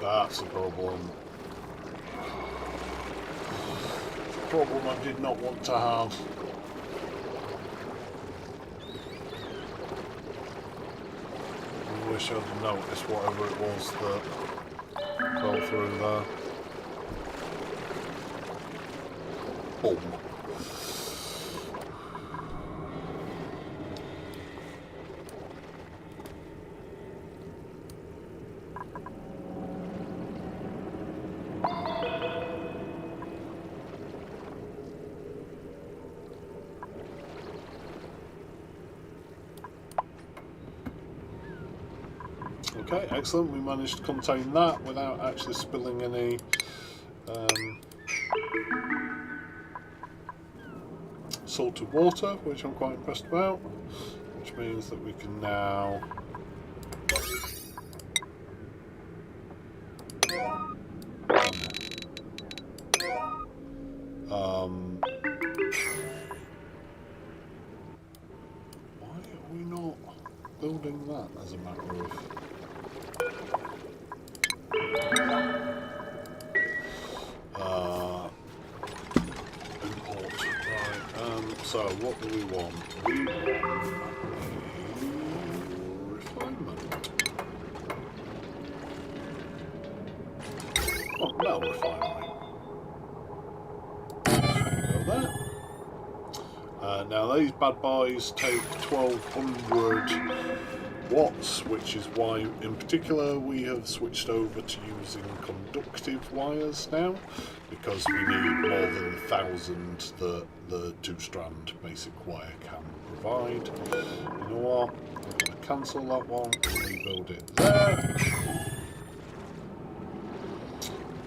That's a problem. Problem I did not want to have. I wish I'd noticed whatever it was that fell through there. Boom. Okay, excellent. We managed to contain that without actually spilling any salted water, which I'm quite impressed about, which means that we can now why are we not building that as a matter of import? Right, so what do we want? We want a refinement. Oh, no refinery. So go there. Now these bad boys take 1200 watts, which is why in particular we have switched over to using conductive wires now, because we need more than 1,000 that the 2-strand basic wire can provide. You know what? I'm going to cancel that one and rebuild it there.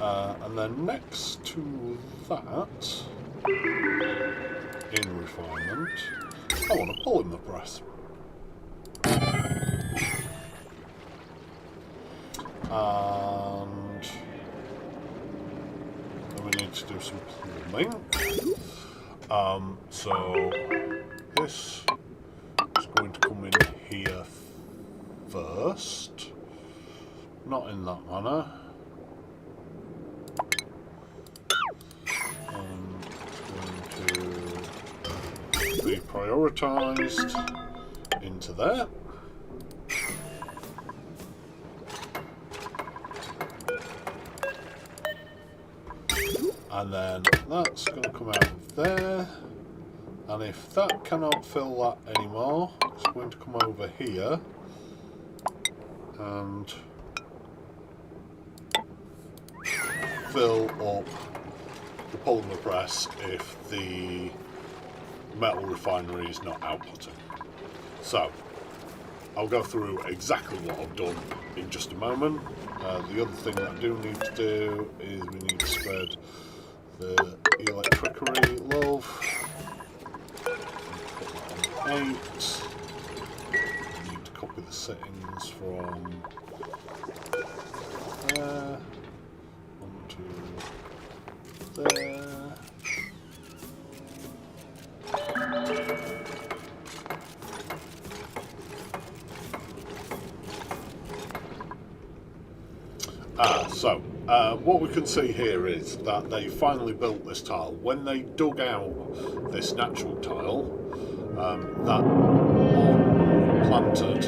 And then next to that, in refinement, I want to pull in the press. And then we need to do some plumbing. So this is going to come in here first, not in that manner. It's going to be prioritised into there. And then that's going to come out of there, and if that cannot fill that anymore, it's going to come over here and fill up the polymer press if the metal refinery is not outputting. So I'll go through exactly what I've done in just a moment. The other thing that I do need to do is we need to spread the electricity love. Put that on 8. I need to copy the settings from there onto there. So what we can see here is that they finally built this tile. When they dug out this natural tile, that planted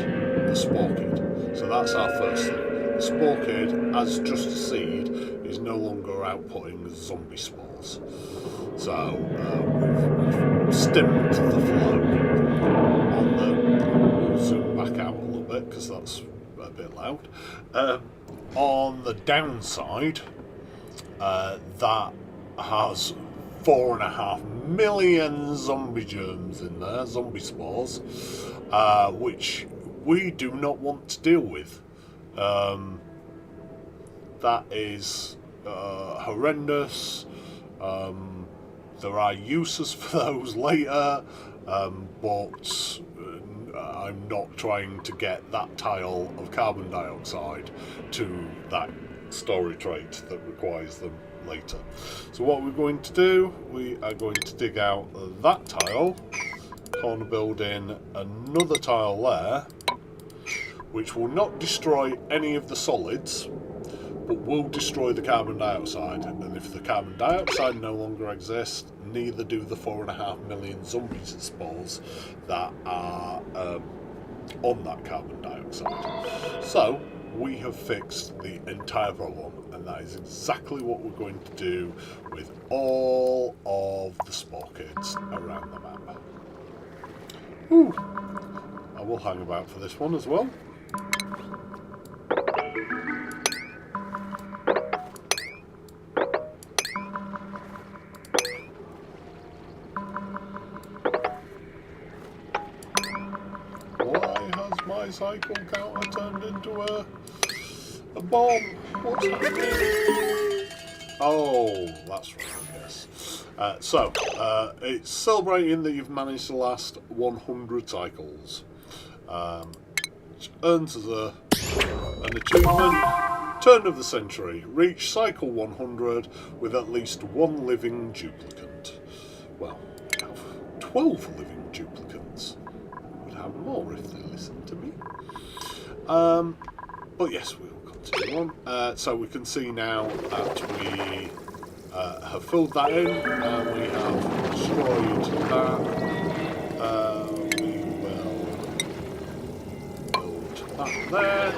the spore kid. So that's our first thing. The spore kid, as just a seed, is no longer outputting zombie spores. So we've stemmed the flow on the... We'll zoom back out a little bit because that's a bit loud. On the downside, that has 4.5 million zombie germs in there, zombie spores, which we do not want to deal with. That is horrendous. There are uses for those later, but I'm not trying to get that tile of carbon dioxide to that storage rate that requires them later. So what we're going to do, we are going to dig out that tile, corner building another tile there, which will not destroy any of the solids, but will destroy the carbon dioxide. And if the carbon dioxide no longer exists, neither do the 4.5 million zombies and spores that are on that carbon dioxide. So we have fixed the entire problem, and that is exactly what we're going to do with all of the spore kits around the map. Ooh. I will hang about for this one as well. My cycle counter turned into a bomb. What's happening? Oh, that's right, I guess. It's celebrating that you've managed to last 100 cycles, which earns us an achievement. Turn of the century. Reach cycle 100 with at least one living duplicant. Well, we have 12 living duplicants. Have more if they listen to me. But yes, we will continue on. So we can see now that we have filled that in, and we have destroyed that. We will build that there.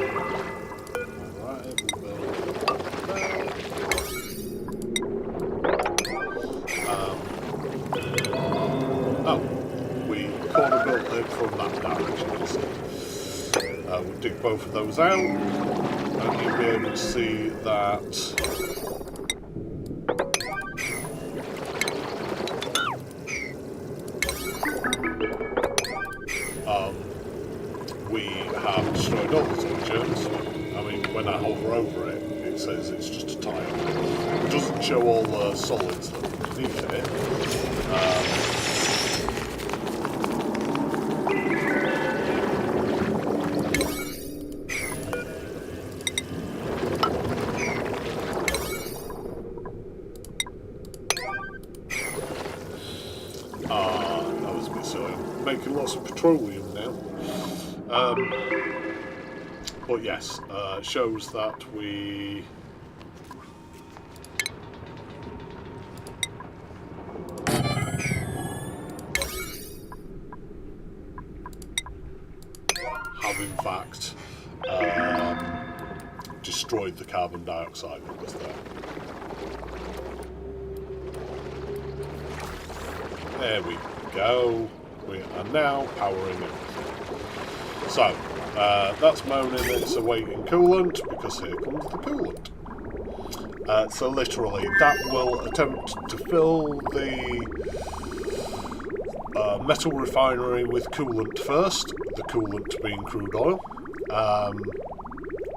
Alright, we'll build that there. Corner built it from that direction instead. We'll dig both of those out, and you'll be able to see that we have destroyed all the soldiers. I mean, when I hover over it, it says it's just a tile. It doesn't show all the solids that are underneath it. That was a bit silly. I'm making lots of petroleum now. But yes, shows that we have in fact destroyed the carbon dioxide that was there. There we go. We are now powering everything. So, that's moaning that it's awaiting coolant, because here comes the coolant. So literally, that will attempt to fill the metal refinery with coolant first, the coolant being crude oil.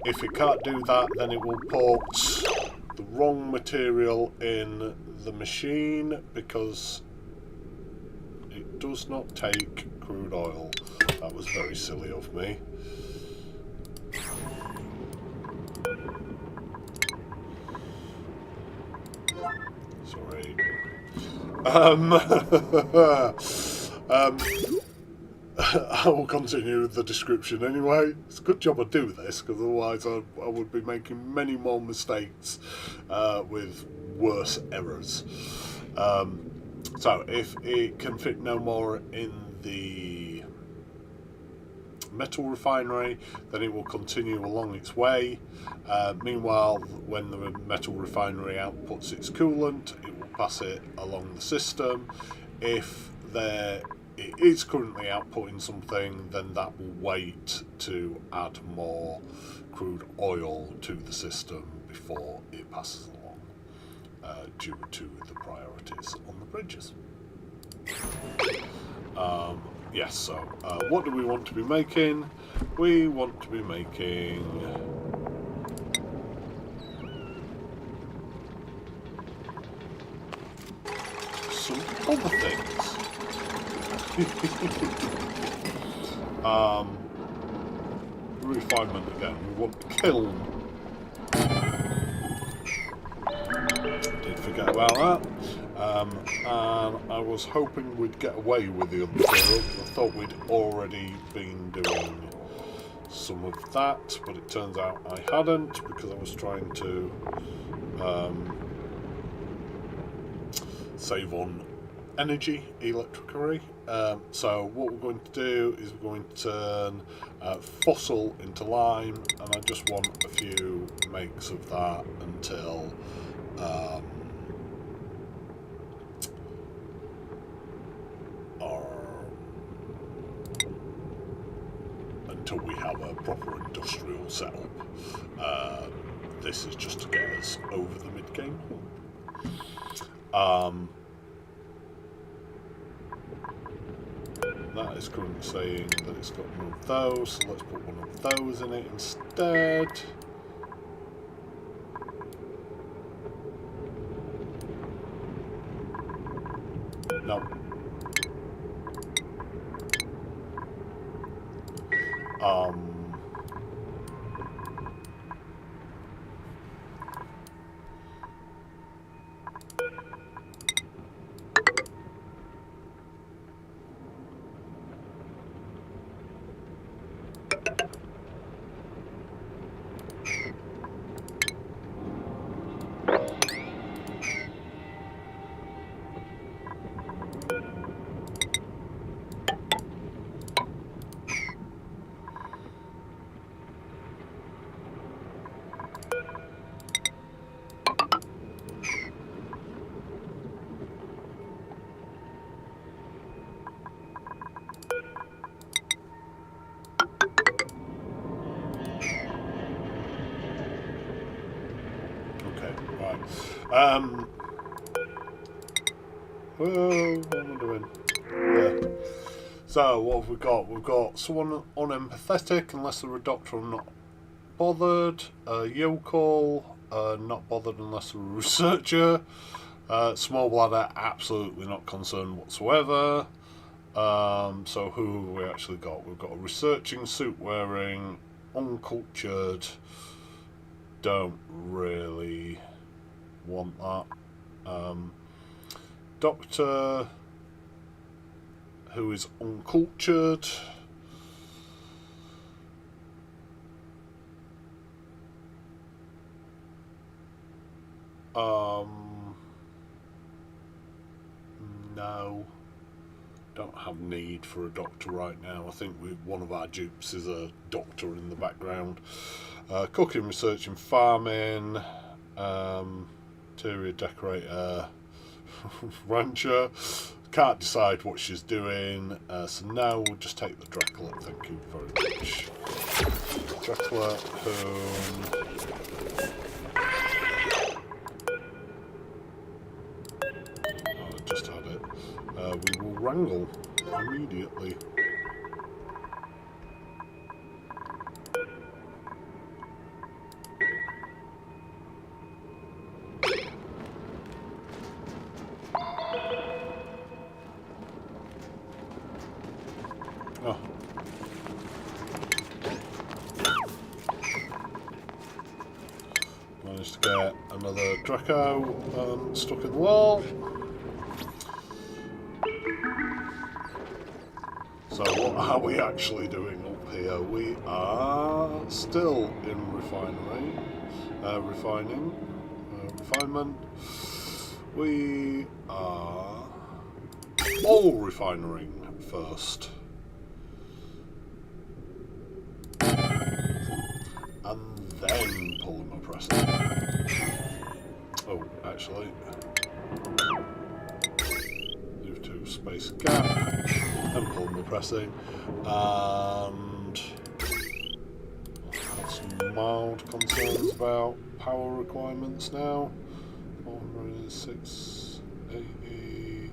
If it can't do that, then it will put the wrong material in the machine, because it does not take crude oil. That was very silly of me. Sorry. I will continue the description anyway. It's a good job I do this, because otherwise I would be making many more mistakes with worse errors. So if it can fit no more in the metal refinery, then it will continue along its way. Meanwhile, when the metal refinery outputs its coolant, it will pass it along the system. If it is currently outputting something, then that will wait to add more crude oil to the system before it passes along, due to the priorities on the bridges. Yes, so what do we want to be making? We want to be making some other things. Refinement again. We want kiln. Did forget about that. And I was hoping we'd get away with the other material. I thought we'd already been doing some of that, but it turns out I hadn't, because I was trying to save on energy, electricity. So what we're going to do is we're going to turn fossil into lime, and I just want a few makes of that until we have a proper industrial setup. This is just to get us over the mid-game hump. That is currently saying that it's got one of those, so let's put one of those in it instead. No. Well, what am I doing? Yeah. So, what have we got? We've got someone unempathetic, unless they're a doctor or not bothered. Yokel, not bothered unless they're a researcher. Small bladder, absolutely not concerned whatsoever. So who have we actually got? We've got a researching, suit wearing, uncultured. Don't really want that. Doctor, who is uncultured. No, don't have need for a doctor right now. I think one of our dupes is a doctor in the background. Cooking, researching, farming, interior decorator, rancher. Can't decide what she's doing, so now we'll just take the Dracula. Thank you very much. Dracula, whom... Oh, I just had it. We will wrangle immediately. Oh. Managed to get another Draco stuck in the wall. So what are we actually doing up here? We are still in refinery, refinement. We are all refinerying first. And then pulling my pressing. Oh, actually. Move to space gap and pull my pressing. And have some mild concerns about power requirements now. 40680.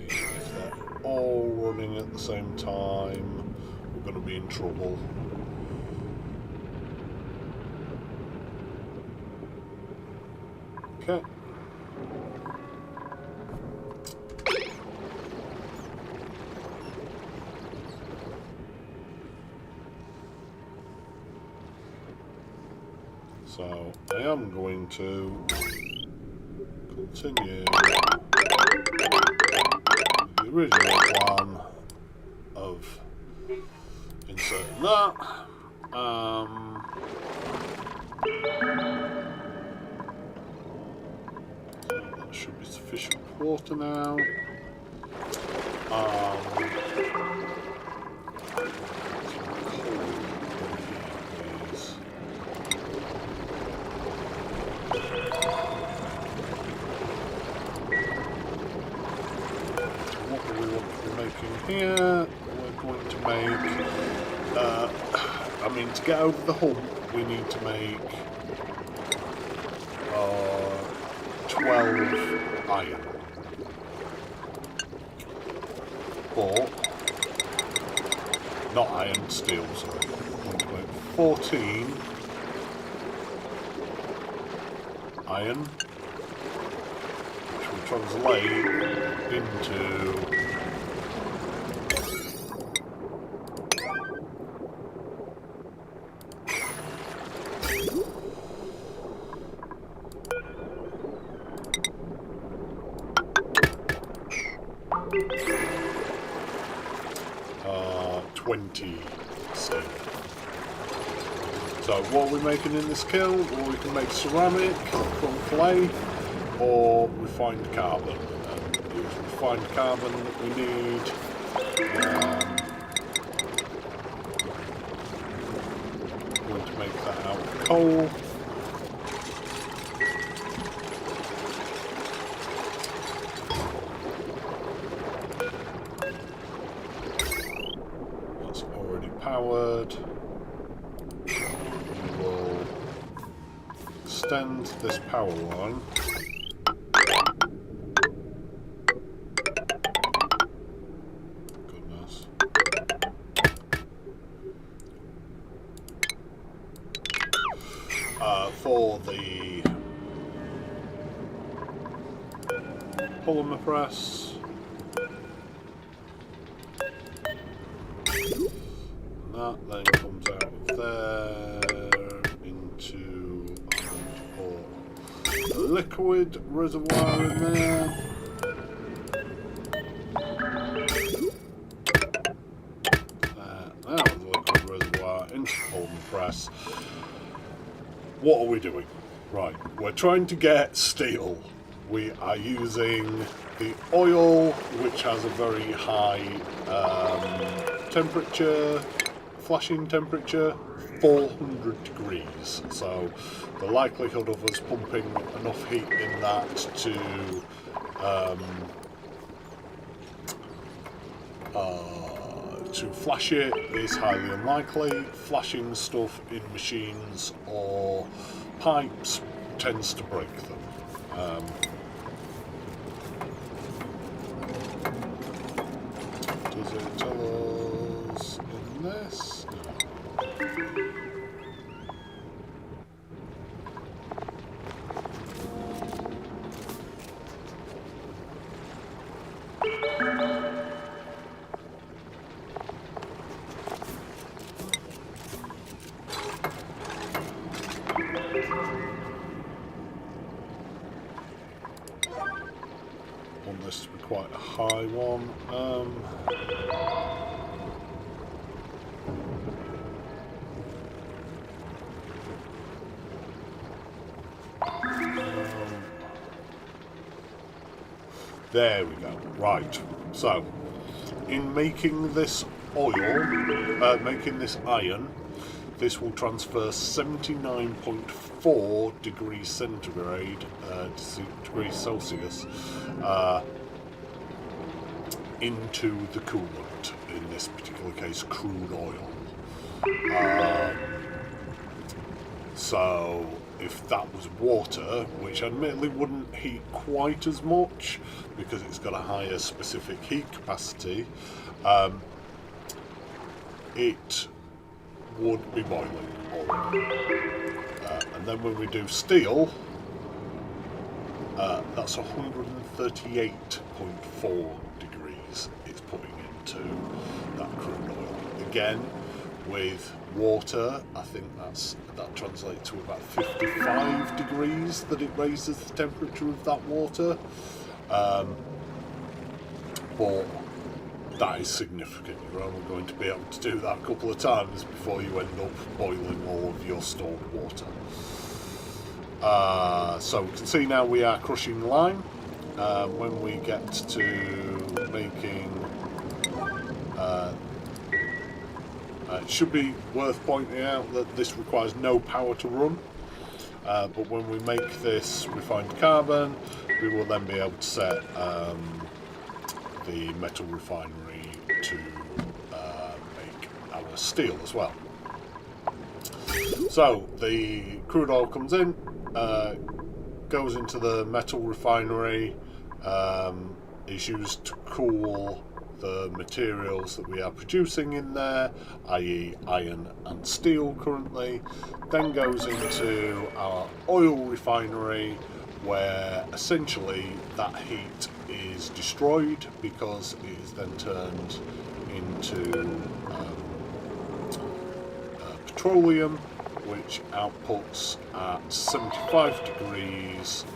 If they're all running at the same time, we're going to be in trouble. Okay. So I am going to continue the original plan of inserting that. That should be sufficient water now. What do we want to be making here? We're going to make, I mean, to get over the hump, we need to make 12 iron. But, not iron, steel, sorry. We're going to make 14 iron, which will translate into 20 steel. So what are we making in this kiln? Well, we can make ceramic from clay or refined carbon. And use refined carbon that we need. I'm going to make that out of coal. That's already powered. Extend this power line. Goodness. For the polymer press. that then comes out of there into a liquid reservoir in there. Now the liquid reservoir into the polymer press. What are we doing? Right, we're trying to get steel. We are using the oil, which has a very high temperature, flashing temperature, 400 degrees. So the likelihood of us pumping enough heat in that to flash it is highly unlikely. Flashing stuff in machines or pipes tends to break them. Does it tell us in this? Want this to be quite a high one. There we go. Right. So, in making this oil, making this iron, this will transfer 79.4 degrees centigrade, degrees Celsius, into the coolant, in this particular case crude oil. So if that was water, which admittedly wouldn't heat quite as much because it's got a higher specific heat capacity, it would be boiling already. And then when we do steel, that's 138.4 degrees it's putting into that crude oil. Again, with water, I think that translates to about 55 degrees that it raises the temperature of that water. But that is significant. You're only going to be able to do that a couple of times before you end up boiling all of your stored water. So we can see now we are crushing lime. When we get to making, it should be worth pointing out that this requires no power to run. But when we make this refined carbon, we will then be able to set the metal refinery to make our steel as well. So the crude oil comes in, goes into the metal refinery, is used to cool the materials that we are producing in there, i.e. iron and steel currently, then goes into our oil refinery, where essentially that heat is destroyed because it is then turned into petroleum, which outputs at 75 degrees.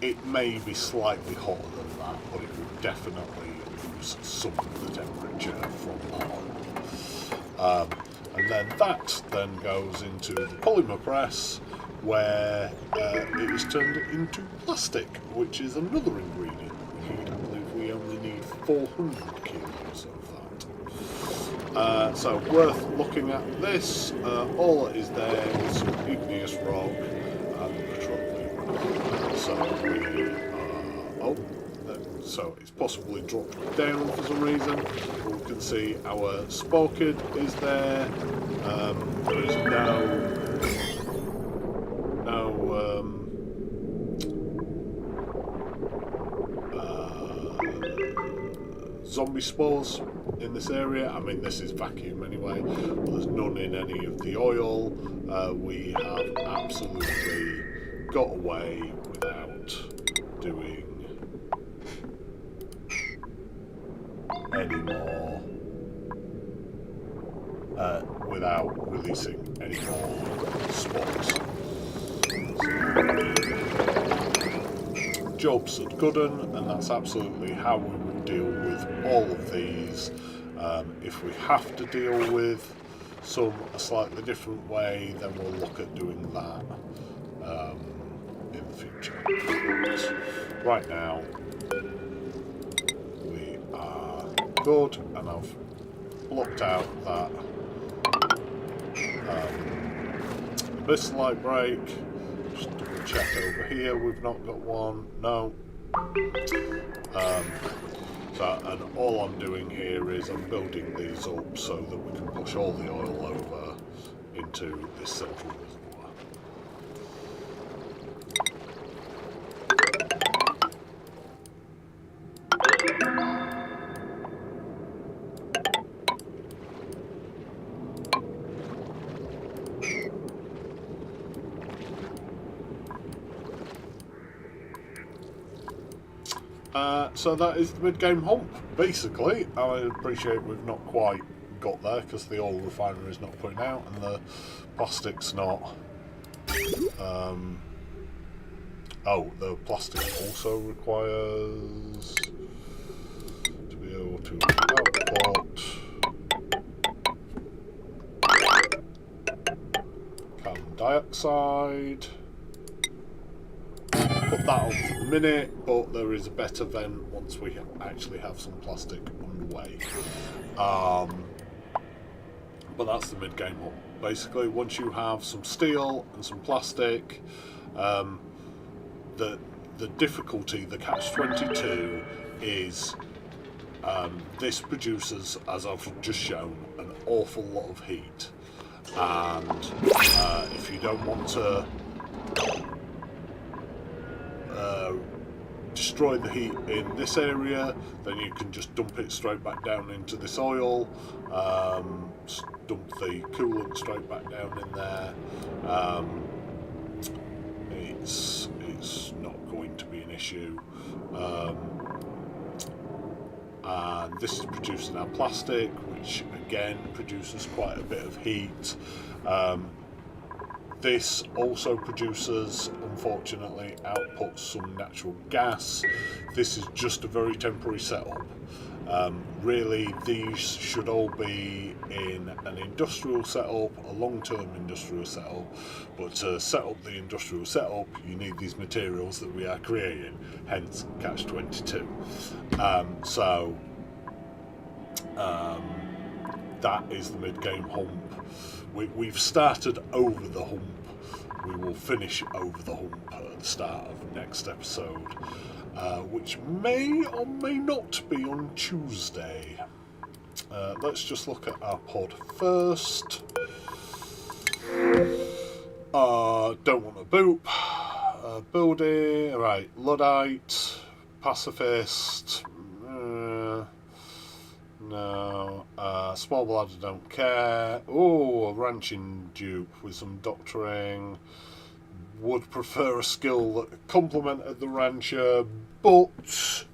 It may be slightly hotter than that, but it will definitely lose some of the temperature from that oil. And then that then goes into the polymer press, where it is turned into plastic, which is another ingredient. I believe we only need 400 kilos of that. So worth looking at this. All that is there is some igneous rock and petroleum. So it's possibly dropped down for some reason. We can see our spoken is there. There is zombie spores in this area. I mean, this is vacuum anyway, but there's none in any of the oil. We have absolutely got away without doing any more without releasing any more spawns. Job's a good one, and that's absolutely how we would deal with all of these. If we have to deal with some a slightly different way, then we'll look at doing that in the future. But right now, we are good, and I've blocked out that abyss light break. Just double check over here, we've not got one. No. And all I'm doing here is I'm building these up so that we can push all the oil over into this central reservoir. So that is the mid-game hump, basically. I appreciate we've not quite got there because the oil refinery is not putting out and the plastic's not. Oh, the plastic also requires to be able to output carbon dioxide. Put that on for the minute, but there is a better vent once we actually have some plastic underway. But that's the mid-game hump. Basically, once you have some steel and some plastic, the difficulty, the catch-22 is this produces, as I've just shown, an awful lot of heat. And if you don't want to destroy the heat in this area, then you can just dump it straight back down into this oil, dump the coolant straight back down in there. It's not going to be an issue. And this is producing our plastic, which again produces quite a bit of heat. This also produces, unfortunately, outputs some natural gas. This is just a very temporary setup. Really, these should all be in an industrial setup, a long-term industrial setup. But to set up the industrial setup, you need these materials that we are creating, hence catch-22. That is the mid-game hump. We've started over the hump. We will finish over the hump at the start of next episode, which may or may not be on Tuesday. Let's just look at our pod first. Don't want a boop. Building, right, Luddite, Pacifist. No. Small bladder, don't care. Oh, a ranching dupe with some doctoring. Would prefer a skill that complemented the rancher, but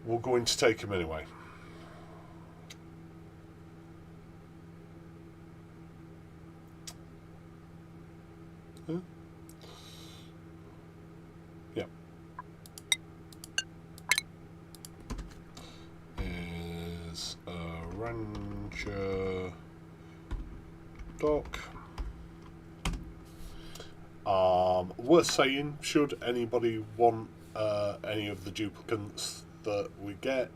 we're going to take him anyway. Huh? Yeah. Is a rancher doc. Worth saying, should anybody want any of the duplicants that we get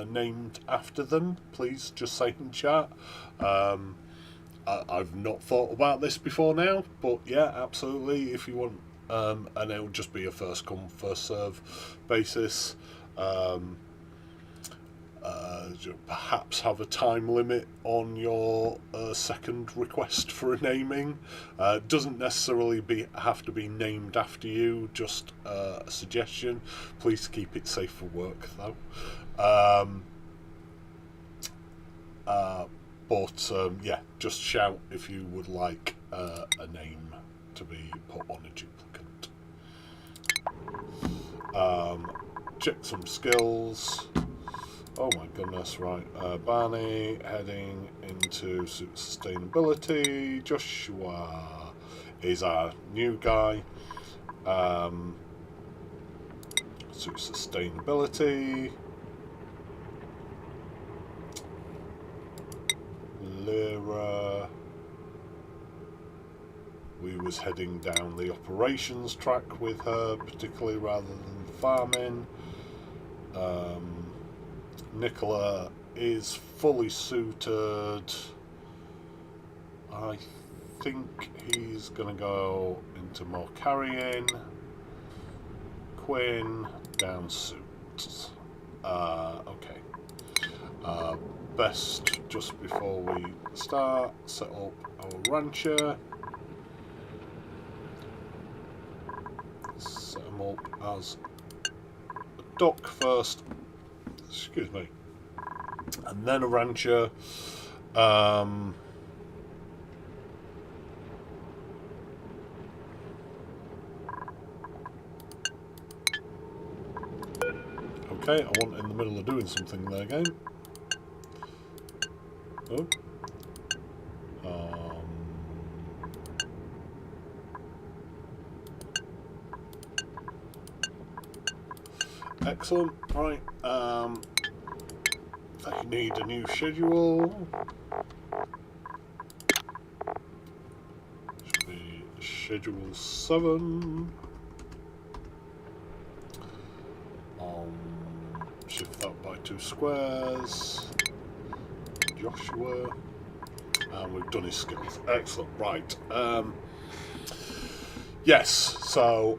named after them, please just say in chat. I've not thought about this before now, but yeah, absolutely, if you want, and it'll just be a first come, first serve basis. Perhaps have a time limit on your second request for a naming. Doesn't necessarily have to be named after you, just a suggestion. Please keep it safe for work though. Yeah, just shout if you would like a name to be put on a duplicate. Check some skills. Oh my goodness, right. Barney heading into sustainability. Joshua is our new guy. Sustainability. Lyra. We was heading down the operations track with her, particularly rather than farming. Nicola is fully suited. I think he's going to go into more carrying. Quinn, down suits. Okay. Best, just before we start, set up our rancher. Set him up as a dock first. Excuse me. And then a rancher. Okay, I wasn't in the middle of doing something there again. Oh. Excellent. Right. I need a new schedule. Should be schedule 7. Shift that by 2 squares. Joshua. And we've done his skills. Excellent. Right. Yes. So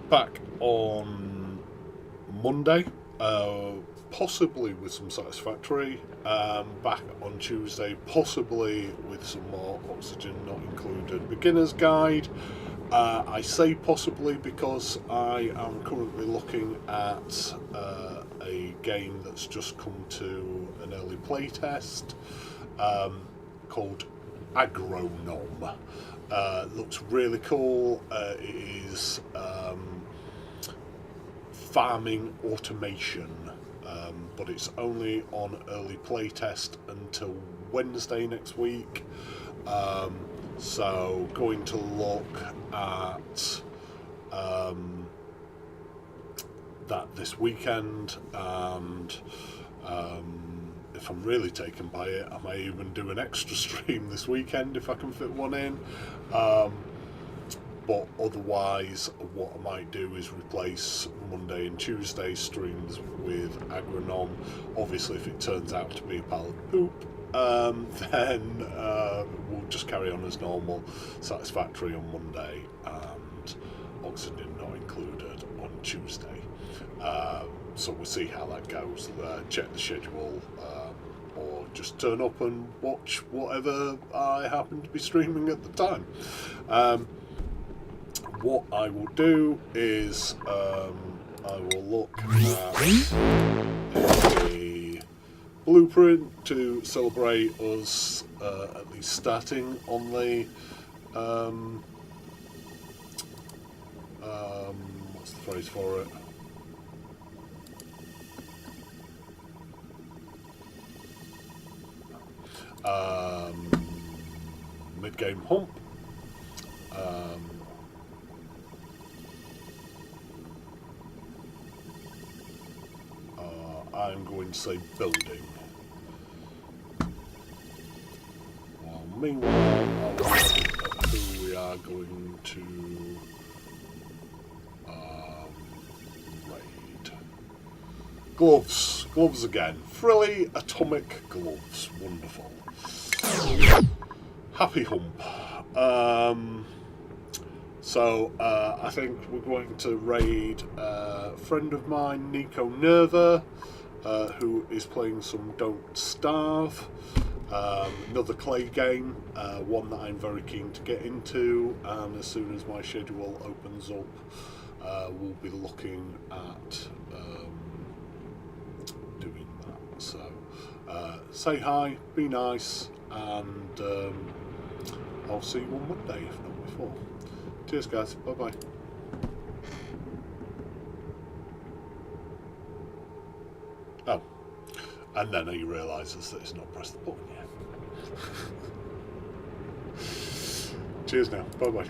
back on Monday, possibly with some satisfactory. Back on Tuesday, possibly with some more oxygen not included beginner's guide. I say possibly because I am currently looking at a game that's just come to an early playtest called Agronom. Looks really cool. It is farming automation, but it's only on early playtest until Wednesday next week. So going to look at that this weekend, and if I'm really taken by it, I may even do an extra stream this weekend if I can fit one in. But otherwise, what I might do is replace Monday and Tuesday streams with Agronom. Obviously, if it turns out to be a pile of poop, then we'll just carry on as normal. Satisfactory on Monday and oxygen not included on Tuesday. So we'll see how that goes. Check the schedule, or just turn up and watch whatever I happen to be streaming at the time. What I will do is I will look at a blueprint to celebrate us at least starting on the what's the phrase for it? Mid-game hump. I'm going to say building. Well, meanwhile, I'll look at who we are going to raid. Gloves. Gloves again. Frilly atomic gloves. Wonderful. Happy hump. So I think we're going to raid a friend of mine, Nico Nerva, who is playing some Don't Starve, another clay game, one that I'm very keen to get into, and as soon as my schedule opens up, we'll be looking at doing that. So say hi, be nice, and I'll see you on Monday, if not before. Cheers guys, bye bye. Oh. And then he realises that he's not pressed the button yet. Cheers now. Bye bye.